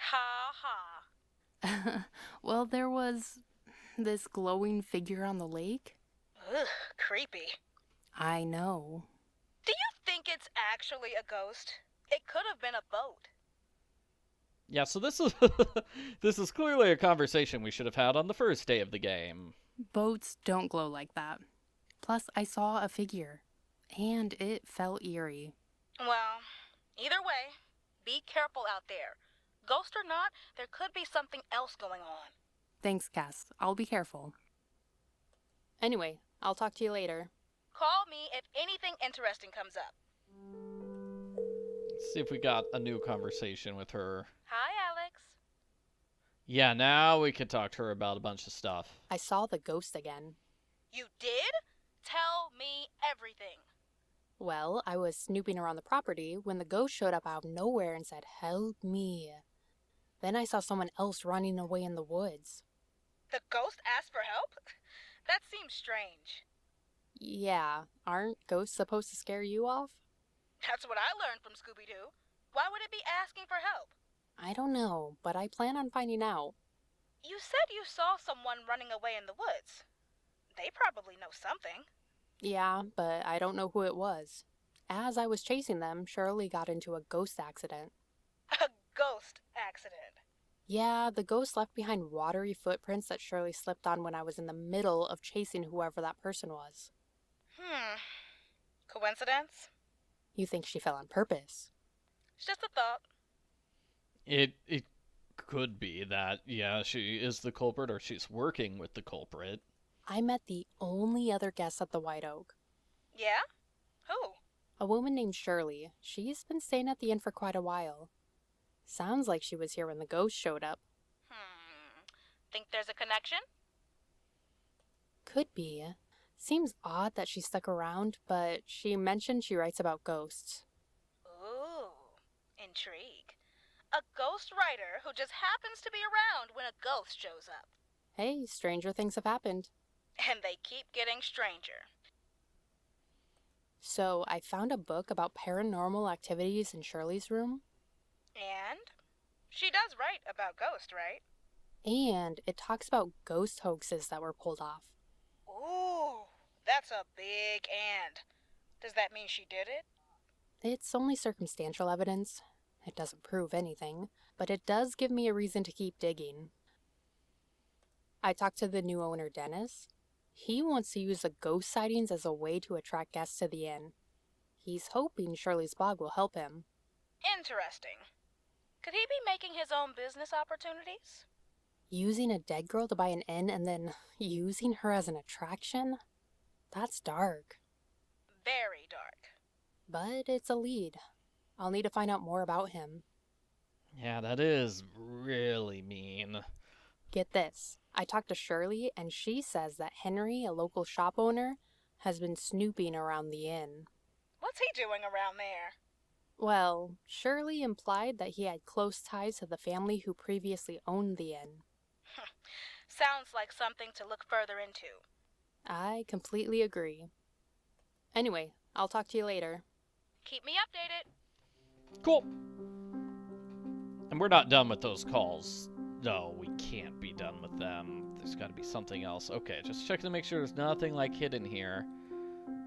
Ha ha. Well, there was this glowing figure on the lake. Ugh, creepy. I know. Do you think it's actually a ghost? It could have been a boat. Yeah, so this is this is clearly a conversation we should have had on the first day of the game. Boats don't glow like that. Plus, I saw a figure, and it felt eerie. Well, either way, Be careful out there. Ghost or not, there could be something else going on. Thanks, Cass. I'll be careful. Anyway, I'll talk to you later. Call me if anything interesting comes up. Let's see if we got a new conversation with her. Hi, Alex. Yeah, now we can talk to her about a bunch of stuff. I saw the ghost again. You did? Tell me everything. Well, I was snooping around the property when the ghost showed up out of nowhere and said, "Help me." Then I saw someone else running away in the woods. The ghost asked for help? That seems strange. Yeah, aren't ghosts supposed to scare you off? That's what I learned from Scooby-Doo. Why would it be asking for help? I don't know, but I plan on finding out. You said you saw someone running away in the woods. They probably know something. Yeah, but I don't know who it was. As I was chasing them, Shirley got into a ghost accident. A ghost accident. Yeah, the ghost left behind watery footprints that Shirley slipped on when I was in the middle of chasing whoever that person was. Coincidence? You think she fell on purpose? It's just a thought. It could be that, yeah, she is the culprit or she's working with the culprit. I met the only other guest at the White Oak. Yeah? Who? A woman named Shirley. She's been staying at the inn for quite a while. Sounds like she was here when the ghost showed up. Think there's a connection? Could be. Seems odd that she stuck around, but she mentioned she writes about ghosts. Ooh, intrigue. A ghost writer who just happens to be around when a ghost shows up. Hey, stranger things have happened. And they keep getting stranger. So I found a book about paranormal activities in Shirley's room. And? She does write about ghosts, right? And it talks about ghost hoaxes that were pulled off. Ooh, that's a big and. Does that mean she did it? It's only circumstantial evidence. It doesn't prove anything, but it does give me a reason to keep digging. I talked to the new owner, Dennis. He wants to use the ghost sightings as a way to attract guests to the inn. He's hoping Shirley's blog will help him. Interesting. Could he be making his own business opportunities? Using a dead girl to buy an inn and then using her as an attraction? That's dark. Very dark. But it's a lead. I'll need to find out more about him. Yeah, that is really mean. Get this. I talked to Shirley, and she says that Henry, a local shop owner, has been snooping around the inn. What's he doing around there? Well, Shirley implied that he had close ties to the family who previously owned the inn. Sounds like something to look further into. I completely agree. Anyway, I'll talk to you later. Keep me updated. Cool. And we're not done with those calls. No, we can't be done with them. There's got to be something else. Okay, just checking to make sure there's nothing like hidden here.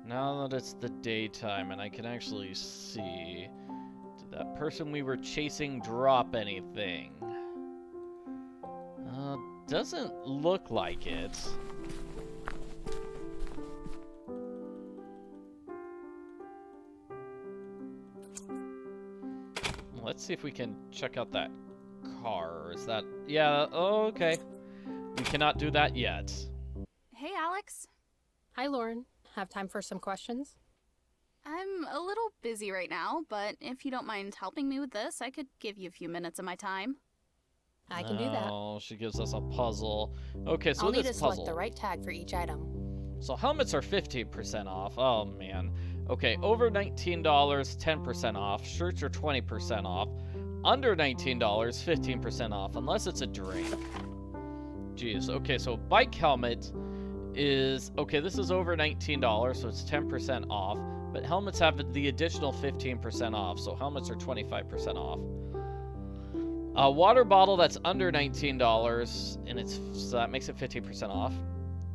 Now that it's the daytime and I can actually see, did that person we were chasing drop anything? Doesn't look like it. Let's see if we can check out that car. Is that... Yeah, oh, okay. We cannot do that yet. Hey, Alex. Hi, Lauren. Have time for some questions? I'm a little busy right now, but if you don't mind helping me with this, I could give you a few minutes of my time. I can do that. Oh, she gives us a puzzle. Okay, so I'll need this to select puzzle. the right tag for each item. So helmets are 15% off. Oh, man. Okay, over $19, 10% off. Shirts are 20% off. Under $19, 15% off, unless it's a drink. Jeez. Okay, so bike helmet is... Okay, this is over $19, so it's 10% off. But helmets have the additional 15% off, so helmets are 25% off. A water bottle that's under $19, and so that makes it 15% off.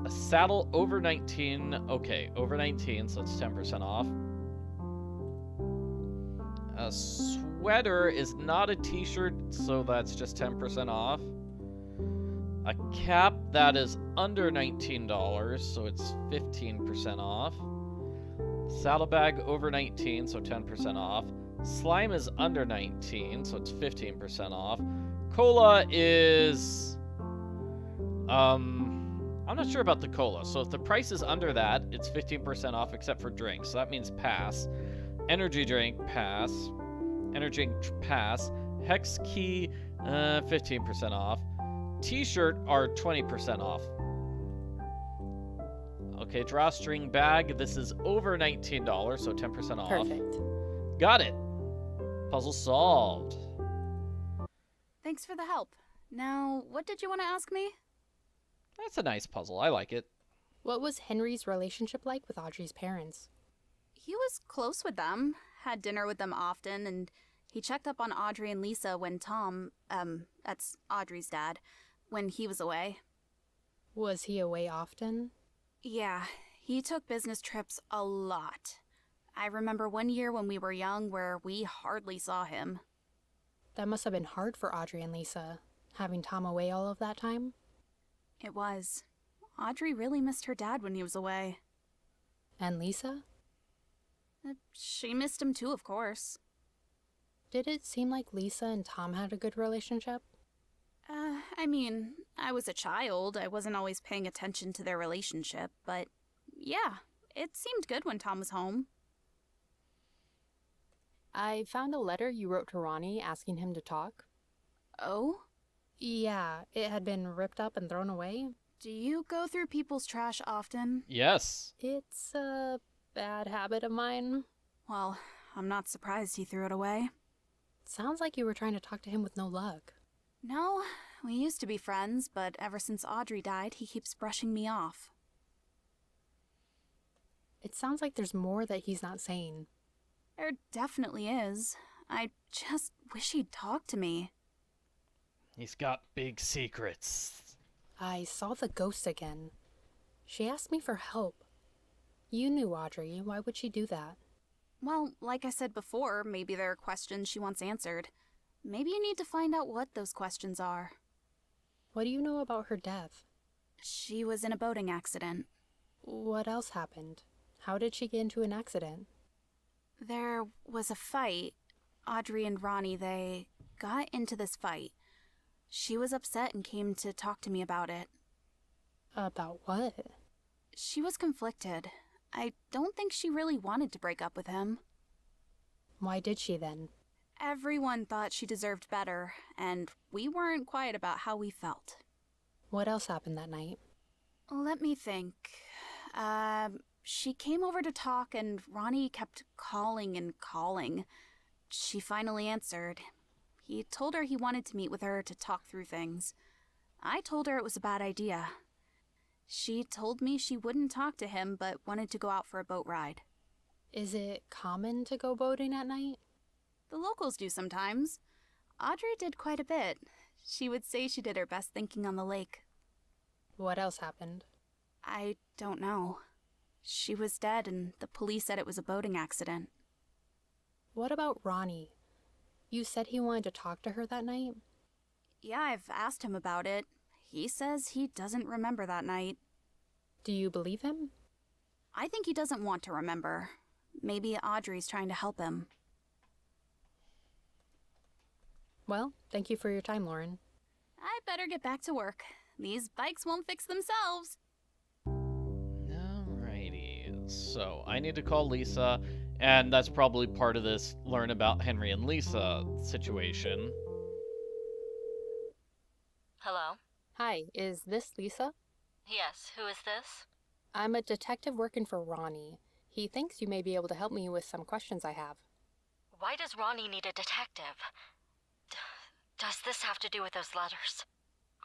A saddle over 19, okay, over 19, so it's 10% off. A sweater is not a t-shirt, so that's just 10% off. A cap that is under $19, so it's 15% off. Saddlebag over 19, so 10% off. Slime is under 19, so it's 15% off. Cola is... I'm not sure about the cola. So if the price is under that, it's 15% off except for drinks. So that means pass. Energy drink, pass. Energy drink, pass. Hex key, 15% off. T-shirt are 20% off. Okay, drawstring bag. This is over $19, so 10% off. Perfect. Got it. Puzzle solved. Thanks for the help. Now, what did you want to ask me? That's a nice puzzle. I like it. What was Henry's relationship like with Audrey's parents? He was close with them, had dinner with them often, and he checked up on Audrey and Lisa when Tom, that's Audrey's dad, when he was away. Was he away often? Yeah, he took business trips a lot. I remember one year when we were young where we hardly saw him. That must have been hard for Audrey and Lisa, having Tom away all of that time. It was. Audrey really missed her dad when he was away. And Lisa? She missed him too, of course. Did it seem like Lisa and Tom had a good relationship? I mean, I was a child. I wasn't always paying attention to their relationship, but yeah, it seemed good when Tom was home. I found a letter you wrote to Ronnie asking him to talk. Oh? Yeah, it had been ripped up and thrown away. Do you go through people's trash often? Yes. It's a bad habit of mine. Well, I'm not surprised he threw it away. Sounds like you were trying to talk to him with no luck. No, we used to be friends, but ever since Audrey died, he keeps brushing me off. It sounds like there's more that he's not saying. There definitely is. I just wish he'd talk to me. He's got big secrets. I saw the ghost again. She asked me for help. You knew Audrey. Why would she do that? Well, like I said before, maybe there are questions she wants answered. Maybe you need to find out what those questions are. What do you know about her death? She was in a boating accident. What else happened? How did she get into an accident? There was a fight. Audrey and Ronnie, they got into this fight. She was upset and came to talk to me about it. About what? She was conflicted. I don't think she really wanted to break up with him. Why did she then? Everyone thought she deserved better, and we weren't quiet about how we felt. What else happened that night? Let me think. She came over to talk, and Ronnie kept calling and calling. She finally answered. He told her he wanted to meet with her to talk through things. I told her it was a bad idea. She told me she wouldn't talk to him, but wanted to go out for a boat ride. Is it common to go boating at night? The locals do sometimes. Audrey did quite a bit. She would say she did her best thinking on the lake. What else happened? I don't know. She was dead, and the police said it was a boating accident. What about Ronnie? You said he wanted to talk to her that night? Yeah, I've asked him about it. He says he doesn't remember that night. Do you believe him? I think he doesn't want to remember. Maybe Audrey's trying to help him. Well, thank you for your time, Lauren. I better get back to work. These bikes won't fix themselves. Alrighty. So, I need to call Lisa, and that's probably part of this learn about Henry and Lisa situation. Hello? Hi, is this Lisa? Yes, who is this? I'm a detective working for Ronnie. He thinks you may be able to help me with some questions I have. Why does Ronnie need a detective? Does this have to do with those letters?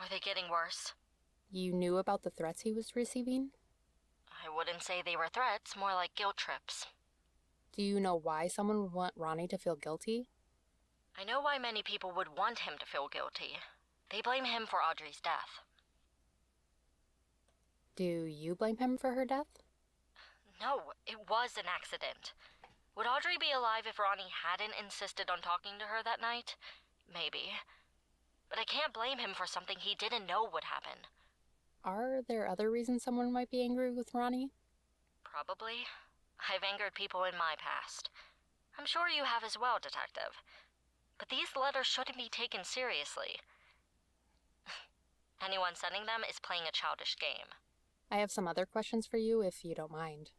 Are they getting worse? You knew about the threats he was receiving? I wouldn't say they were threats, more like guilt trips. Do you know why someone would want Ronnie to feel guilty? I know why many people would want him to feel guilty. They blame him for Audrey's death. Do you blame him for her death? No, it was an accident. Would Audrey be alive if Ronnie hadn't insisted on talking to her that night? Maybe. But I can't blame him for something he didn't know would happen. Are there other reasons someone might be angry with Ronnie? Probably. I've angered people in my past. I'm sure you have as well, Detective. But these letters shouldn't be taken seriously. Anyone sending them is playing a childish game. I have some other questions for you if you don't mind.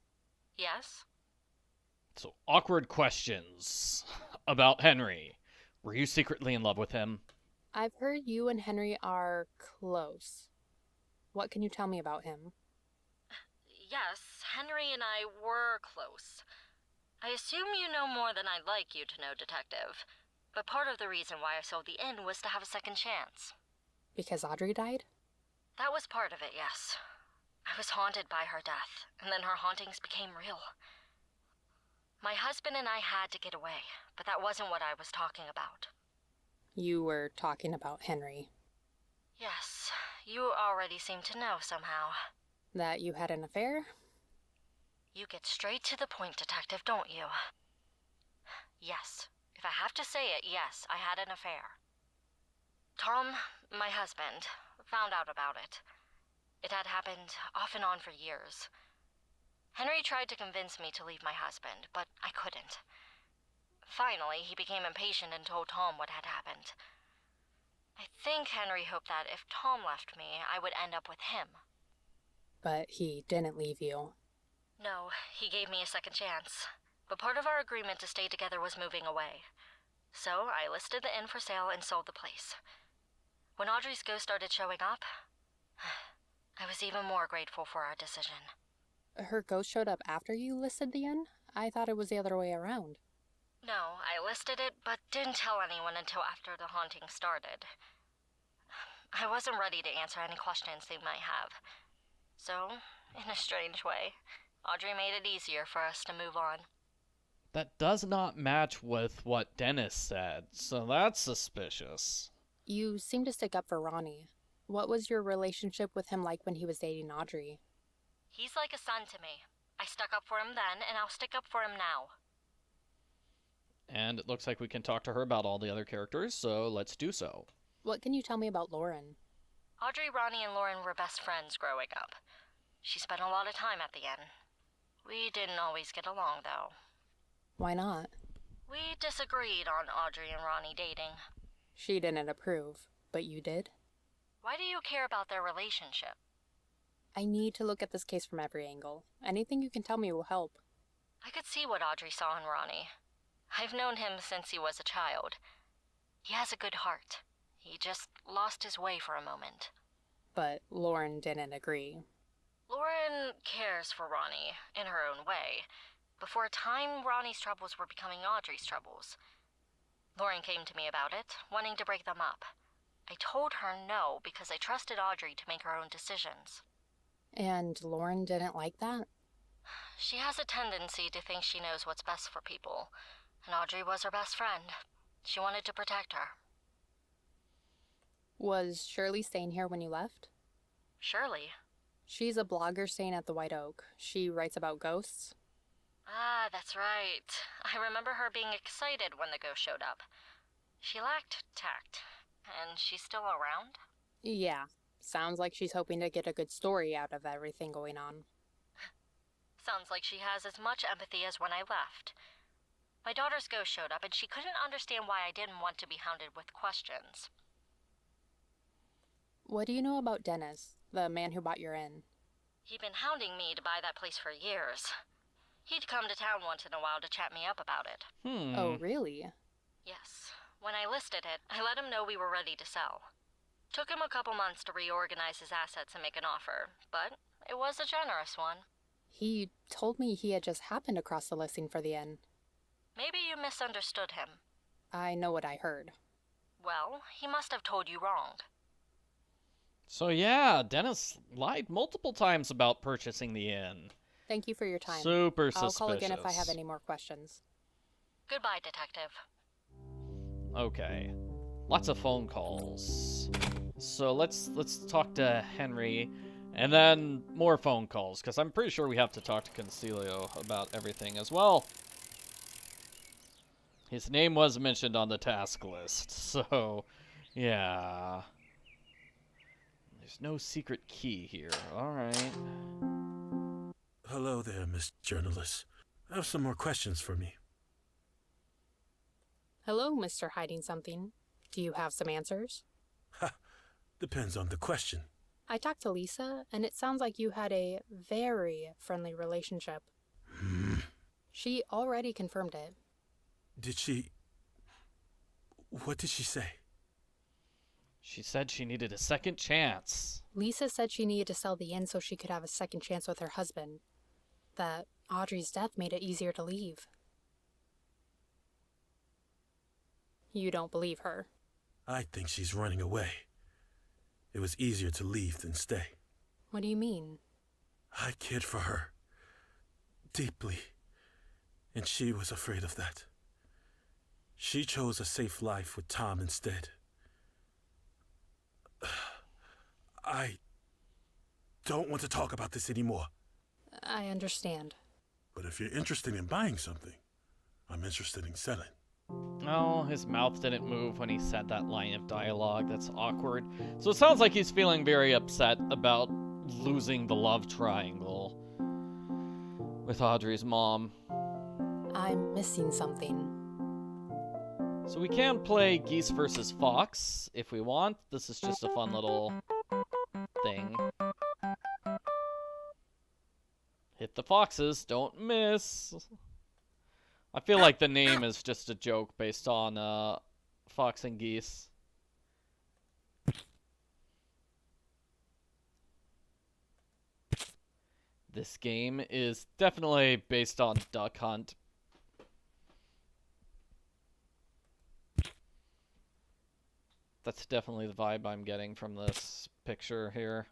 Yes? So, awkward questions about Henry. Were you secretly in love with him? I've heard you and Henry are close. What can you tell me about him? Yes, Henry and I were close. I assume you know more than I'd like you to know, Detective. But part of the reason why I sold the inn was to have a second chance. Because Audrey died? That was part of it, yes. I was haunted by her death, and then her hauntings became real. My husband and I had to get away, but that wasn't what I was talking about. You were talking about Henry. Yes, you already seem to know somehow. That you had an affair? You get straight to the point, Detective, don't you? Yes. If I have to say it, yes, I had an affair. Tom, my husband, found out about it. It had happened off and on for years. Henry tried to convince me to leave my husband, but I couldn't. Finally, he became impatient and told Tom what had happened. I think Henry hoped that if Tom left me, I would end up with him. But he didn't leave you. No, he gave me a second chance. But part of our agreement to stay together was moving away. So I listed the inn for sale and sold the place. When Audrey's ghost started showing up, I was even more grateful for our decision. Her ghost showed up after you listed the inn? I thought it was the other way around. No, I listed it, but didn't tell anyone until after the haunting started. I wasn't ready to answer any questions they might have. So, in a strange way, Audrey made it easier for us to move on. That does not match with what Dennis said, so that's suspicious. You seem to stick up for Ronnie. What was your relationship with him like when he was dating Audrey? He's like a son to me. I stuck up for him then, and I'll stick up for him now. And it looks like we can talk to her about all the other characters, so let's do so. What can you tell me about Lauren? Audrey, Ronnie, and Lauren were best friends growing up. She spent a lot of time at the inn. We didn't always get along, though. Why not? We disagreed on Audrey and Ronnie dating. She didn't approve, but you did? Why do you care about their relationship? I need to look at this case from every angle. Anything you can tell me will help. I could see what Audrey saw in Ronnie. I've known him since he was a child. He has a good heart. He just lost his way for a moment. But Lauren didn't agree. Lauren cares for Ronnie, in her own way. But for a time, Ronnie's troubles were becoming Audrey's troubles. Lauren came to me about it, wanting to break them up. I told her no because I trusted Audrey to make her own decisions. And Lauren didn't like that? She has a tendency to think she knows what's best for people, and Audrey was her best friend. She wanted to protect her. Was Shirley staying here when you left? Shirley? She's a blogger staying at the White Oak. She writes about ghosts. Ah, that's right. I remember her being excited when the ghost showed up. She lacked tact. And she's still around? Yeah. Sounds like she's hoping to get a good story out of everything going on. Sounds like she has as much empathy as when I left. My daughter's ghost showed up and she couldn't understand why I didn't want to be hounded with questions. What do you know about Dennis, the man who bought your inn? He'd been hounding me to buy that place for years. He'd come to town once in a while to chat me up about it. Oh, really? Yes. When I listed it, I let him know we were ready to sell. Took him a couple months to reorganize his assets and make an offer, but it was a generous one. He told me he had just happened across the listing for the inn. Maybe you misunderstood him. I know what I heard. Well, he must have told you wrong. So yeah, Dennis lied multiple times about purchasing the inn. Thank you for your time. Super suspicious. I'll call again if I have any more questions. Goodbye, Detective. Okay. Lots of phone calls. So let's talk to Henry, and then more phone calls, because I'm pretty sure we have to talk to Concilio about everything as well. His name was mentioned on the task list, so yeah. There's no secret key here. All right. Hello there, Miss Journalist. I have some more questions for me. Hello, Mr. Hiding Something. Do you have some answers? Ha! Depends on the question. I talked to Lisa, and it sounds like you had a very friendly relationship. She already confirmed it. Did she... What did she say? She said she needed a second chance. Lisa said she needed to sell the inn so she could have a second chance with her husband. That Audrey's death made it easier to leave. You don't believe her? I think she's running away. It was easier to leave than stay. What do you mean? I cared for her. Deeply. And she was afraid of that. She chose a safe life with Tom instead. I don't want to talk about this anymore. I understand. But if you're interested in buying something, I'm interested in selling. Oh, his mouth didn't move when he said that line of dialogue. That's awkward. So it sounds like he's feeling very upset about losing the love triangle with Audrey's mom. I'm missing something. So we can play Geese versus Fox if we want. This is just a fun little thing. Hit the foxes, don't miss. I feel like the name is just a joke based on Fox and Geese. This game is definitely based on Duck Hunt. That's definitely the vibe I'm getting from this picture here.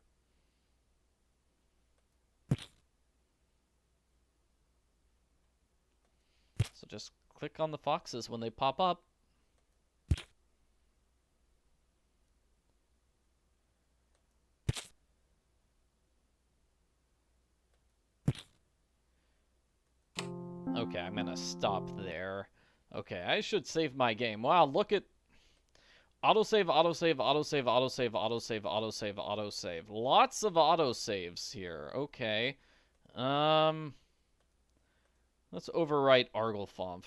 So just click on the foxes when they pop up. Okay, I'm gonna stop there. Okay, I should save my game. Wow, look at... Autosave, autosave, autosave, autosave, autosave, autosave, autosave. Lots of autosaves here. Okay. Let's overwrite Arglefomp.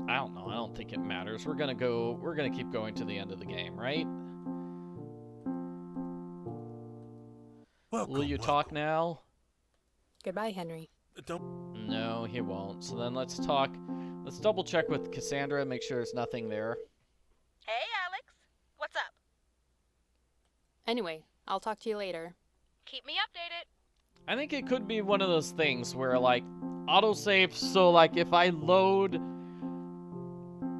I don't know. I don't think it matters. We're gonna keep going to the end of the game, right? Welcome, Will you talk now? Goodbye, Henry. Don't... No, he won't. So then let's talk. Let's double check with Cassandra, make sure there's nothing there. Hey, Alex. What's up? Anyway, I'll talk to you later. Keep me updated. I think it could be one of those things where, like, autosave, so, like, if I load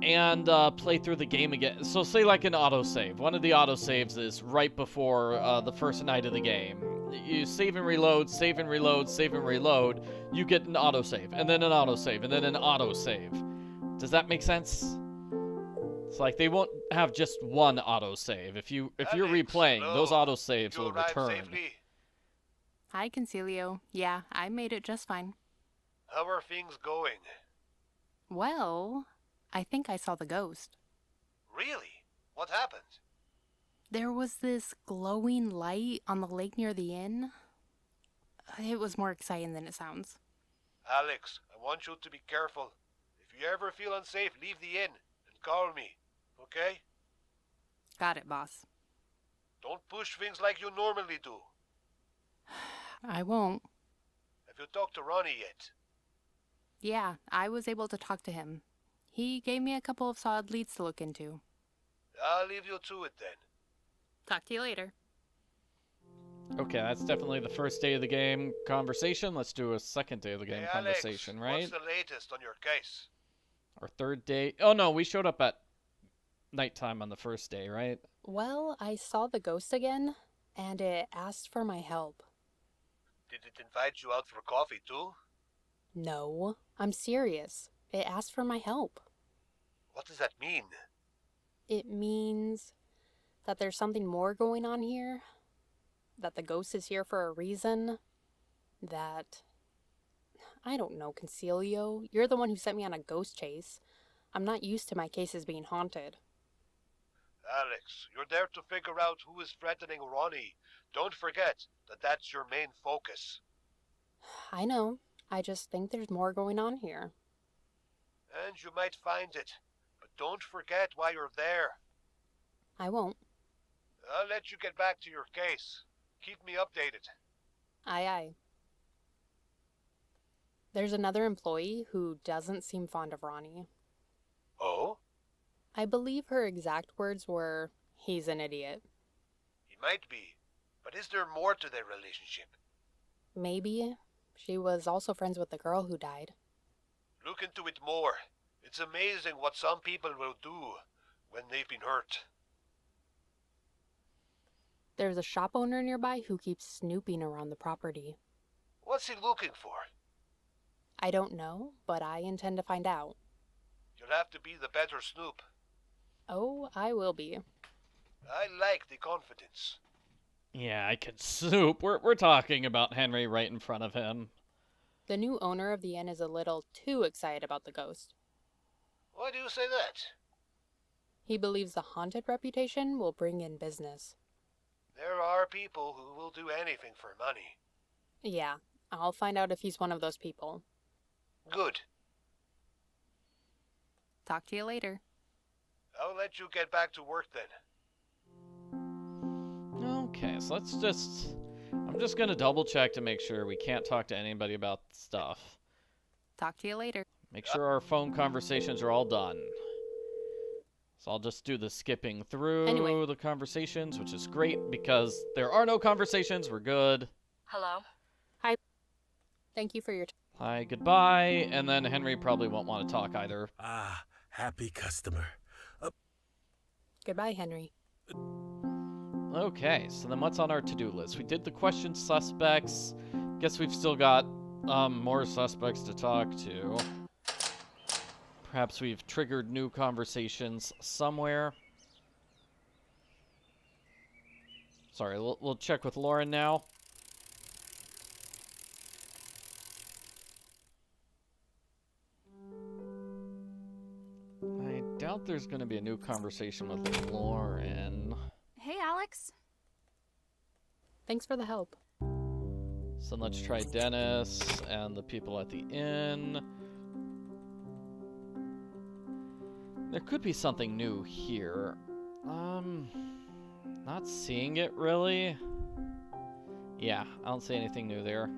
and play through the game again, so say, like, an autosave. One of the autosaves is right before the first night of the game. You save and reload, save and reload, save and reload, you get an autosave, and then an autosave, and then an autosave. Does that make sense? It's like they won't have just one autosave. If you're replaying, those autosaves will return. Safely? Hi, Concilio. Yeah, I made it just fine. How are things going? Well, I think I saw the ghost. Really? What happened? There was this glowing light on the lake near the inn. It was more exciting than it sounds. Alex, I want you to be careful. If you ever feel unsafe, leave the inn and call me, okay? Got it, boss. Don't push things like you normally do. I won't. Have you talked to Ronnie yet? Yeah, I was able to talk to him. He gave me a couple of solid leads to look into. I'll leave you to it then. Talk to you later. Okay, that's definitely the first day of the game conversation. Let's do a second day of the game Hey, conversation, Alex, right? what's the latest on your case? Or third day. Oh no, we showed up at nighttime on the first day, right? Well, I saw the ghost again, and it asked for my help. Did it invite you out for coffee too? No, I'm serious. It asked for my help. What does that mean? It means that there's something more going on here. That the ghost is here for a reason. That... I don't know, Concilio. You're the one who sent me on a ghost chase. I'm not used to my cases being haunted. Alex, you're there to figure out who is threatening Ronnie. Don't forget that that's your main focus. I know. I just think there's more going on here. and you might find it. But don't forget why you're there. I won't. I'll let you get back to your case. Keep me updated. Aye, aye. There's another employee who doesn't seem fond of Ronnie. Oh? I believe her exact words were, "He's an idiot." He might be. But is there more to their relationship? Maybe. She was also friends with the girl who died. Look into it more. It's amazing what some people will do when they've been hurt. There's a shop owner nearby who keeps snooping around the property. What's he looking for? I don't know, but I intend to find out. You'll have to be the better Snoop. Oh, I will be. I like the confidence. Yeah, I can Snoop. We're talking about Henry right in front of him. The new owner of the inn is a little too excited about the ghost. Why do you say that? He believes the haunted reputation will bring in business. There are people who will do anything for money. Yeah, I'll find out if he's one of those people. Good. Talk to you later. I'll let you get back to work then. Okay, so I'm just gonna double check to make sure we can't talk to anybody about stuff. Talk to you later. Make sure our phone conversations are all done. So I'll just do the skipping through the conversations, which is great because there are no conversations. We're good. Hello? Hi. Thank you for your time. Hi, goodbye. And then Henry probably won't want to talk either. Ah, happy customer. Goodbye, Henry. Okay, so then what's on our to-do list? We did the question suspects. Guess we've still got more suspects to talk to. Perhaps we've triggered new conversations somewhere. Sorry, we'll check with Lauren now. I doubt there's going to be a new conversation with Lauren. Hey, Alex. Thanks for the help. So let's try Dennis and the people at the inn. There could be something new here. Not seeing it really. Yeah, I don't see anything new there.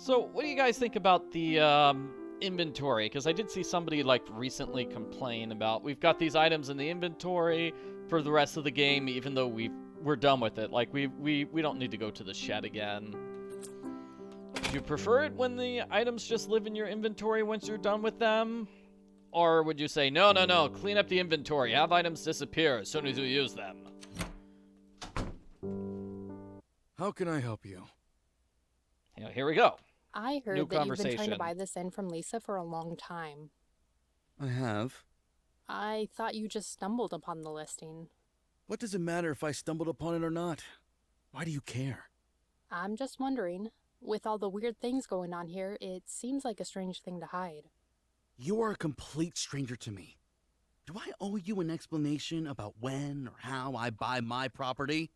So, what do you guys think about the inventory? Because I did see somebody like recently complain about we've got these items in the inventory for the rest of the game, even though we're done with it. Like we don't need to go to the shed again. Do you prefer it when the items just live in your inventory once you're done with them? Or would you say, no, clean up the inventory, have items disappear as soon as you use them? How can I help you? Yeah, here we go. I heard New that you've been trying to conversation. buy this inn from Lisa for a long time. I have. I thought you just stumbled upon the listing. What does it matter if I stumbled upon it or not? Why do you care? I'm just wondering, with all the weird things going on here, it seems like a strange thing to hide. You are a complete stranger to me. Do I owe you an explanation about when or how I buy my property?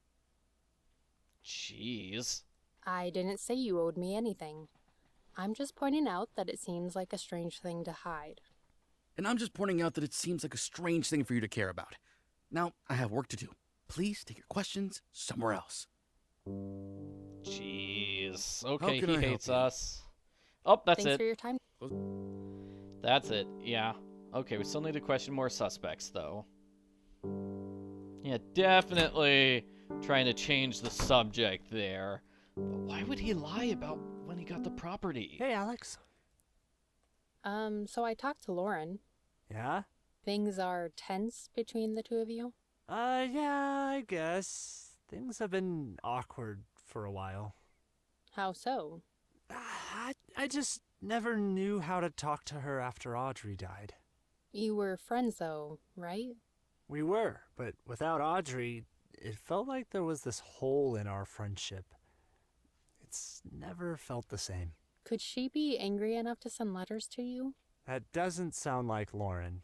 Jeez. I didn't say you owed me anything. I'm just pointing out that it seems like a strange thing to hide. And I'm just pointing out that it seems like a strange thing for you to care about. Now, I have work to do. Please take your questions somewhere else. Jeez. Okay, can he I help hates you? us. Oh, that's Thanks it. for your time. That's it, yeah. Okay, we still need to question more suspects, though. Yeah, definitely trying to change the subject there. But why would he lie about when he got the property? Hey, Alex. So I talked to Lauren. Yeah? Things are tense between the two of you? Yeah, I guess. Things have been awkward for a while. How so? I just never knew how to talk to her after Audrey died. You were friends, though, right? We were, but without Audrey, it felt like there was this hole in our friendship. It's never felt the same. Could she be angry enough to send letters to you? That doesn't sound like Lauren.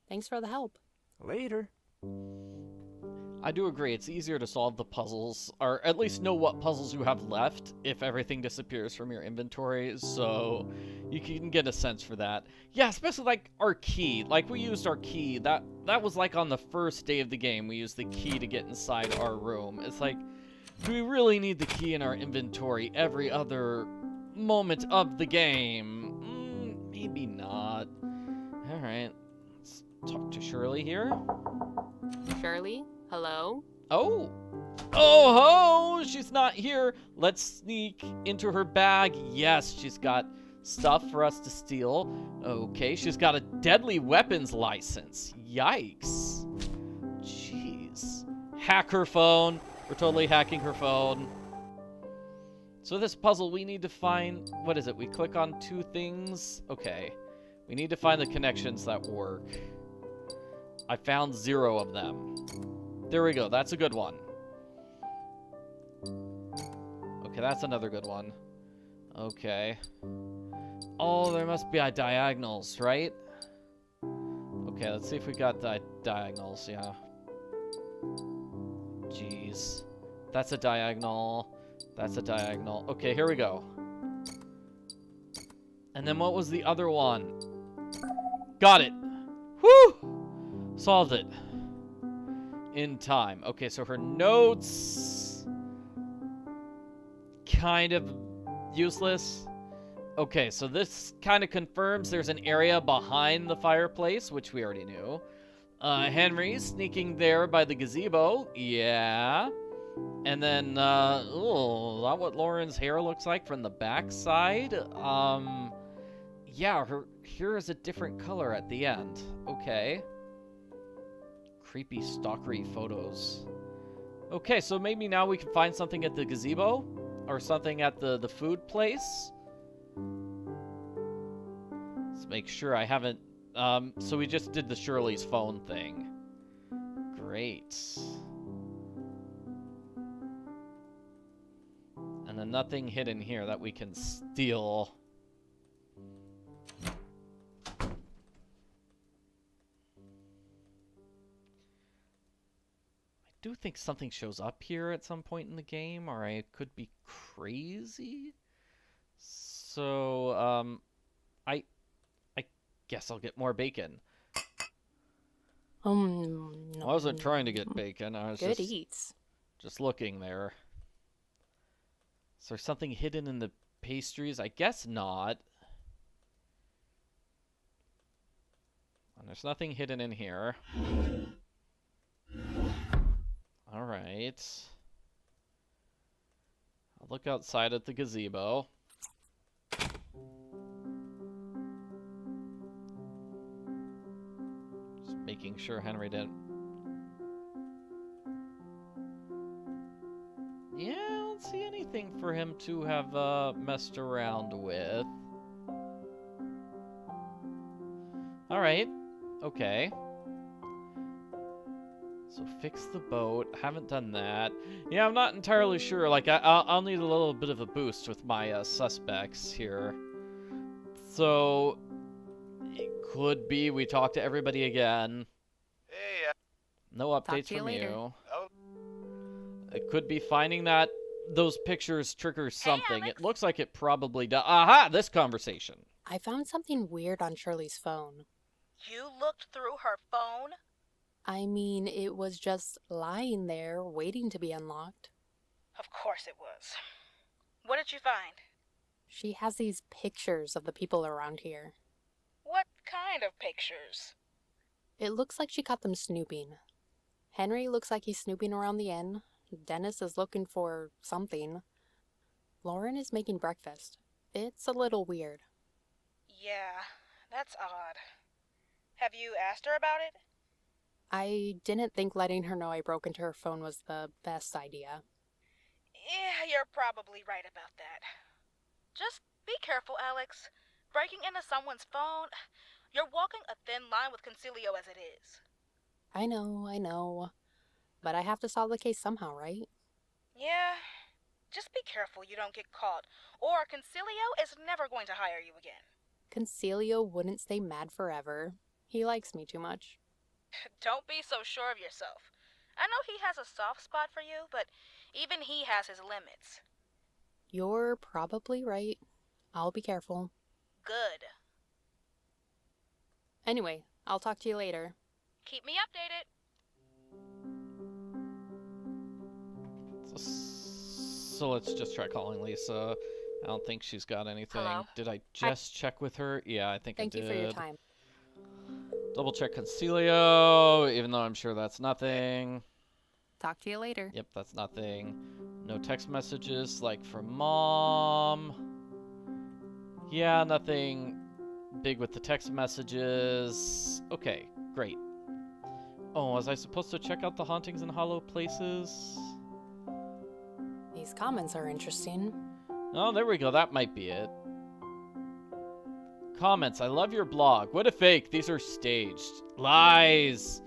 Thanks for the help. Later. I do agree, it's easier to solve the puzzles, or at least know what puzzles you have left if everything disappears from your inventory, so you can get a sense for that. Yeah, especially like our key. Like, we used our key. That was like on the first day of the game, we used the key to get inside our room. It's like, do we really need the key in our inventory every other moment of the game? Maybe not. Alright, let's talk to Shirley here. Shirley? Hello? Oh! Oh ho! She's not here. Let's sneak into her bag. Yes, she's got stuff for us to steal. Okay, she's got a deadly weapons license. Yikes. Jeez. Hack her phone. We're totally hacking her phone. So this puzzle, we need to find... What is it? We click on 2 things? Okay. We need to find the connections that work. I found 0 of them. There we go. That's a good one. Okay, that's another good one. Okay. Oh, there must be diagonals, right? Okay, let's see if we got diagonals, yeah. Jeez. That's a diagonal. That's a diagonal. Okay, here we go. And then what was the other one? Got it. Whew! Solved it. In time. Okay, so her notes... kind of useless. Okay, so this kind of confirms there's an area behind the fireplace, which we already knew. Henry sneaking there by the gazebo. Yeah. And then, oh, is that what Lauren's hair looks like from the backside? Yeah, her hair is a different color at the end. Okay. Creepy, stalkery photos. Okay, so maybe now we can find something at the gazebo? Or something at the food place? Let's make sure I haven't... so we just did the Shirley's phone thing. Great. And then nothing hidden here that we can steal. I do think something shows up here at some point in the game, or I could be crazy. So, I guess I'll get more bacon. No. I wasn't trying to get bacon. I was Good eats. just looking there. Is there something hidden in the pastries? I guess not. And there's nothing hidden in here. Alright. I'll look outside at the gazebo. Just making sure Henry didn't... Yeah, I don't see anything for him to have messed around with. Alright. Okay. So fix the boat. Haven't done that. Yeah, I'm not entirely sure. Like, I'll need a little bit of a boost with my suspects here. So it could be we talk to everybody again. Hey. No updates to you from later. you. It could be finding that those pictures trigger something. It looks like it probably does. Aha! This conversation. I found something weird on Shirley's phone. You looked through her phone? I mean, it was just lying there, waiting to be unlocked. Of course it was. What did you find? She has these pictures of the people around here. What kind of pictures? It looks like she caught them snooping. Henry looks like he's snooping around the inn. Dennis is looking for something. Lauren is making breakfast. It's a little weird. Yeah, that's odd. Have you asked her about it? I didn't think letting her know I broke into her phone was the best idea. Yeah, you're probably right about that. Just be careful, Alex. Breaking into someone's phone, you're walking a thin line with Concilio as it is. I know. But I have to solve the case somehow, right? Yeah, just be careful you don't get caught, or Concilio is never going to hire you again. Concilio wouldn't stay mad forever. He likes me too much. Don't be so sure of yourself. I know he has a soft spot for you, but even he has his limits. You're probably right. I'll be careful. Good. Anyway, I'll talk to you later. Keep me updated. So let's just try calling Lisa. I don't think she's got anything. Hello? Did I just check with her? Yeah, I think I did. Thank you for your time. Double check Concilio, even though I'm sure that's nothing. Talk to you later. Yep, that's nothing. No text messages like from Mom. Yeah, nothing big with the text messages. Okay, great. Oh, was I supposed to check out the hauntings in hollow places? These comments are interesting. Oh, there we go. That might be it. Comments. I love your blog. What a fake. These are staged. Lies.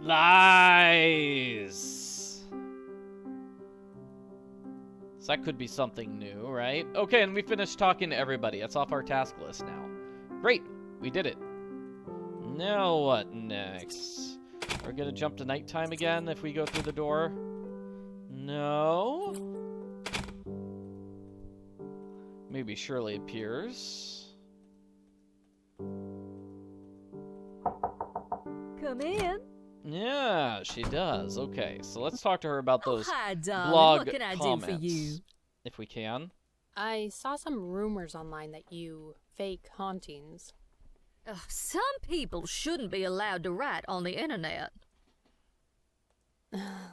Lies. So that could be something new, right? Okay, and we finished talking to everybody. That's off our task list now. Great. We did it. Now what next? We're gonna jump to nighttime again if we go through the door. No. Maybe Shirley appears. Come in. Yeah, she does. Okay, so let's talk to her about those Hi, darling. blog What can I comments, do for you? if we can. I saw some rumors online that you fake hauntings. Some people shouldn't be allowed to write on the internet.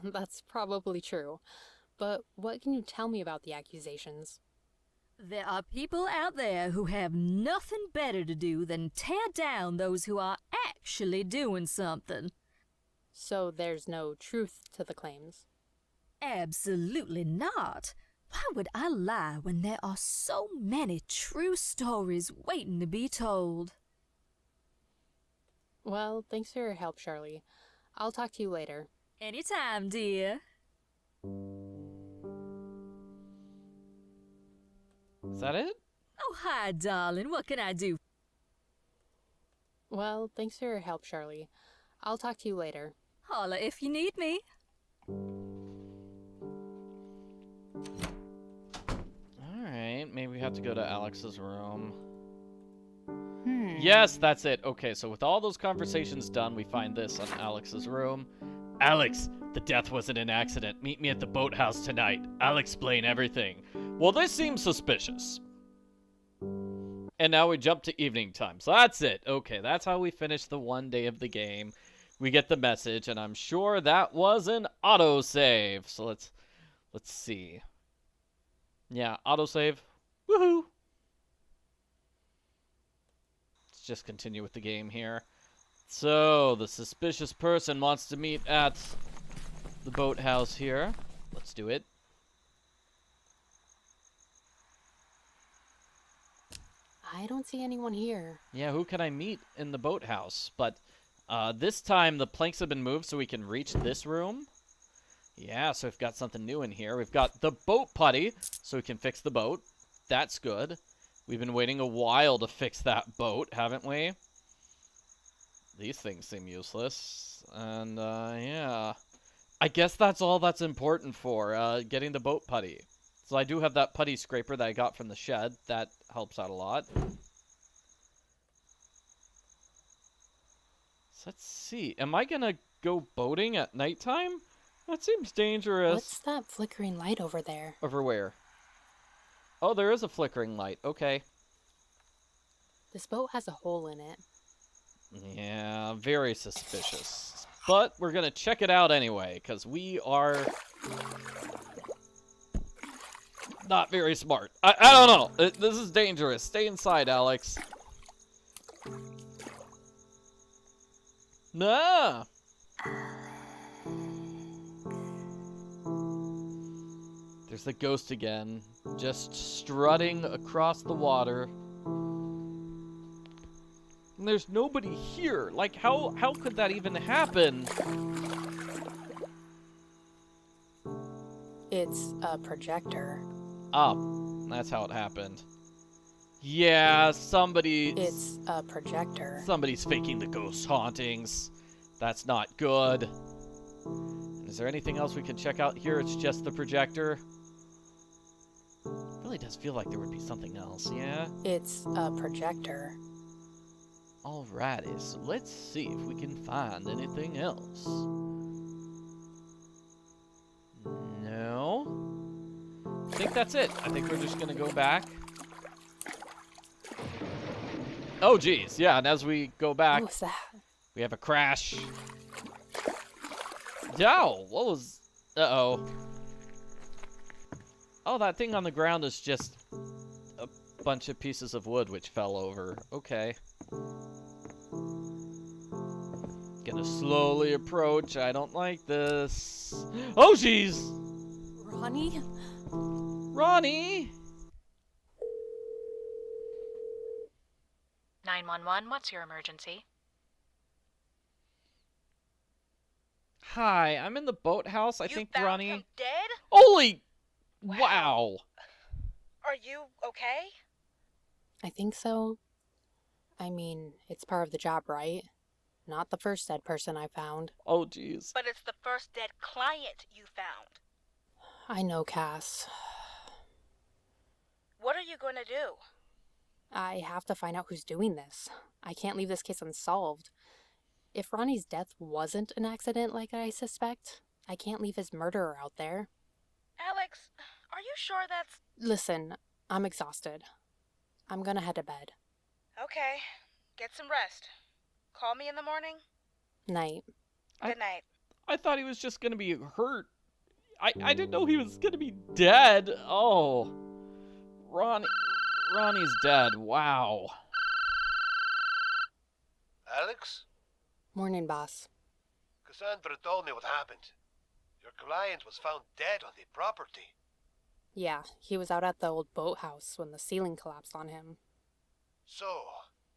That's probably true. But what can you tell me about the accusations? There are people out there who have nothing better to do than tear down those who are actually doing something. So there's no truth to the claims? Absolutely not. Why would I lie when there are so many true stories waiting to be told? Well, thanks for your help, Shirley. I'll talk to you later. Anytime, dear. Is that it? Oh, hi, darling. What can I do? Well, thanks for your help, Shirley. I'll talk to you later. Holla if you need me. Alright, maybe we have to go to Alex's room. Yes, that's it. Okay, so with all those conversations done, we find this on Alex's room. Alex, the death wasn't an accident. Meet me at the boathouse tonight. I'll explain everything. Well, this seems suspicious. And now we jump to evening time. So that's it. Okay, that's how we finish the one day of the game. We get the message, and I'm sure that was an autosave. So let's see. Yeah, autosave. Woohoo! Let's just continue with the game here. So, the suspicious person wants to meet at the boathouse here. Let's do it. I don't see anyone here. Yeah, who can I meet in the boathouse? But this time the planks have been moved so we can reach this room. Yeah, so we've got something new in here. We've got the boat putty, so we can fix the boat. That's good. We've been waiting a while to fix that boat, haven't we? These things seem useless. And, yeah. I guess that's all that's important for getting the boat putty. So I do have that putty scraper that I got from the shed. That helps out a lot. So let's see. Am I going to go boating at nighttime? That seems dangerous. What's that flickering light over there? Over where? Oh, there is a flickering light. Okay. This boat has a hole in it. Yeah, very suspicious. But we're going to check it out anyway, because we are not very smart. I don't know. This is dangerous. Stay inside, Alex. Nah. There's the ghost again, just strutting across the water. And there's nobody here. Like, how could that even happen? It's a projector. Oh, that's how it happened. Yeah, It's a projector. Somebody's faking the ghost hauntings. That's not good. Is there anything else we can check out here? It's just the projector. It really does feel like there would be something else, yeah? It's a projector. Alrighty, so let's see if we can find anything else. No. I think that's it. I think we're just gonna go back. Oh, geez. Yeah, and as we go back, What was that? we have a crash. Yo, what was... Uh-oh. Oh, that thing on the ground is just a bunch of pieces of wood which fell over. Okay. Gonna slowly approach. I don't like this. Oh, jeez! Ronnie? Ronnie! 911, what's your emergency? Hi, I'm in the boathouse. I You think found Ronnie... him dead? Holy... Wow. Are you okay? I think so. I mean, it's part of the job, right? Not the first dead person I found. Oh, jeez. But it's the first dead client you found. I know, Cass. What are you going to do? I have to find out who's doing this. I can't leave this case unsolved. If Ronnie's death wasn't an accident like I suspect, I can't leave his murderer out there. Alex, are you sure that's... Listen, I'm exhausted. I'm gonna head to bed. Okay, get some rest. Call me in the morning. Night. Good night. I thought he was just gonna be hurt. I didn't know he was gonna be dead. Oh. Ronnie's dead. Wow. Alex? Morning, boss. Cassandra told me what happened. Your client was found dead on the property. Yeah, he was out at the old boathouse when the ceiling collapsed on him. So,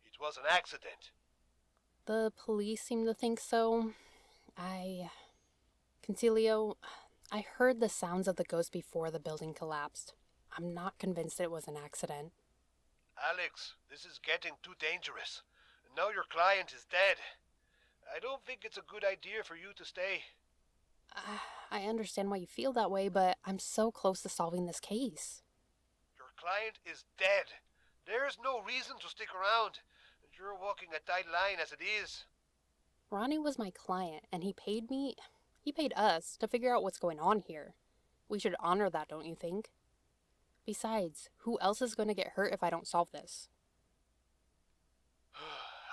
it was an accident. The police seem to think so. Concilio, I heard the sounds of the ghost before the building collapsed. I'm not convinced it was an accident. Alex, this is getting too dangerous. Now your client is dead. I don't think it's a good idea for you to stay. I understand why you feel that way, but I'm so close to solving this case. Your client is dead. There's no reason to stick around. You're walking a tight line as it is. Ronnie was my client, and he paid us to figure out what's going on here. We should honor that, don't you think? Besides, who else is going to get hurt if I don't solve this?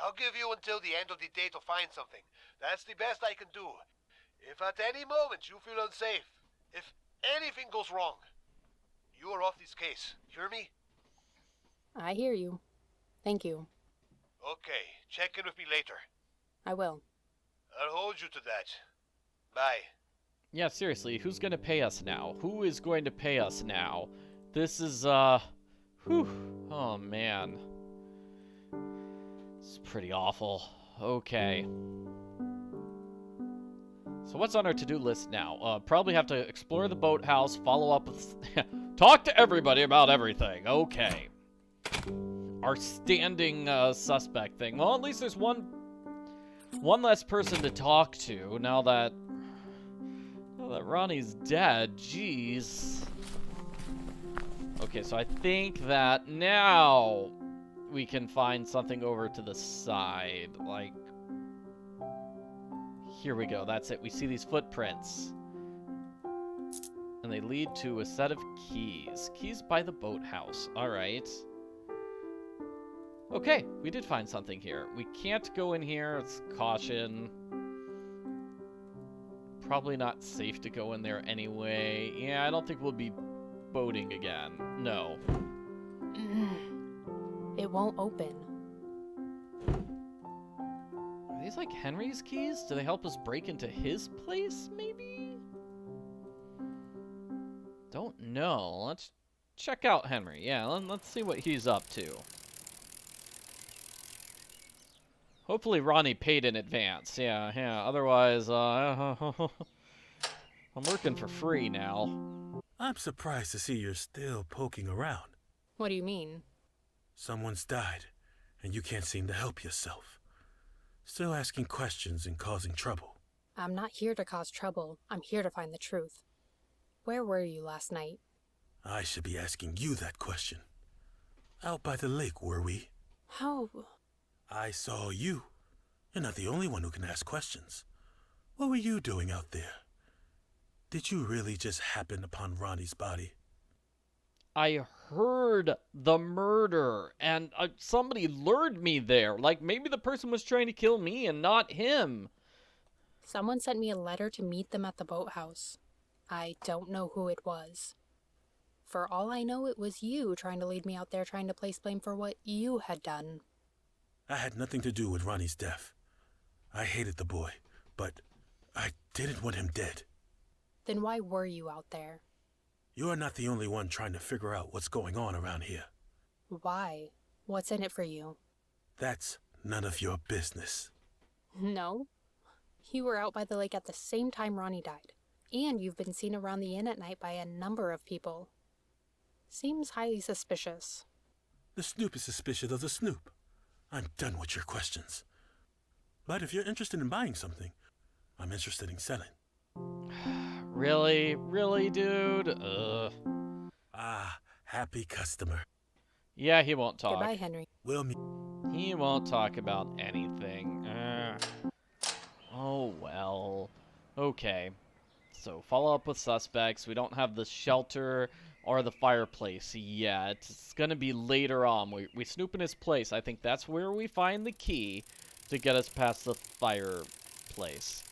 I'll give you until the end of the day to find something. That's the best I can do. If at any moment you feel unsafe, if anything goes wrong, you are off this case. Hear me? I hear you. Thank you. Okay, check in with me later. I will. I'll hold you to that. Bye. Yeah, seriously, who's gonna pay us now? Who is going to pay us now? This is, whew. Oh, man. It's pretty awful. Okay. So what's on our to-do list now? Probably have to explore the boathouse, follow up with... talk to everybody about everything. Okay. Our standing, suspect thing. Well, at least there's one less person to talk to now that Ronnie's dead. Jeez. Okay, so I think that now we can find something over to the side. Like, here we go. That's it. We see these footprints. And they lead to a set of keys. Keys by the boathouse. All right. Okay, we did find something here. We can't go in here. It's caution. Probably not safe to go in there anyway. Yeah, I don't think we'll be boating again. No. It won't open. Are these like Henry's keys? Do they help us break into his place, maybe? Don't know. Let's check out Henry. Yeah, let's see what he's up to. Hopefully Ronnie paid in advance. Yeah. Otherwise, I'm working for free now. I'm surprised to see you're still poking around. What do you mean? Someone's died, and you can't seem to help yourself. Still asking questions and causing trouble. I'm not here to cause trouble. I'm here to find the truth. Where were you last night? I should be asking you that question. Out by the lake, were we? How? I saw you. You're not the only one who can ask questions. What were you doing out there? Did you really just happen upon Ronnie's body? I heard the murder, and somebody lured me there. Like, maybe the person was trying to kill me and not him. Someone sent me a letter to meet them at the boathouse. I don't know who it was. For all I know, it was you trying to lead me out there, trying to place blame for what you had done. I had nothing to do with Ronnie's death. I hated the boy, but I didn't want him dead. Then why were you out there? You're not the only one trying to figure out what's going on around here. Why? What's in it for you? That's none of your business. No. You were out by the lake at the same time Ronnie died. And you've been seen around the inn at night by a number of people. Seems highly suspicious. The Snoop is suspicious of the Snoop. I'm done with your questions. But if you're interested in buying something, I'm interested in selling. Really? Really, dude? Ugh. Ah, happy customer. Yeah, he won't talk. Goodbye, Henry. We'll meet. He won't talk about anything. Oh, well. Okay. So, follow up with suspects. We don't have the shelter or the fireplace yet. It's gonna be later on. We snoop in his place. I think that's where we find the key to get us past the fireplace.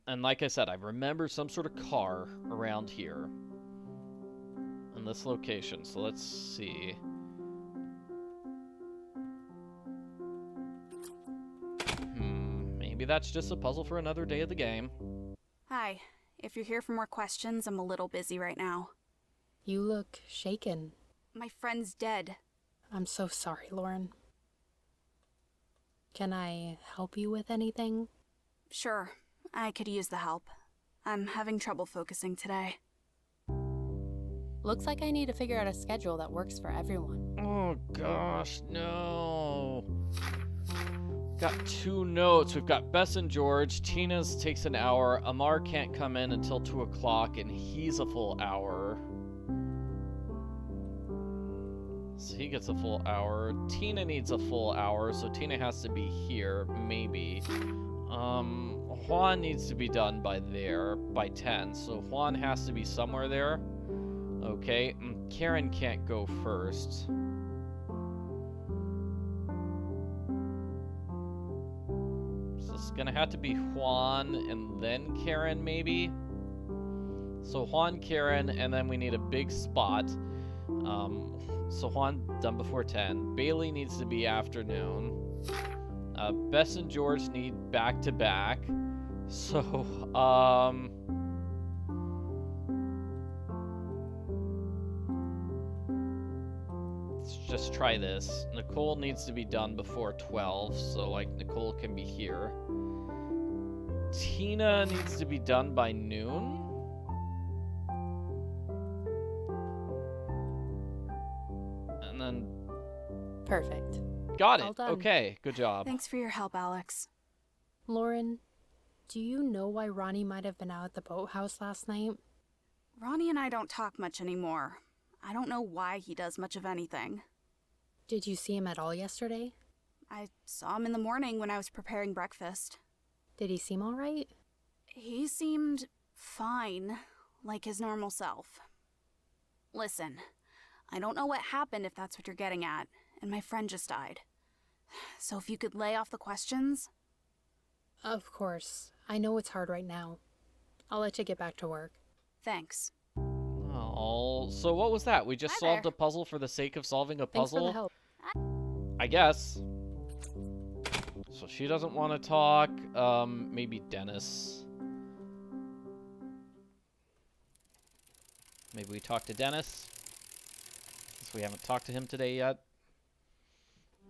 And like I said, I remember some sort of car around here in this location. So let's see. Maybe that's just a puzzle for another day of the game. Hi. If you're here for more questions, I'm a little busy right now. You look shaken. My friend's dead. I'm so sorry, Lauren. Can I help you with anything? Sure. I could use the help. I'm having trouble focusing today. Looks like I need to figure out a schedule that works for everyone. Oh gosh, no. Got 2 notes. We've got Bess and George. Tina's takes an hour. Amar can't come in until 2 o'clock, and he's a full hour. So he gets a full hour. Tina needs a full hour, so Tina has to be here, maybe. Juan needs to be done by 10, so Juan has to be somewhere there. Okay, Karen can't go first. So it's gonna have to be Juan and then Karen, maybe? So Juan, Karen, and then we need a big spot. So Juan done before 10. Bailey needs to be afternoon. Bess and George need back-to-back. So, let's just try this. Nicole needs to be done before 12, so, like, Nicole can be here. Tina needs to be done by noon. And then... Perfect. Got it. All done. Okay, good job. Thanks for your help, Alex. Lauren, do you know why Ronnie might have been out at the boathouse last night? Ronnie and I don't talk much anymore. I don't know why he does much of anything. Did you see him at all yesterday? I saw him in the morning when I was preparing breakfast. Did he seem all right? He seemed fine, like his normal self. Listen, I don't know what happened if that's what you're getting at, and my friend just died. So if you could lay off the questions? Of course. I know it's hard right now. I'll let you get back to work. Thanks. Oh, so what was that? We just Hi solved there. a puzzle for the sake of solving a Thanks for the puzzle? help. I guess. So she doesn't want to talk. Maybe Dennis. Maybe we talk to Dennis, since we haven't talked to him today yet.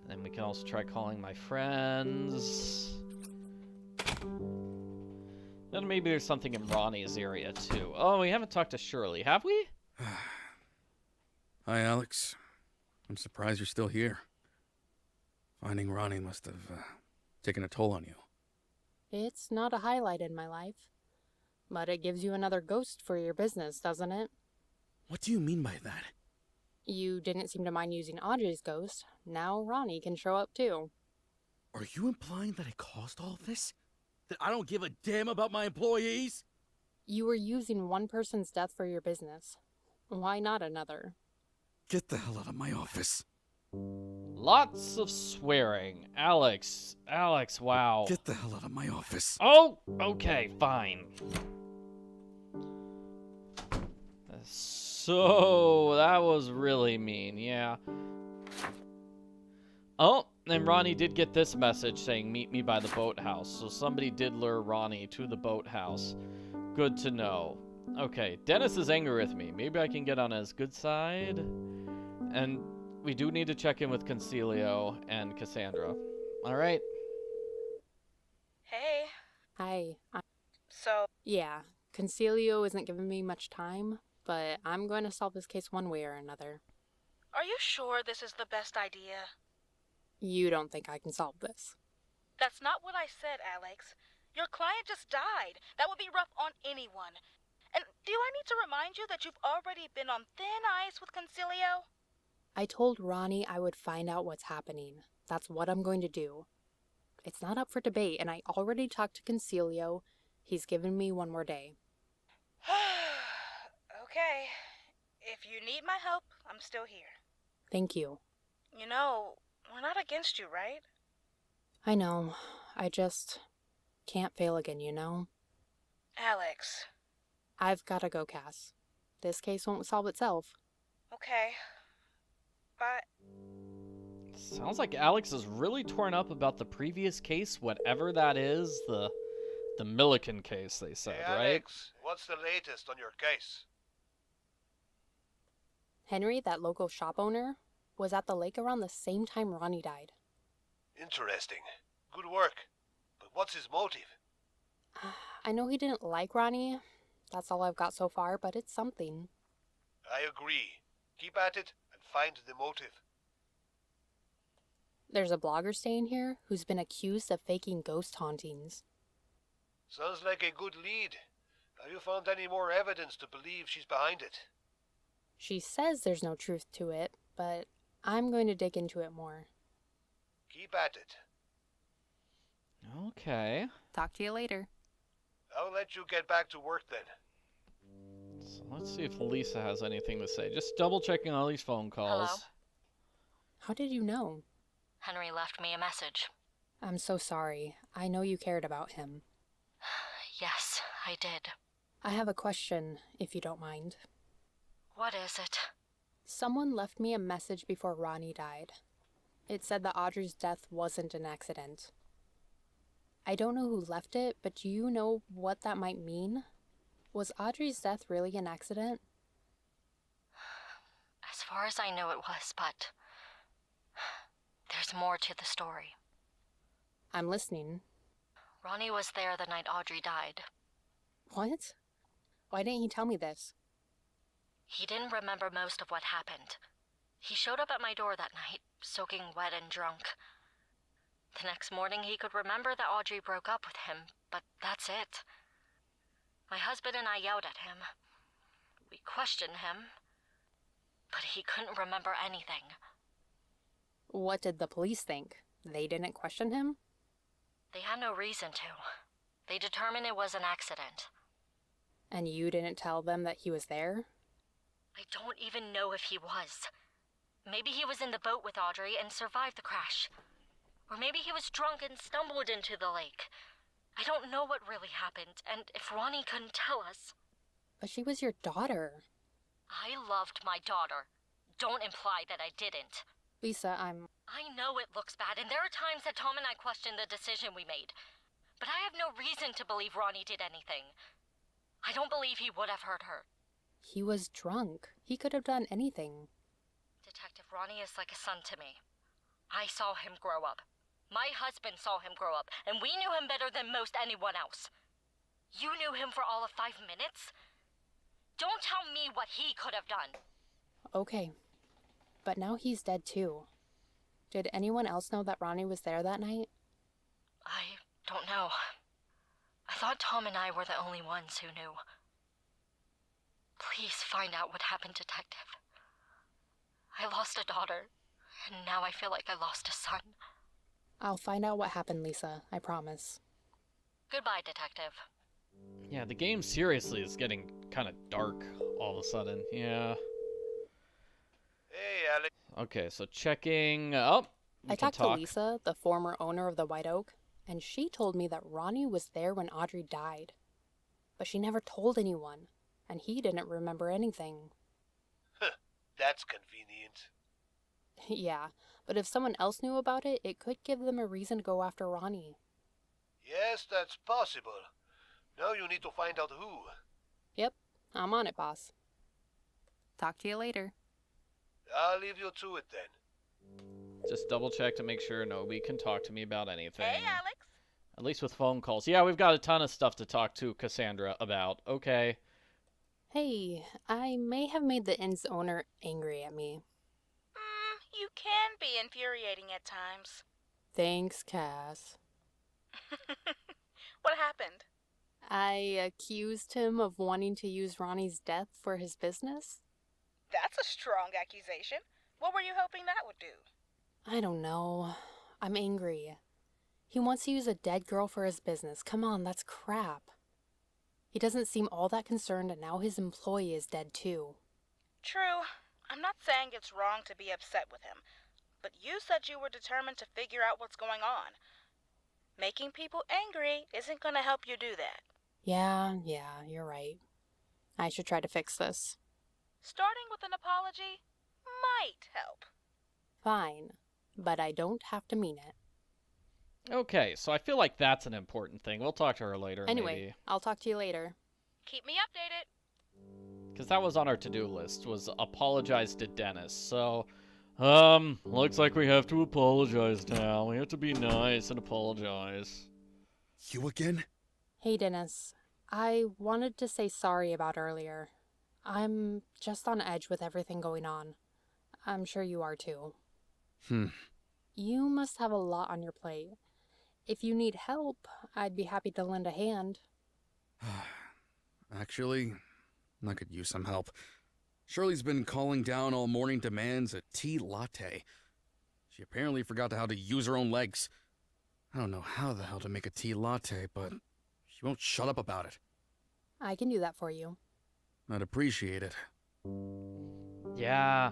And then we can also try calling my friends. Then maybe there's something in Ronnie's area, too. Oh, we haven't talked to Shirley, have we? Hi, Alex. I'm surprised you're still here. Finding Ronnie must have taken a toll on you. It's not a highlight in my life. But it gives you another ghost for your business, doesn't it? What do you mean by that? You didn't seem to mind using Audrey's ghost. Now Ronnie can show up too. Are you implying that I caused all of this? That I don't give a damn about my employees? You were using one person's death for your business. Why not another? Get the hell out of my office. Lots of swearing. Alex, wow. Get the hell out of my office. Oh, okay, fine. So, that was really mean, yeah. Oh, and Ronnie did get this message saying, meet me by the boathouse. So somebody did lure Ronnie to the boathouse. Good to know. Okay, Dennis is angry with me. Maybe I can get on his good side. And we do need to check in with Concilio and Cassandra. Alright. Hey. Hi. So, Yeah, Concilio isn't giving me much time, but I'm going to solve this case one way or another. are you sure this is the best idea? You don't think I can solve this? That's not what I said, Alex. Your client just died. That would be rough on anyone. And do I need to remind you that you've already been on thin ice with Concilio? I told Ronnie I would find out what's happening. That's what I'm going to do. It's not up for debate, and I already talked to Concilio. He's given me one more day. Okay. If you need my help, I'm still here. Thank you. You know, we're not against you, right? I know. I just can't fail again, you know? Alex. I've gotta go, Cass. This case won't solve itself. Okay. Bye. Sounds like Alex is really torn up about the previous case, whatever that is. The Milliken case, they said, Hey, right? Alex, what's the latest on your case? Henry, that local shop owner, was at the lake around the same time Ronnie died. Interesting. Good work. But what's his motive? I know he didn't like Ronnie. That's all I've got so far, but it's something. I agree. Keep at it and find the motive. There's a blogger staying here who's been accused of faking ghost hauntings. Sounds like a good lead. Have you found any more evidence to believe she's behind it? She says there's no truth to it, but I'm going to dig into it more. Keep at it. Okay. Talk to you later. I'll let you get back to work then. So let's see if Lisa has anything to say. Just double checking all these phone calls. Hello? How did you know? Henry left me a message. I'm so sorry. I know you cared about him. Yes, I did. I have a question, if you don't mind. What is it? Someone left me a message before Ronnie died. It said that Audrey's death wasn't an accident. I don't know who left it, but do you know what that might mean? Was Audrey's death really an accident? As far as I know, it was, but there's more to the story. I'm listening. Ronnie was there the night Audrey died. What? Why didn't he tell me this? He didn't remember most of what happened. He showed up at my door that night, soaking wet and drunk. The next morning, he could remember that Audrey broke up with him, but that's it. My husband and I yelled at him. We questioned him, but he couldn't remember anything. What did the police think? They didn't question him? They had no reason to. They determined it was an accident. And you didn't tell them that he was there? I don't even know if he was. Maybe he was in the boat with Audrey and survived the crash. Or maybe he was drunk and stumbled into the lake. I don't know what really happened, and if Ronnie couldn't tell us... But she was your daughter. I loved my daughter. Don't imply that I didn't. Lisa, I know it looks bad, and there are times that Tom and I question the decision we made. But I have no reason to believe Ronnie did anything. I don't believe he would have hurt her. He was drunk. He could have done anything. Detective Ronnie is like a son to me. I saw him grow up. My husband saw him grow up, and we knew him better than most anyone else. You knew him for all of 5 minutes? Don't tell me what he could have done. Okay. But now he's dead too. Did anyone else know that Ronnie was there that night? I don't know. thought Tom and I were the only ones who knew. Please find out what happened, Detective. I lost a daughter, and now I feel like I lost a son. I'll find out what happened, Lisa. I promise. Goodbye, Detective. Yeah, the game seriously is getting kind of dark all of a sudden. Yeah. Hey, Alex. Okay, so checking. Oh, we I can talked to talk. Lisa, the former owner of the White Oak, and she told me that Ronnie was there when Audrey died. But she never told anyone, and he didn't remember anything. That's convenient. Yeah, but if someone else knew about it, it could give them a reason to go after Ronnie. Yes, that's possible. Now you need to find out who. Yep, I'm on it, boss. Talk to you later. I'll leave you to it then. Just double check to make sure nobody can talk to me about anything. Hey, Alex. At least with phone calls. Yeah, we've got a ton of stuff to talk to Cassandra about. Okay. Hey, I may have made the inn's owner angry at me. You can be infuriating at times. Thanks, Cass. What happened? I accused him of wanting to use Ronnie's death for his business. That's a strong accusation. What were you hoping that would do? I don't know. I'm angry. He wants to use a dead girl for his business. Come on, that's crap. He doesn't seem all that concerned, and now his employee is dead too. True. I'm not saying it's wrong to be upset with him, but you said you were determined to figure out what's going on. Making people angry isn't going to help you do that. Yeah, you're right. I should try to fix this. Starting with an apology might help. Fine, but I don't have to mean it. Okay, so I feel like that's an important thing. We'll talk to her later, Anyway, maybe. I'll talk to you later. Keep me updated. Because that was on our to-do list, was apologize to Dennis. So, looks like we have to apologize now. We have to be nice and apologize. You again? Hey, Dennis. I wanted to say sorry about earlier. I'm just on edge with everything going on. I'm sure you are too. You must have a lot on your plate. If you need help, I'd be happy to lend a hand. Actually, I could use some help. Shirley's been calling down all morning demands a tea latte. She apparently forgot how to use her own legs. I don't know how the hell to make a tea latte, but she won't shut up about it. I can do that for you. I'd appreciate it. Yeah,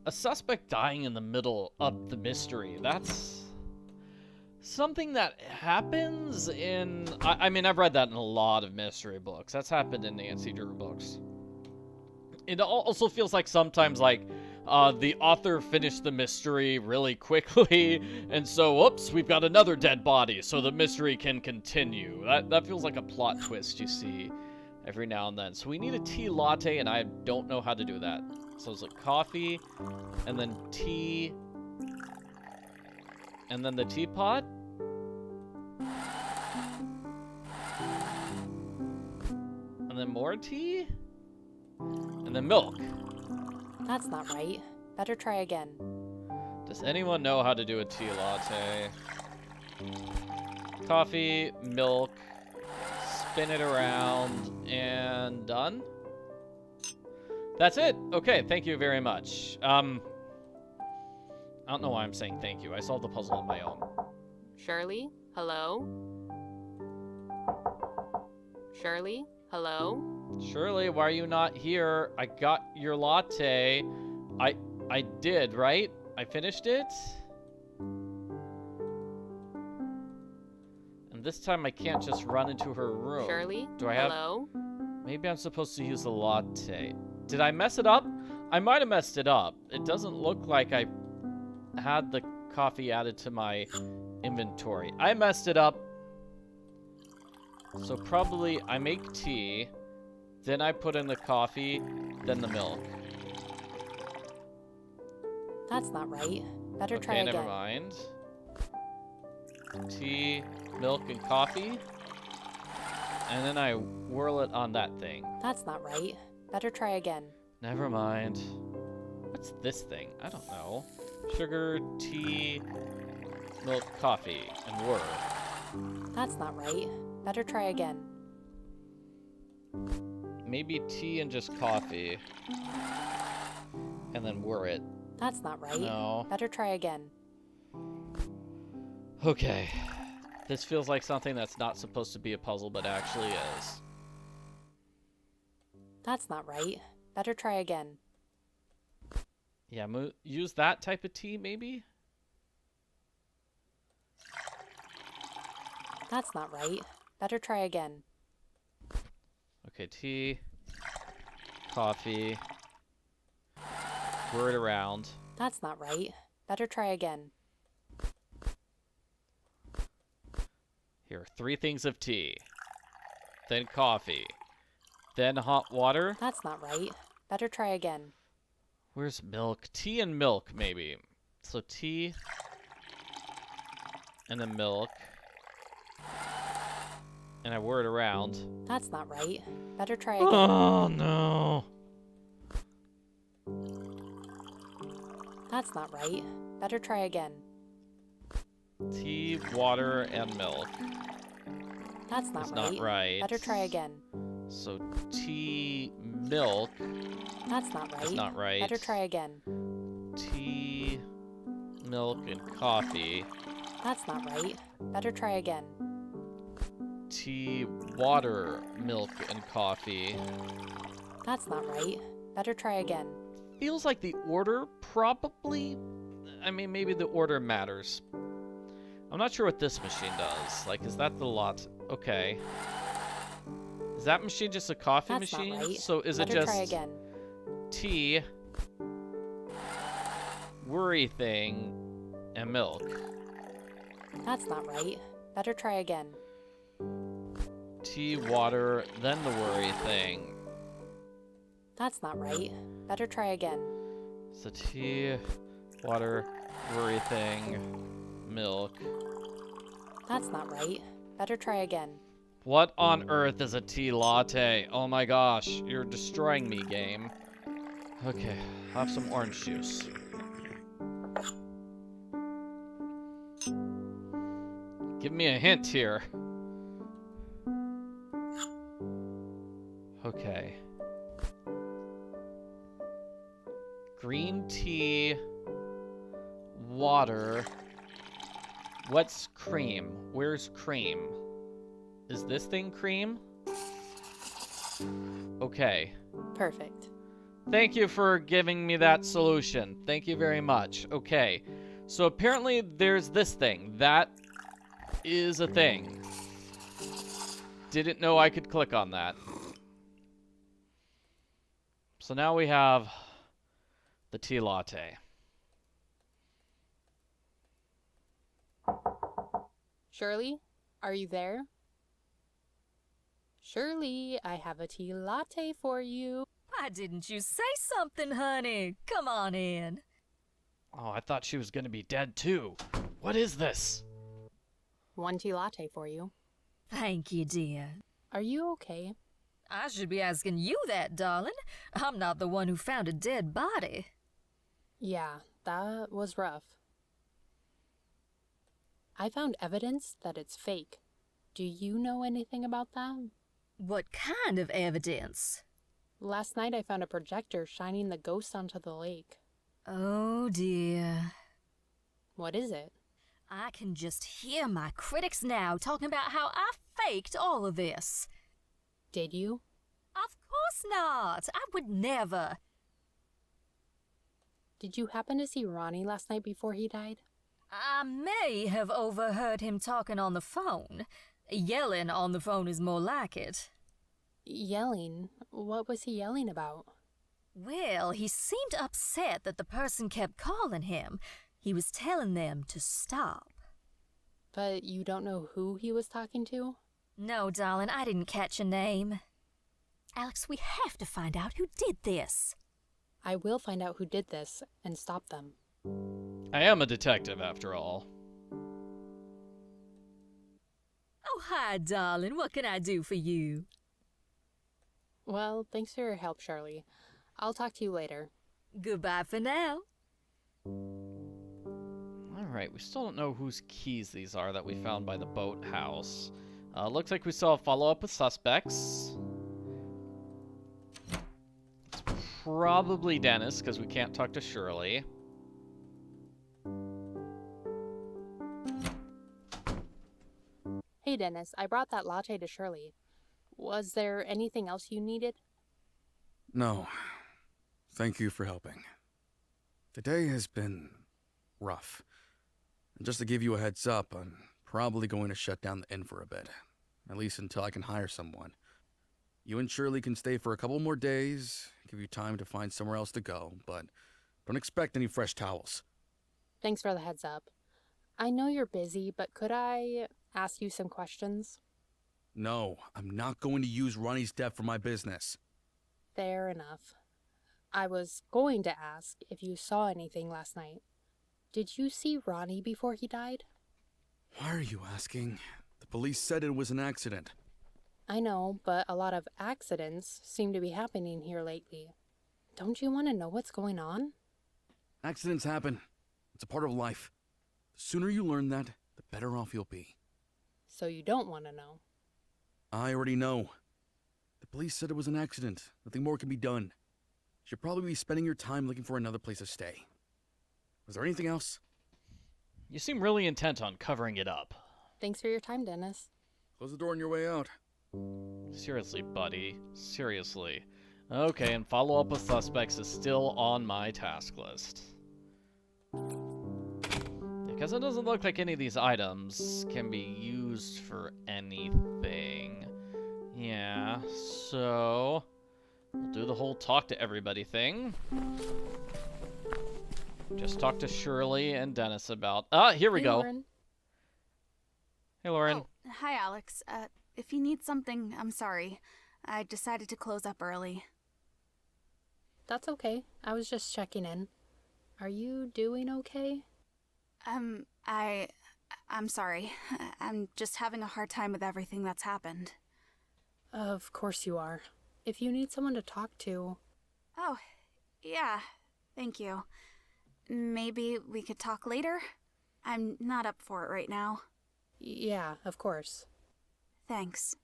a suspect dying in the middle of the mystery. That's something that happens in... I mean, I've read that in a lot of mystery books. That's happened in Nancy Drew books. It also feels like sometimes, like, the author finished the mystery really quickly, and so, whoops, we've got another dead body, so the mystery can continue. That feels like a plot twist you see every now and then. So we need a tea latte, and I don't know how to do that. So it's like coffee, and then tea, and then the teapot. And then more tea? And then milk. That's not right. Better try again. Does anyone know how to do a tea latte? Coffee, milk, spin it around, and done? That's it! Okay, thank you very much. I don't know why I'm saying thank you. I solved the puzzle on my own. Shirley? Hello? Shirley? Hello? Shirley, why are you not here? I got your latte. I did, right? I finished it? And this time I can't just run into her room. Shirley? Do I have... Hello? Maybe I'm supposed to use the latte. Did I mess it up? I might have messed it up. It doesn't look like I had the coffee added to my inventory. I messed it up. So probably I make tea, then I put in the coffee, then the milk. That's not right. Better try Okay, again. never mind. Tea, milk, and coffee. And then I whirl it on that thing. That's not right. Better try again. Never mind. What's this thing? I don't know. Sugar, tea, milk, coffee, and whirl. That's not right. Better try again. Maybe tea and just coffee. And then whir it. That's not right. No. Better try again. Okay. This feels like something that's not supposed to be a puzzle, but actually is. That's not right. Better try again. Yeah, use that type of tea, maybe? That's not right. Better try again. Okay, tea, coffee, whir it around. That's not right. Better try again. Here are 3 things of tea, then coffee, then hot water. That's not right. Better try again. Where's milk? Tea and milk, maybe. So tea and then milk. And I whir it around. That's not right. Better try again. Oh, no. That's not right. Better try again. Tea, water, and milk. That's not That's not right. Better try again. So tea, milk. That's not right. That's not right. Better try again. Tea, milk, and coffee. That's not right. Better try again. Tea, water, milk, and coffee. That's not right. Better try again. Feels like the order probably... I mean, maybe the order matters. I'm not sure what this machine does. Like, is that the lot? Okay. Is that machine just a coffee That's machine? Not right. So is Better it just try again. tea, worry thing, and milk? That's not right. Better try again. Tea, water, then the worry thing. That's not right. Better try again. So tea, water, worry thing, milk. That's not right. Better try again. What on earth is a tea latte? Oh my gosh, you're destroying me, game. Okay, have some orange juice. Give me a hint here. Okay. Green tea, water. What's cream? Where's cream? Is this thing cream? Okay. Perfect. Thank you for giving me that solution. Thank you very much. Okay. So apparently there's this thing. That is a thing. Didn't know I could click on that. So now we have the tea latte. Shirley, are you there? Shirley, I have a tea latte for you. Why didn't you say something, honey? Come on in. Oh, I thought she was going to be dead too. What is this? 1 tea latte for you. Thank you, dear. Are you okay? I should be asking you that, darling. I'm not the one who found a dead body. Yeah, that was rough. I found evidence that it's fake. Do you know anything about that? What kind of evidence? Last night I found a projector shining the ghost onto the lake. Oh, dear. What is it? I can just hear my critics now talking about how I faked all of this. Did you? Of course not. I would never. Did you happen to see Ronnie last night before he died? I may have overheard him talking on the phone. Yelling on the phone is more like it. Yelling? What was he yelling about? Well, he seemed upset that the person kept calling him. He was telling them to stop. But you don't know who he was talking to? No, darling, I didn't catch a name. Alex, we have to find out who did this. I will find out who did this and stop them. I am a detective, after all. Oh, hi, darling. What can I do for you? Well, thanks for your help, Shirley. I'll talk to you later. Goodbye for now. Alright, we still don't know whose keys these are that we found by the boathouse. Looks like we saw a follow-up with suspects. It's probably Dennis, because we can't talk to Shirley. Hey, Dennis, I brought that latte to Shirley. Was there anything else you needed? No. Thank you for helping. The day has been rough. And just to give you a heads up, I'm probably going to shut down the inn for a bit. At least until I can hire someone. You and Shirley can stay for a couple more days, give you time to find somewhere else to go, but don't expect any fresh towels. Thanks for the heads up. I know you're busy, but could I ask you some questions? No, I'm not going to use Ronnie's death for my business. Fair enough. I was going to ask if you saw anything last night. Did you see Ronnie before he died? Why are you asking? The police said it was an accident. I know, but a lot of accidents seem to be happening here lately. Don't you want to know what's going on? Accidents happen. It's a part of life. The sooner you learn that, the better off you'll be. So you don't want to know? I already know. The police said it was an accident. Nothing more can be done. You should probably be spending your time looking for another place to stay. Was there anything else? You seem really intent on covering it up. Thanks for your time, Dennis. Close the door on your way out. Seriously, buddy. Seriously. Okay, and follow-up with suspects is still on my task list. Because it doesn't look like any of these items can be used for anything. Yeah, so we'll do the whole talk to everybody thing. Just talk to Shirley and Dennis about... here we go. Lauren. Hey, Lauren. Oh, hi, Alex. If you need something, I'm sorry. I decided to close up early. That's okay. I was just checking in. Are you doing okay? I'm sorry. I'm just having a hard time with everything that's happened. Of course you are. If you need someone to talk to... Oh, yeah. Thank you. Maybe we could talk later? I'm not up for it right now. Yeah, of course. Thanks.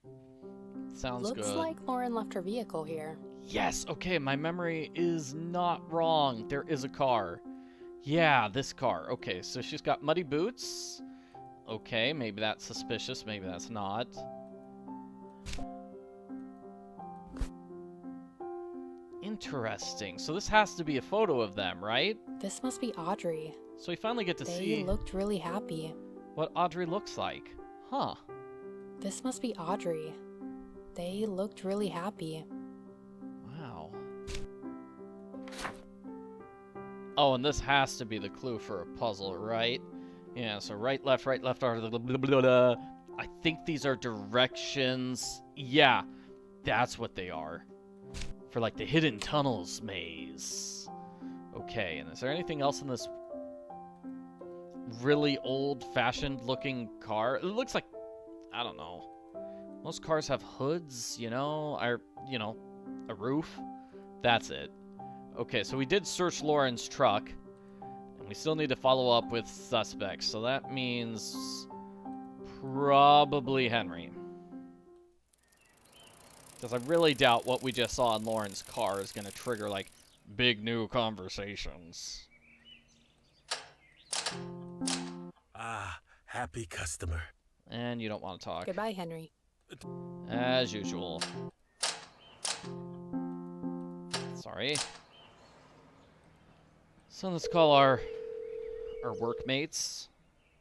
Sounds good. Looks like Lauren left her vehicle here. Yes, okay, my memory is not wrong. There is a car. Yeah, this car. Okay, so she's got muddy boots. Okay, maybe that's suspicious, maybe that's not. Interesting. So this has to be a photo of them, right? This must be Audrey. So we finally get to see... They looked really happy. What Audrey looks like. Huh. This must be Audrey. They looked really happy. Wow. Oh, and this has to be the clue for a puzzle, right? Yeah, so right, left, are the blah, blah, blah, blah. I think these are directions. Yeah, that's what they are. For, like, the hidden tunnels maze. Okay, and is there anything else in this really old-fashioned looking car? It looks like, I don't know. Most cars have hoods, you know, or, you know, a roof. That's it. Okay, so we did search Lauren's truck, and we still need to follow up with suspects, so that means probably Henry. Because I really doubt what we just saw in Lauren's car is going to trigger, like, big new conversations. Ah, happy customer. And you don't want to talk. Goodbye, Henry. As usual. Sorry. So let's call our workmates.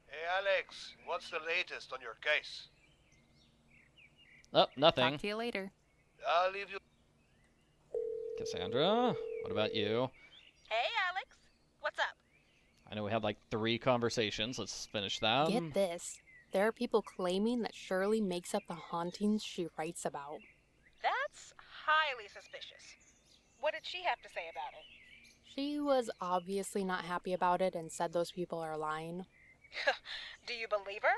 Hey, Alex, what's the latest on your case? Oh, nothing. Talk to you later. I'll leave you... Cassandra, what about you? Hey, Alex. What's up? I know we had like 3 conversations. Let's finish them. Get this. There are people claiming that Shirley makes up the hauntings she writes about. That's highly suspicious. What did she have to say about it? She was obviously not happy about it and said those people are lying. Do you believe her?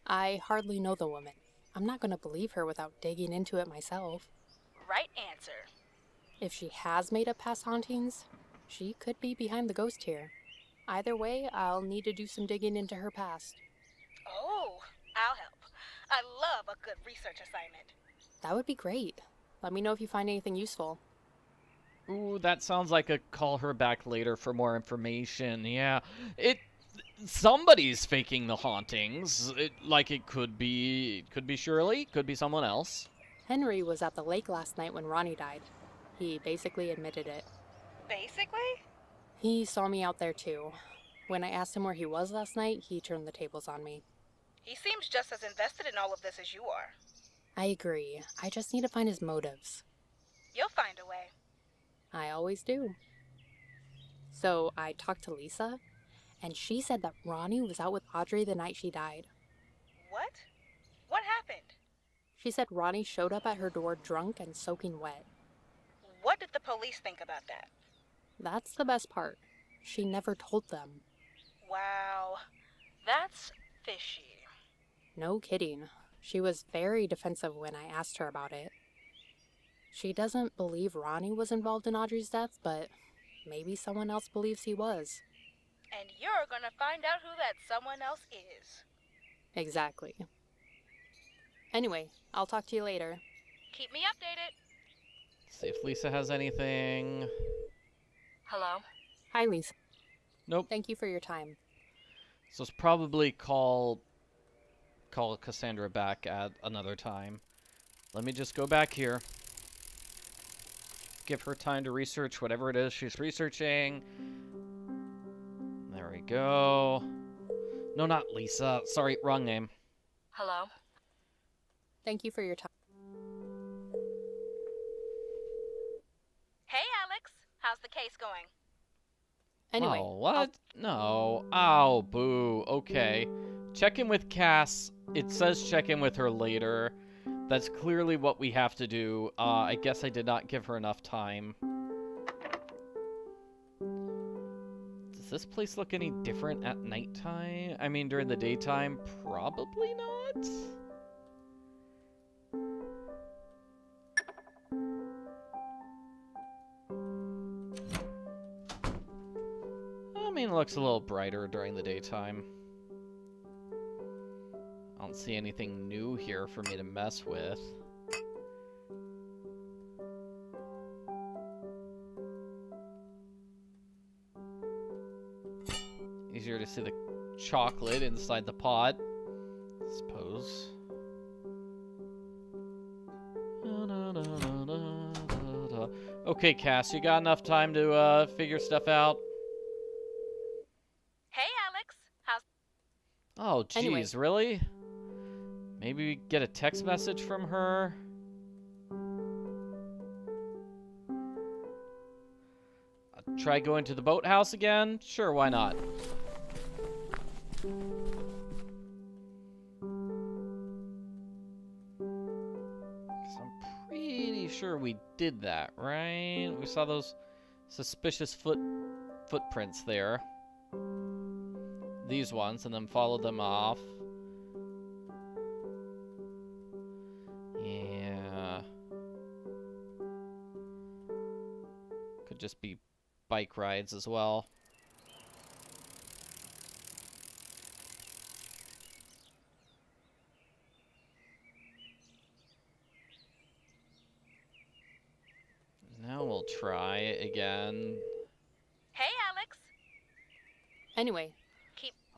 I hardly know the woman. I'm not going to believe her without digging into it myself. Right answer. If she has made up past hauntings, she could be behind the ghost here. Either way, I'll need to do some digging into her past. Oh, I'll help. I love a good research assignment. That would be great. Let me know if you find anything useful. Ooh, that sounds like a call her back later for more information. Yeah, somebody's faking the hauntings. It could be Shirley, could be someone else. Henry was at the lake last night when Ronnie died. He basically admitted it. Basically? He saw me out there too. When I asked him where he was last night, he turned the tables on me. He seems just as invested in all of this as you are. I agree. I just need to find his motives. You'll find a way. I always do. So I talked to Lisa, and she said that Ronnie was out with Audrey the night she died. What? What happened? She said Ronnie showed up at her door drunk and soaking wet. What did the police think about that? That's the best part. She never told them. Wow. That's fishy. No kidding. She was very defensive when I asked her about it. She doesn't believe Ronnie was involved in Audrey's death, but maybe someone else believes he was. And you're gonna find out who that someone else is. Exactly. Anyway, I'll talk to you later. Keep me updated. See if Lisa has anything. Hello? Hi, Lisa. Nope. Thank you for your time. So it's probably call Cassandra back at another time. Let me just go back here. Give her time to research whatever it is she's researching. There we go. No, not Lisa. Sorry, wrong name. Hello? Thank you for your time. Hey, Alex. How's the case going? Anyway. Oh, what? No. Ow, boo. Okay. Check in with Cass. It says check in with her later. That's clearly what we have to do. I guess I did not give her enough time. Does this place look any different at nighttime? I mean, during the daytime? Probably not. I mean, it looks a little brighter during the daytime. I don't see anything new here for me to mess with. Easier to see the chocolate inside the pot, I suppose. Okay, Cass, you got enough time to figure stuff out? Hey, Alex. How's... Oh, jeez, Anyway. really? Maybe we get a text message from her? Try going to the boathouse again? Sure, why not? 'Cause I'm pretty sure we did that, right? We saw those suspicious footprints there. These ones, and then followed them off. Yeah. Could just be bike rides as well. Now we'll try again. Hey, Alex. Anyway.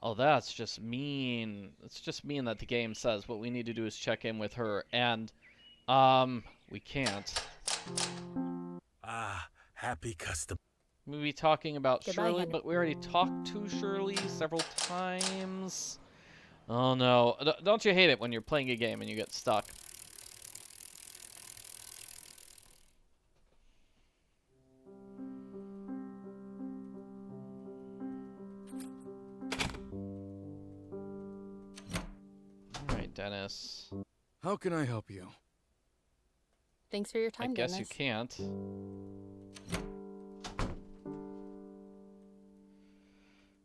Oh, that's just mean. It's just mean that the game says what we need to do is check in with her, and, we can't. Ah, happy custom. We'll be talking about Goodbye, Shirley, Henry. but we already talked to Shirley several times. Oh, no. Don't you hate it when you're playing a game and you get stuck? Alright, Dennis. How can I help you? Thanks for your time, I guess Dennis. you can't.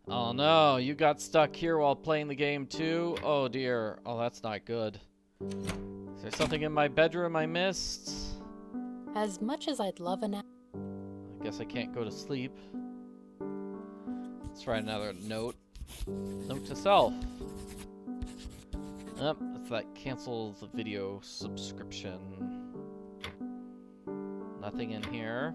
Oh no, you got stuck here while playing the game too? Oh dear. Oh, that's not good. Is there something in my bedroom I missed? As much as I'd love a nap. I guess I can't go to sleep. Let's write another note. Note to self. Yep, so that cancels the video subscription. Nothing in here.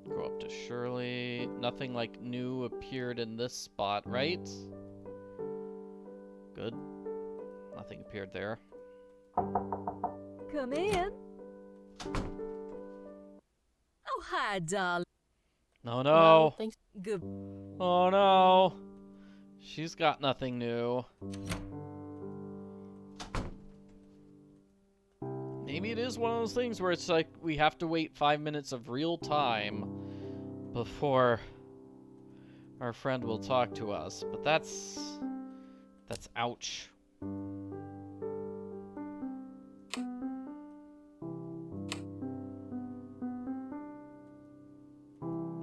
Go up to Shirley. Nothing like new appeared in this spot, right? Good. Nothing appeared there. Come in. Oh, hi, darling. No, no. Thanks. Good. Oh, no. She's got nothing new. Maybe it is one of those things where it's like we have to wait 5 minutes of real time before our friend will talk to us. But that's ouch.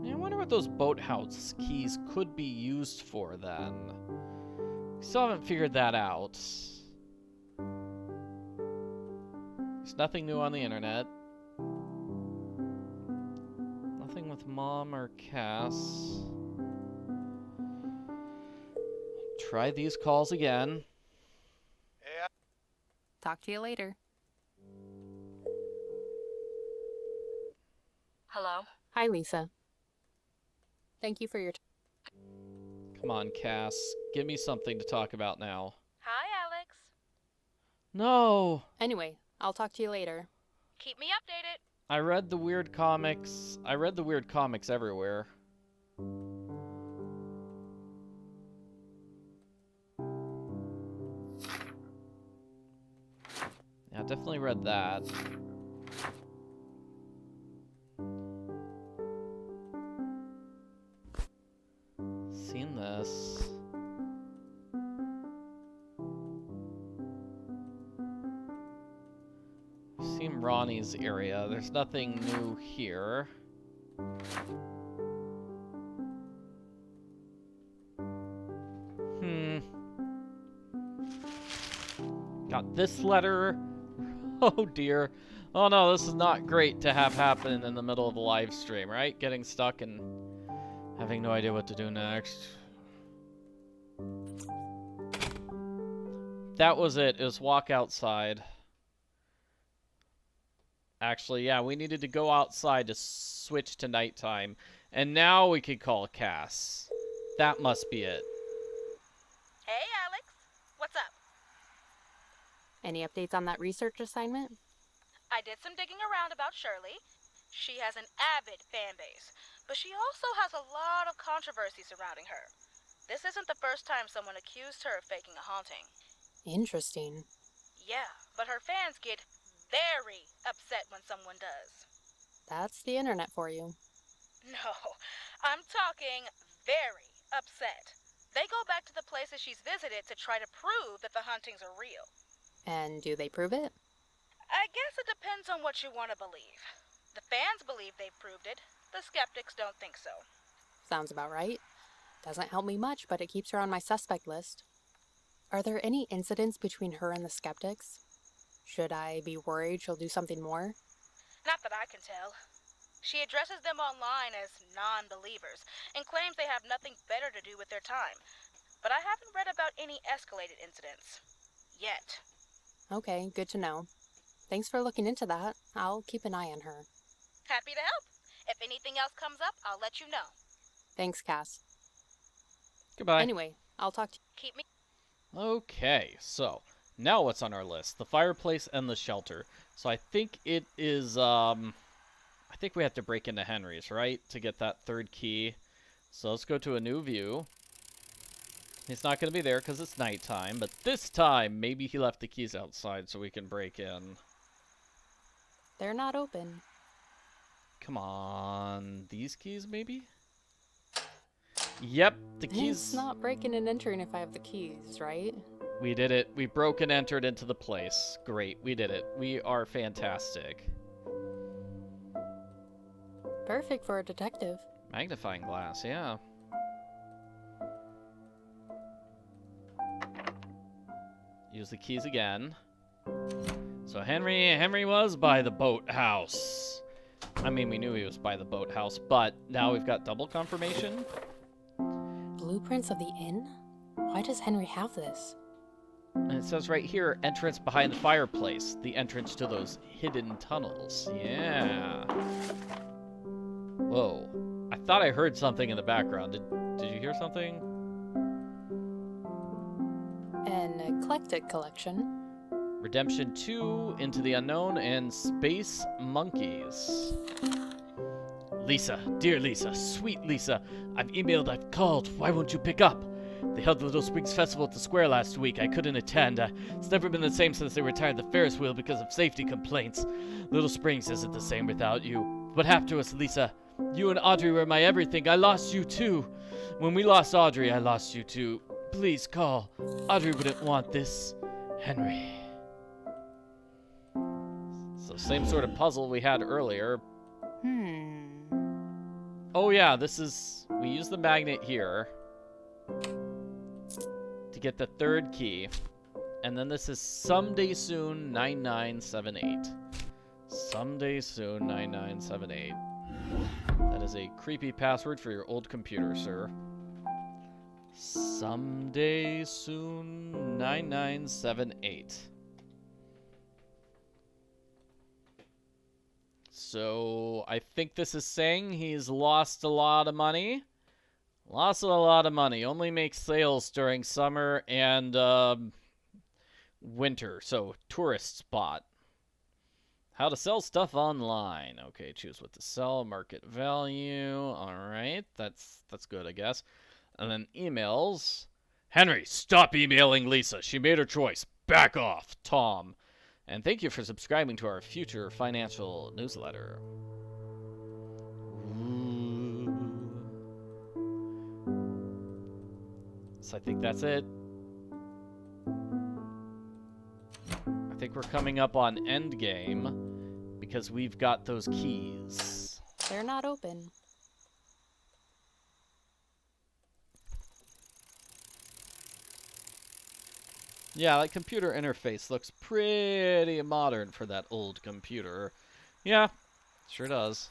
I wonder what those boathouse keys could be used for then. We still haven't figured that out. There's nothing new on the internet. Nothing with Mom or Cass. Try these calls again. Talk to you later. Hello? Hi, Lisa. Thank you for your Come on, Cass. Give me something to talk about now. Hi, Alex. No! Anyway, I'll talk to you later. Keep me updated. I read the weird comics. I read the weird comics everywhere. Yeah, definitely read that. Seen this. Seen Ronnie's area. There's nothing new here. Got this letter. Oh dear. Oh no, this is not great to have happen in the middle of a live stream, right? Getting stuck and having no idea what to do next. That was it. It was walk outside. Actually, yeah, we needed to go outside to switch to nighttime. And now we could call Cass. That must be it. Hey, Alex. What's up? Any updates on that research assignment? I did some digging around about Shirley. She has an avid fan base, but she also has a lot of controversy surrounding her. This isn't the first time someone accused her of faking a haunting. Interesting. Yeah, but her fans get very upset when someone does. That's the internet for you. No, I'm talking very upset. They go back to the places she's visited to try to prove that the hauntings are real. And do they prove it? I guess it depends on what you want to believe. The fans believe they've proved it. The skeptics don't think so. Sounds about right. Doesn't help me much, but it keeps her on my suspect list. Are there any incidents between her and the skeptics? Should I be worried she'll do something more? Not that I can tell. She addresses them online as non-believers and claims they have nothing better to do with their time. But I haven't read about any escalated incidents. Yet. Okay, good to know. Thanks for looking into that. I'll keep an eye on her. Happy to help. If anything else comes up, I'll let you know. Thanks, Cass. Goodbye. Anyway, I'll talk to you. Keep me... Okay, so now what's on our list? The fireplace and the shelter. So I think it is, I think we have to break into Henry's, right? To get that third key. So let's go to a new view. He's not going to be there because it's nighttime, but this time maybe he left the keys outside so we can break in. They're not open. Come on. These keys, maybe? Yep, the keys. It's not breaking and entering if I have the keys, right? We did it. We broke and entered into the place. Great, we did it. We are fantastic. Perfect for a detective. Magnifying glass, yeah. Use the keys again. So Henry was by the boathouse. I mean, we knew he was by the boathouse, but now we've got double confirmation. Blueprints of the inn? Why does Henry have this? And it says right here, entrance behind the fireplace. The entrance to those hidden tunnels. Yeah. Whoa. I thought I heard something in the background. Did you hear something? An eclectic collection. Redemption 2, Into the Unknown, and Space Monkeys. Lisa, dear Lisa, sweet Lisa, I've emailed, I've called, why won't you pick up? They held the Little Springs Festival at the square last week. I couldn't attend. It's never been the same since they retired the Ferris wheel because of safety complaints. Little Springs isn't the same without you. What happened to us, Lisa? You and Audrey were my everything. I lost you too. When we lost Audrey, I lost you too. Please call. Audrey wouldn't want this. Henry. So same sort of puzzle we had earlier. Oh yeah, this is... We use the magnet here to get the third key. And then this is someday soon 9978. Someday soon 9978. That is a creepy password for your old computer, sir. Someday soon 9978. So I think this is saying he's lost a lot of money. Lost a lot of money. Only makes sales during summer and winter. So tourist spot. How to sell stuff online. Okay, choose what to sell. Market value. All right, that's good, I guess. And then emails. Henry, stop emailing Lisa. She made her choice. Back off, Tom. And thank you for subscribing to our future financial newsletter. Ooh. So I think that's it. I think we're coming up on endgame because we've got those keys. They're not open. Yeah, that computer interface looks pretty modern for that old computer. Yeah, sure does.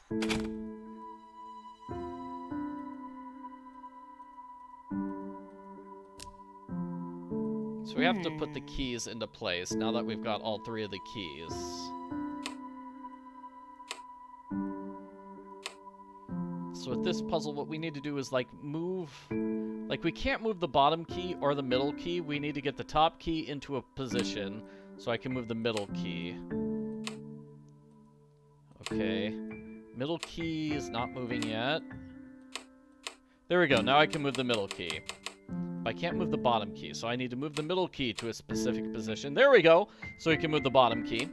So we have to put the keys into place now that we've got all three of the keys. So with this puzzle, what we need to do is, like, move... Like, we can't move the bottom key or the middle key. We need to get the top key into a position so I can move the middle key. Okay. Middle key is not moving yet. There we go. Now I can move the middle key. But I can't move the bottom key, so I need to move the middle key to a specific position. There we go! So we can move the bottom key.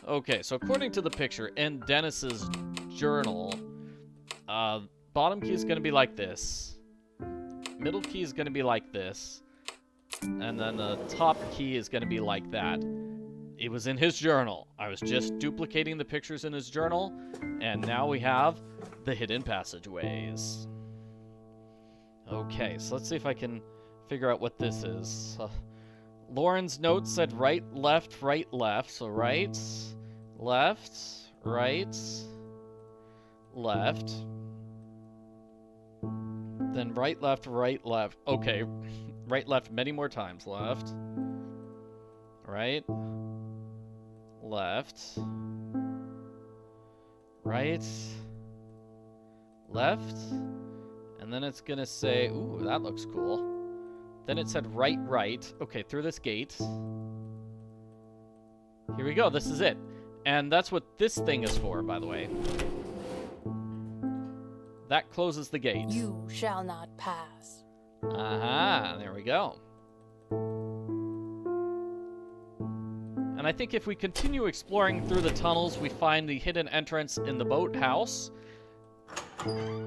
Okay, so according to the picture in Dennis's journal, bottom key is going to be like this. Middle key is going to be like this. And then the top key is going to be like that. It was in his journal. I was just duplicating the pictures in his journal. And now we have the hidden passageways. Okay, so let's see if I can figure out what this is. Lauren's note said right, left, right, left. So right, left, right, left. Then right, left, right, left. Okay, right, left many more times. Left, right, left, right, left. And then it's gonna say, ooh, that looks cool. Then it said right, right. Okay, through this gate. Here we go, this is it. And that's what this thing is for, by the way. That closes the gate. You shall not pass. Aha, there we go. And I think if we continue exploring through the tunnels, we find the hidden entrance in the boathouse.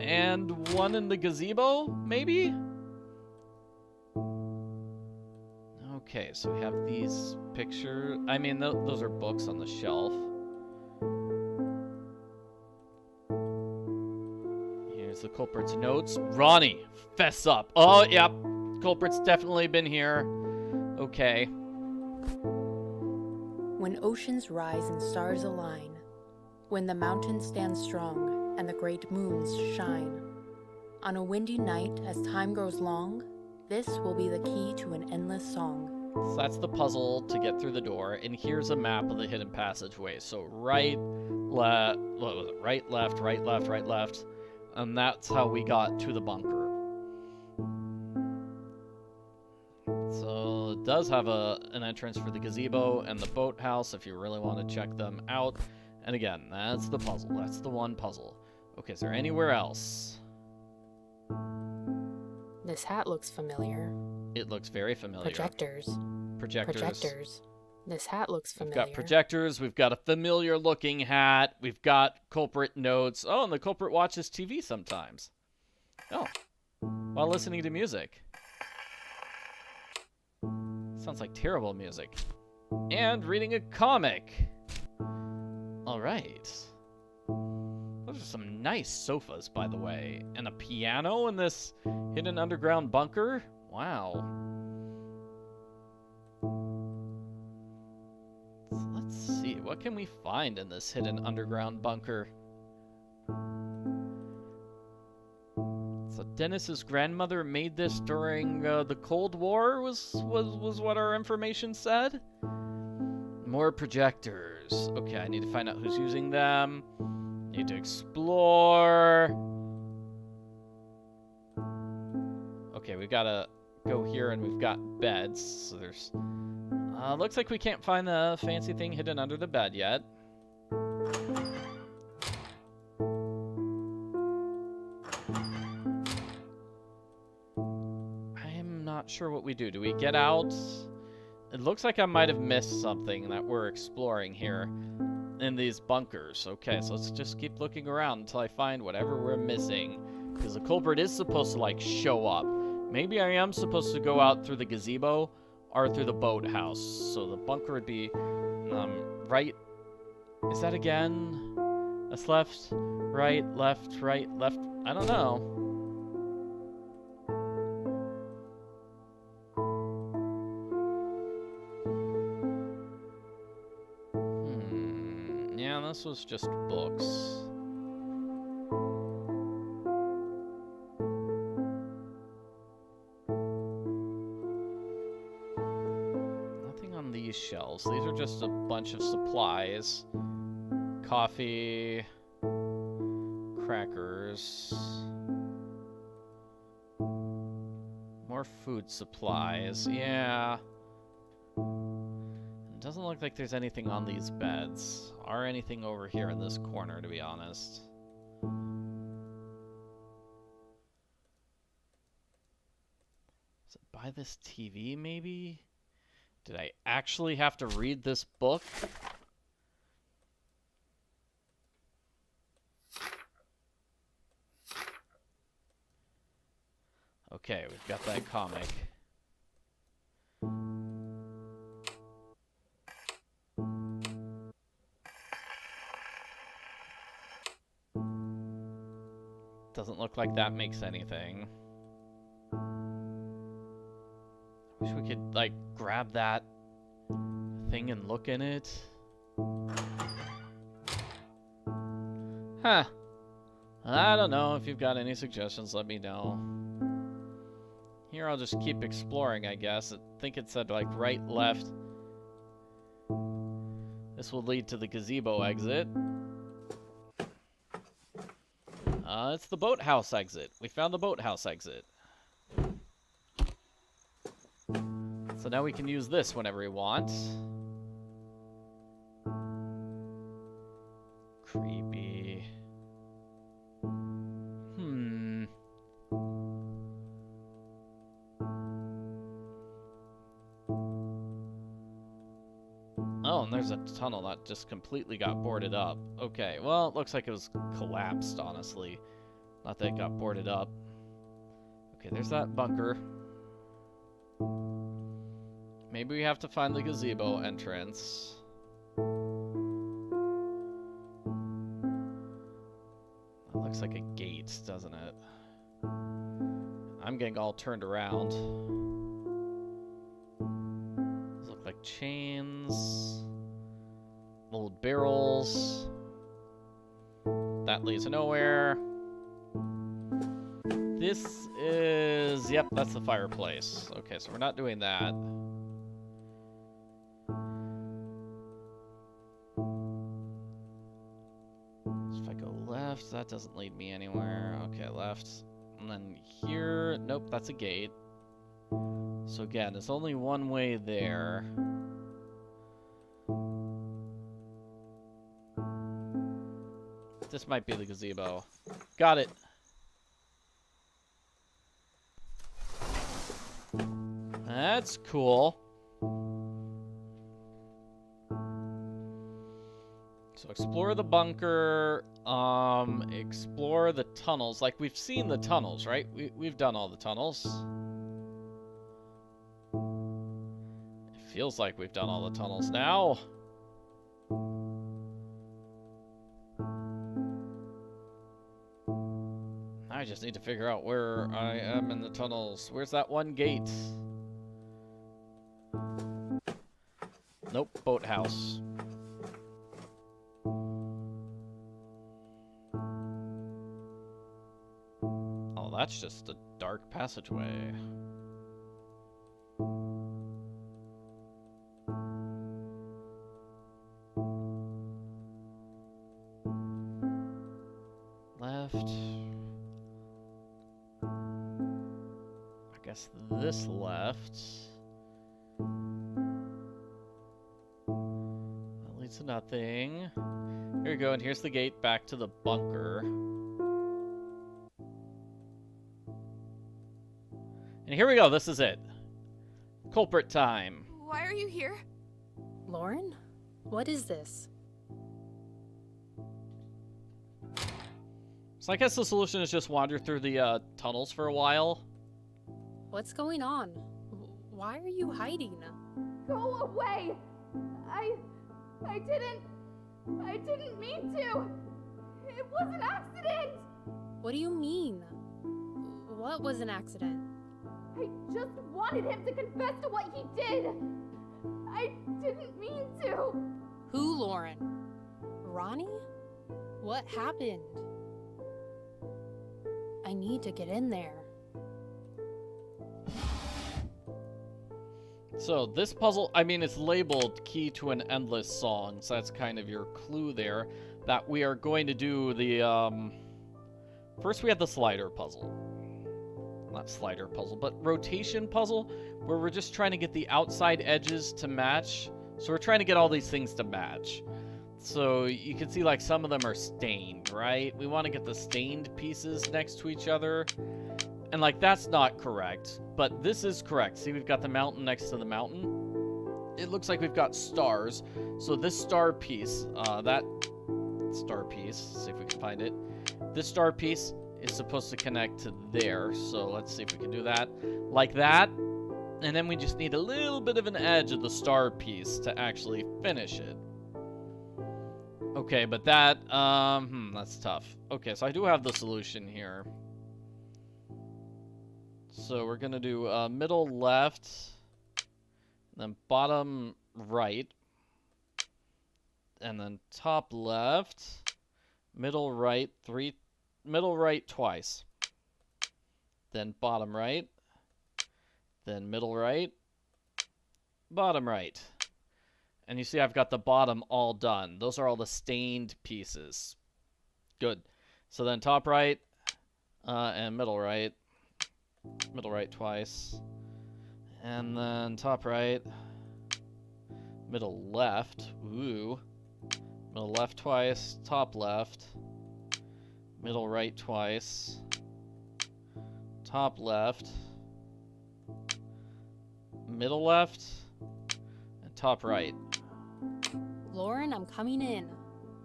And one in the gazebo, maybe? Okay, so we have these pictures. I mean, those are books on the shelf. Here's the culprit's notes. Ronnie, fess up. Oh, yep. Culprit's definitely been here. Okay. When oceans rise and stars align, when the mountains stand strong and the great moons shine. On a windy night, as time grows long, this will be the key to an endless song. So that's the puzzle to get through the door, and here's a map of the hidden passageway. So right, left, what was it? Right, left, right, left, right, left, and that's how we got to the bunker. So it does have an entrance for the gazebo and the boathouse if you really want to check them out. And again, that's the puzzle. That's the one puzzle. Okay, is there anywhere else? This hat looks familiar. It looks very familiar. Projectors. Projectors. Projectors. This hat looks We've familiar. got projectors. We've got a familiar looking hat. We've got culprit notes. Oh, and the culprit watches TV sometimes. Oh, while listening to music. Sounds like terrible music. And reading a comic. All right. Those are some nice sofas, by the way. And a piano in this hidden underground bunker? Wow. So let's see. What can we find in this hidden underground bunker? So Dennis's grandmother made this during the Cold War, was what our information said? More projectors. Okay, I need to find out who's using them. Need to explore. Okay, we gotta go here, and we've got beds. So there's... looks like we can't find the fancy thing hidden under the bed yet. I'm not sure what we do. Do we get out? It looks like I might have missed something that we're exploring here in these bunkers. Okay, so let's just keep looking around until I find whatever we're missing. Because the culprit is supposed to, like, show up. Maybe I am supposed to go out through the gazebo or through the boathouse. So the bunker would be, right. Is that again? That's left, right, left, right, left. I don't know. Yeah, this was just books. Shelves. These are just a bunch of supplies. Coffee, crackers, more food supplies. Yeah. It doesn't look like there's anything on these beds or anything over here in this corner, to be honest. Is it by this TV, maybe? Did I actually have to read this book? Okay, we've got that comic. Doesn't look like that makes anything. Wish we could, like, grab that thing and look in it. Huh. I don't know. If you've got any suggestions, let me know. Here, I'll just keep exploring, I guess. I think it said, like, right, left. This will lead to the gazebo exit. It's the boathouse exit. We found the boathouse exit. So now we can use this whenever we want. Creepy. Oh, and there's a tunnel that just completely got boarded up. Okay, well, it looks like it was collapsed, honestly. Not that it got boarded up. Okay, there's that bunker. Maybe we have to find the gazebo entrance. That looks like a gate, doesn't it? I'm getting all turned around. Those look like chains. Old barrels. that leads nowhere. This is... Yep, that's the fireplace. Okay, so we're not doing that. So if I go left, that doesn't lead me anywhere. Okay, left. And then here... Nope, that's a gate. So again, there's only one way there. This might be the gazebo. Got it. That's cool. So explore the bunker, explore the tunnels. Like, we've seen the tunnels, right? We've done all the tunnels. It feels like we've done all the tunnels now. I just need to figure out where I am in the tunnels. Where's that one gate? Nope, boathouse. Oh, that's just a dark passageway. Left. I guess this left. That leads to nothing. Here we go, and here's the gate back to the bunker. And here we go, this is it. Culprit time. Why are you here? Lauren? What is this? So I guess the solution is just wander through the tunnels for a while. What's going on? Why are you hiding? Go away! I didn't mean to! It was an accident! What do you mean? What was an accident? I just wanted him to confess to what he did! I didn't mean to! Who, Lauren? Ronnie? What happened? I need to get in there. So this puzzle, I mean, it's labeled Key to an Endless Song, so that's kind of your clue there, that we are going to do the, first we had the slider puzzle. Not slider puzzle, but rotation puzzle, where we're just trying to get the outside edges to match. So we're trying to get all these things to match. So you can see, like, some of them are stained, right? We want to get the stained pieces next to each other. And, like, that's not correct, but this is correct. See, we've got the mountain next to the mountain. It looks like we've got stars. So this star piece, that star piece, see if we can find it. This star piece is supposed to connect to there. So let's see if we can do that. Like that. And then we just need a little bit of an edge of the star piece to actually finish it. Okay, but that, that's tough. Okay, so I do have the solution here. So we're gonna do middle left, then bottom right, and then top left, middle right twice, then bottom right, then middle right, bottom right. And you see I've got the bottom all done. Those are all the stained pieces. Good. So then top right, and middle right. Middle right twice. And then top right. Middle left. Ooh. Middle left twice. Top left. Middle right twice. Top left. Middle left. And top right. Lauren, I'm coming in.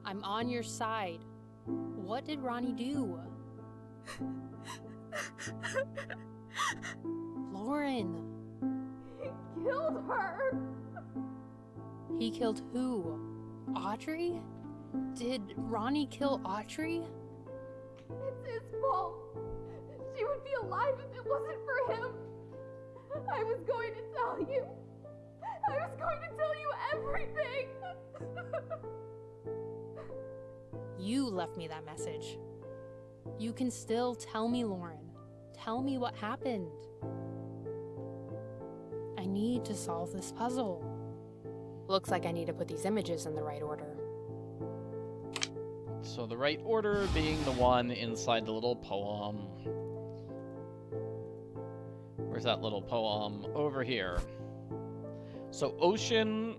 I'm on your side. What did Ronnie do? Lauren! He killed her! He killed who? Audrey? Did Ronnie kill Audrey? It's his fault. She would be alive if it wasn't for him. I was going to tell you. I was going to tell you everything. You left me that message. You can still tell me, Lauren. Tell me what happened. I need to solve this puzzle. Looks like I need to put these images in the right order. So the right order being the one inside the little poem. Where's that little poem? Over here. So ocean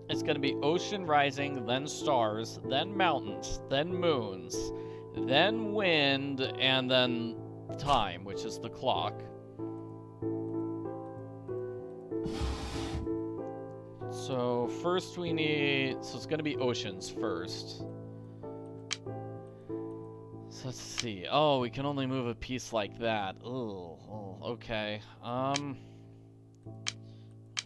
is going to be ocean rising, then stars, then mountains, then moons, then wind, and then time, which is the clock. So first we need, so it's going to be oceans first. So let's see. Oh, we can only move a piece like that. Oh, okay.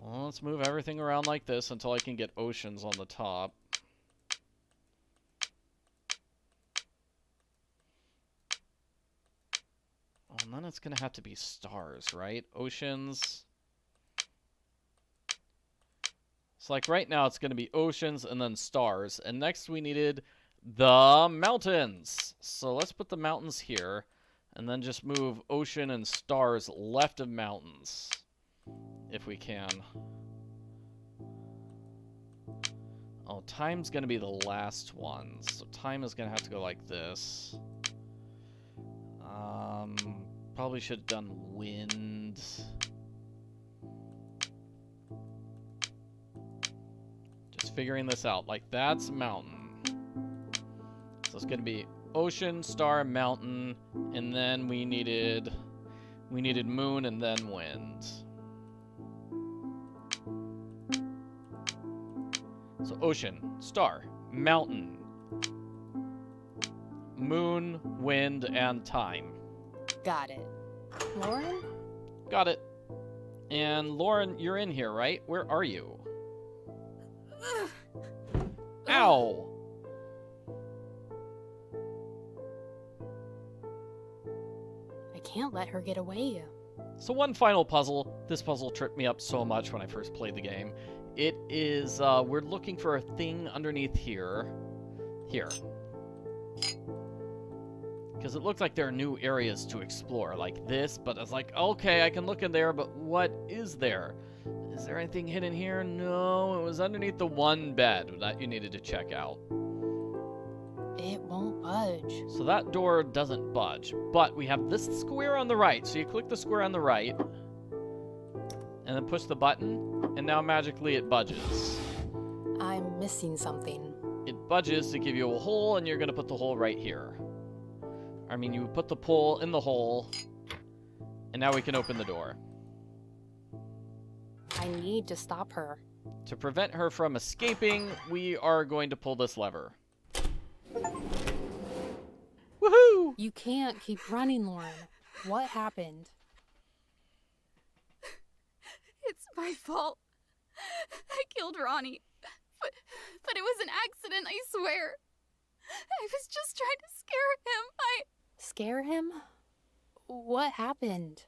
Well, let's move everything around like this until I can get oceans on the top. Oh, and then it's gonna have to be stars, right? Oceans. So like right now it's gonna be oceans and then stars. And next we needed the mountains. So let's put the mountains here and then just move ocean and stars left of mountains if we can. Oh, time's gonna be the last one. So time is gonna have to go like this. Probably should have done wind. Just figuring this out. Like that's mountain. So it's gonna be ocean, star, mountain, and then we needed moon and then wind. So ocean, star, mountain, moon, wind, and time. Got it. Lauren? Got it. And Lauren, you're in here, right? Where are you? Ow! I can't let her get away. So one final puzzle. This puzzle tripped me up so much when I first played the game. It is, we're looking for a thing underneath here. Here. Because it looks like there are new areas to explore, like this, but it's like, okay, I can look in there, but what is there? Is there anything hidden here? No, it was underneath the one bed that you needed to check out. It won't budge. So that door doesn't budge, but we have this square on the right. So you click the square on the right, and then push the button, and now magically it budges. I'm missing something. It budges to give you a hole, and you're going to put the hole right here. I mean, you put the pole in the hole, and now we can open the door. I need to stop her. To prevent her from escaping, we are going to pull this lever. Woohoo! You can't keep running, Lauren. What happened? It's my fault. I killed Ronnie. But it was an accident, I swear. I was just trying to scare him. Scare him? What happened?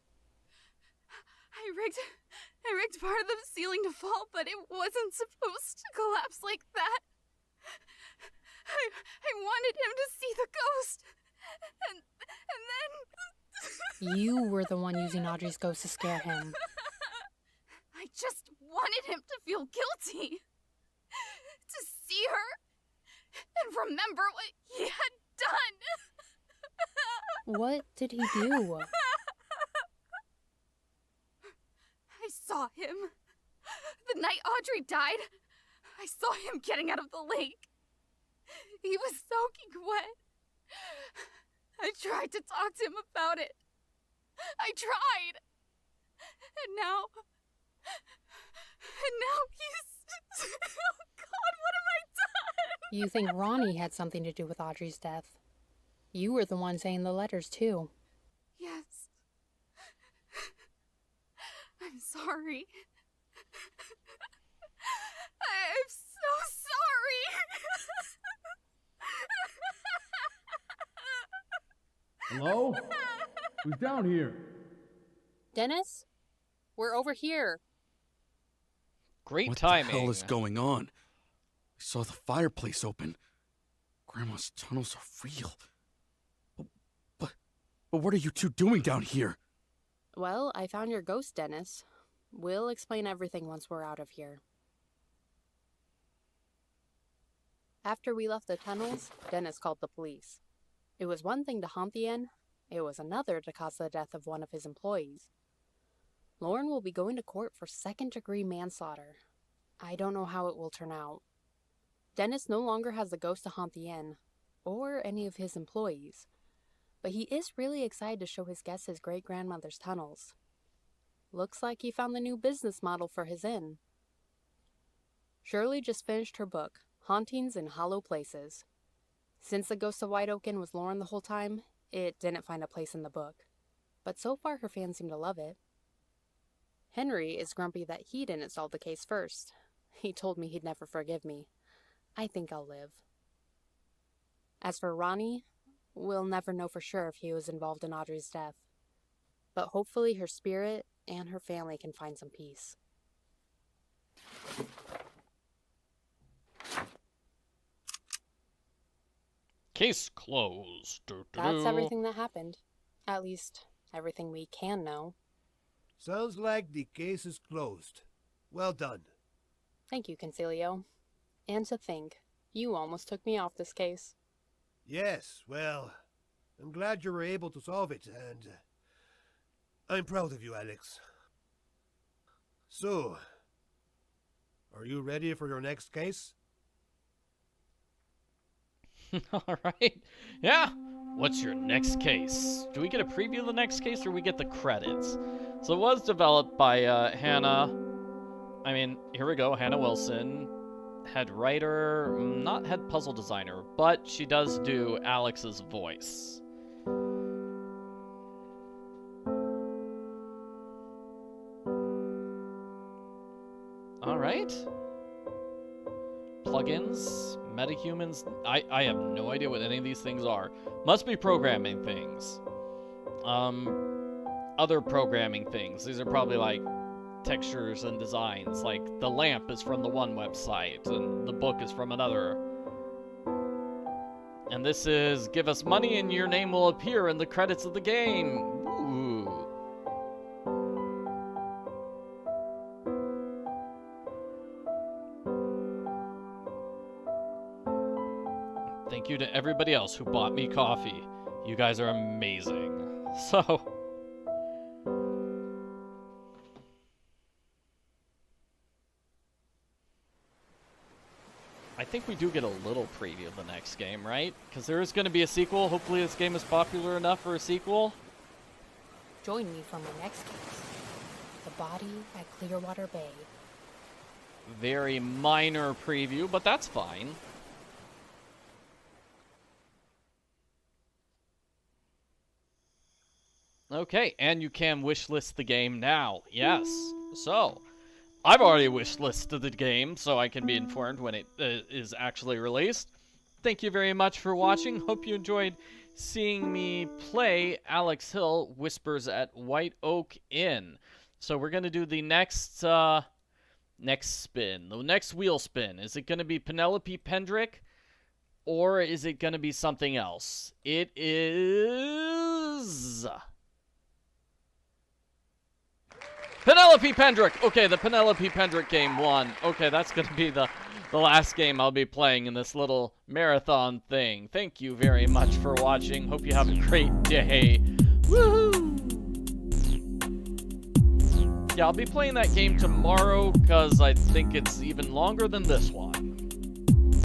I rigged part of the ceiling to fall, but it wasn't supposed to collapse like that. I wanted him to see the ghost. And then... You were the one using Audrey's ghost to scare him. I just wanted him to feel guilty. To see her and remember what he had done. What did he do? I saw him. The night Audrey died, I saw him getting out of the lake. He was soaking wet. I tried to talk to him about it. I tried. And now he's... Oh God, what have I done? You think Ronnie had something to do with Audrey's death? You were the one saying the letters, too. Yes. I'm sorry. I'm so sorry. Hello? Who's down here? Dennis? We're over here. Great what timing. What the hell is going on? I saw the fireplace open. Grandma's tunnels are real. But what are you two doing down here? Well, I found your ghost, Dennis. We'll explain everything once we're out of here. After we left the tunnels, Dennis called the police. It was one thing to haunt the inn, it was another to cause the death of one of his employees. Lauren will be going to court for second-degree manslaughter. I don't know how it will turn out. Dennis no longer has the ghost to haunt the inn, or any of his employees, but he is really excited to show his guests his great-grandmother's tunnels. Looks like he found the new business model for his inn. Shirley just finished her book, Hauntings in Hollow Places. Since the ghost of White Oak Inn was Lauren the whole time, it didn't find a place in the book. But so far her fans seem to love it. Henry is grumpy that he didn't solve the case first. He told me he'd never forgive me. I think I'll live. As for Ronnie, we'll never know for sure if he was involved in Audrey's death. But hopefully her spirit and her family can find some peace. Case closed. That's everything that happened. At least, everything we can know. Sounds like the case is closed. Well done. Thank you, Concilio. And to think, you almost took me off this case. Yes, well, I'm glad you were able to solve it, and I'm proud of you, Alex. So, are you ready for your next case? All right. Yeah. What's your next case? Do we get a preview of the next case or we get the credits? So it was developed by Hannah. Here we go. Hannah Wilson. Head writer, not head puzzle designer, but she does do Alex's voice. All right. Plugins, metahumans. I have no idea what any of these things are. Must be programming things. Other programming things. These are probably like textures and designs. Like the lamp is from the one website and the book is from another. And this is give us money and your name will appear in the credits of the game. Ooh. Thank you to everybody else who bought me coffee. You guys are amazing. So, I think we do get a little preview of the next game, right? Because there is going to be a sequel. Hopefully this game is popular enough for a sequel. Join me for my next case. The body at Clearwater Bay. Very minor preview, but that's fine. Okay, and you can wishlist the game now. Yes. So, I've already wishlisted the game, so I can be informed when it is actually released. Thank you very much for watching. Hope you enjoyed seeing me play Alex Hill, Whispers at White Oak Inn. So we're going to do the next spin. The next wheel spin. Is it going to be Penelope Pendrick? Or is it going to be something else? It is Penelope Pendrick! Okay, the Penelope Pendrick game won. Okay, that's going to be the last game I'll be playing in this little marathon thing. Thank you very much for watching. Hope you have a great day. Woohoo! Yeah, I'll be playing that game tomorrow because I think it's even longer than this one.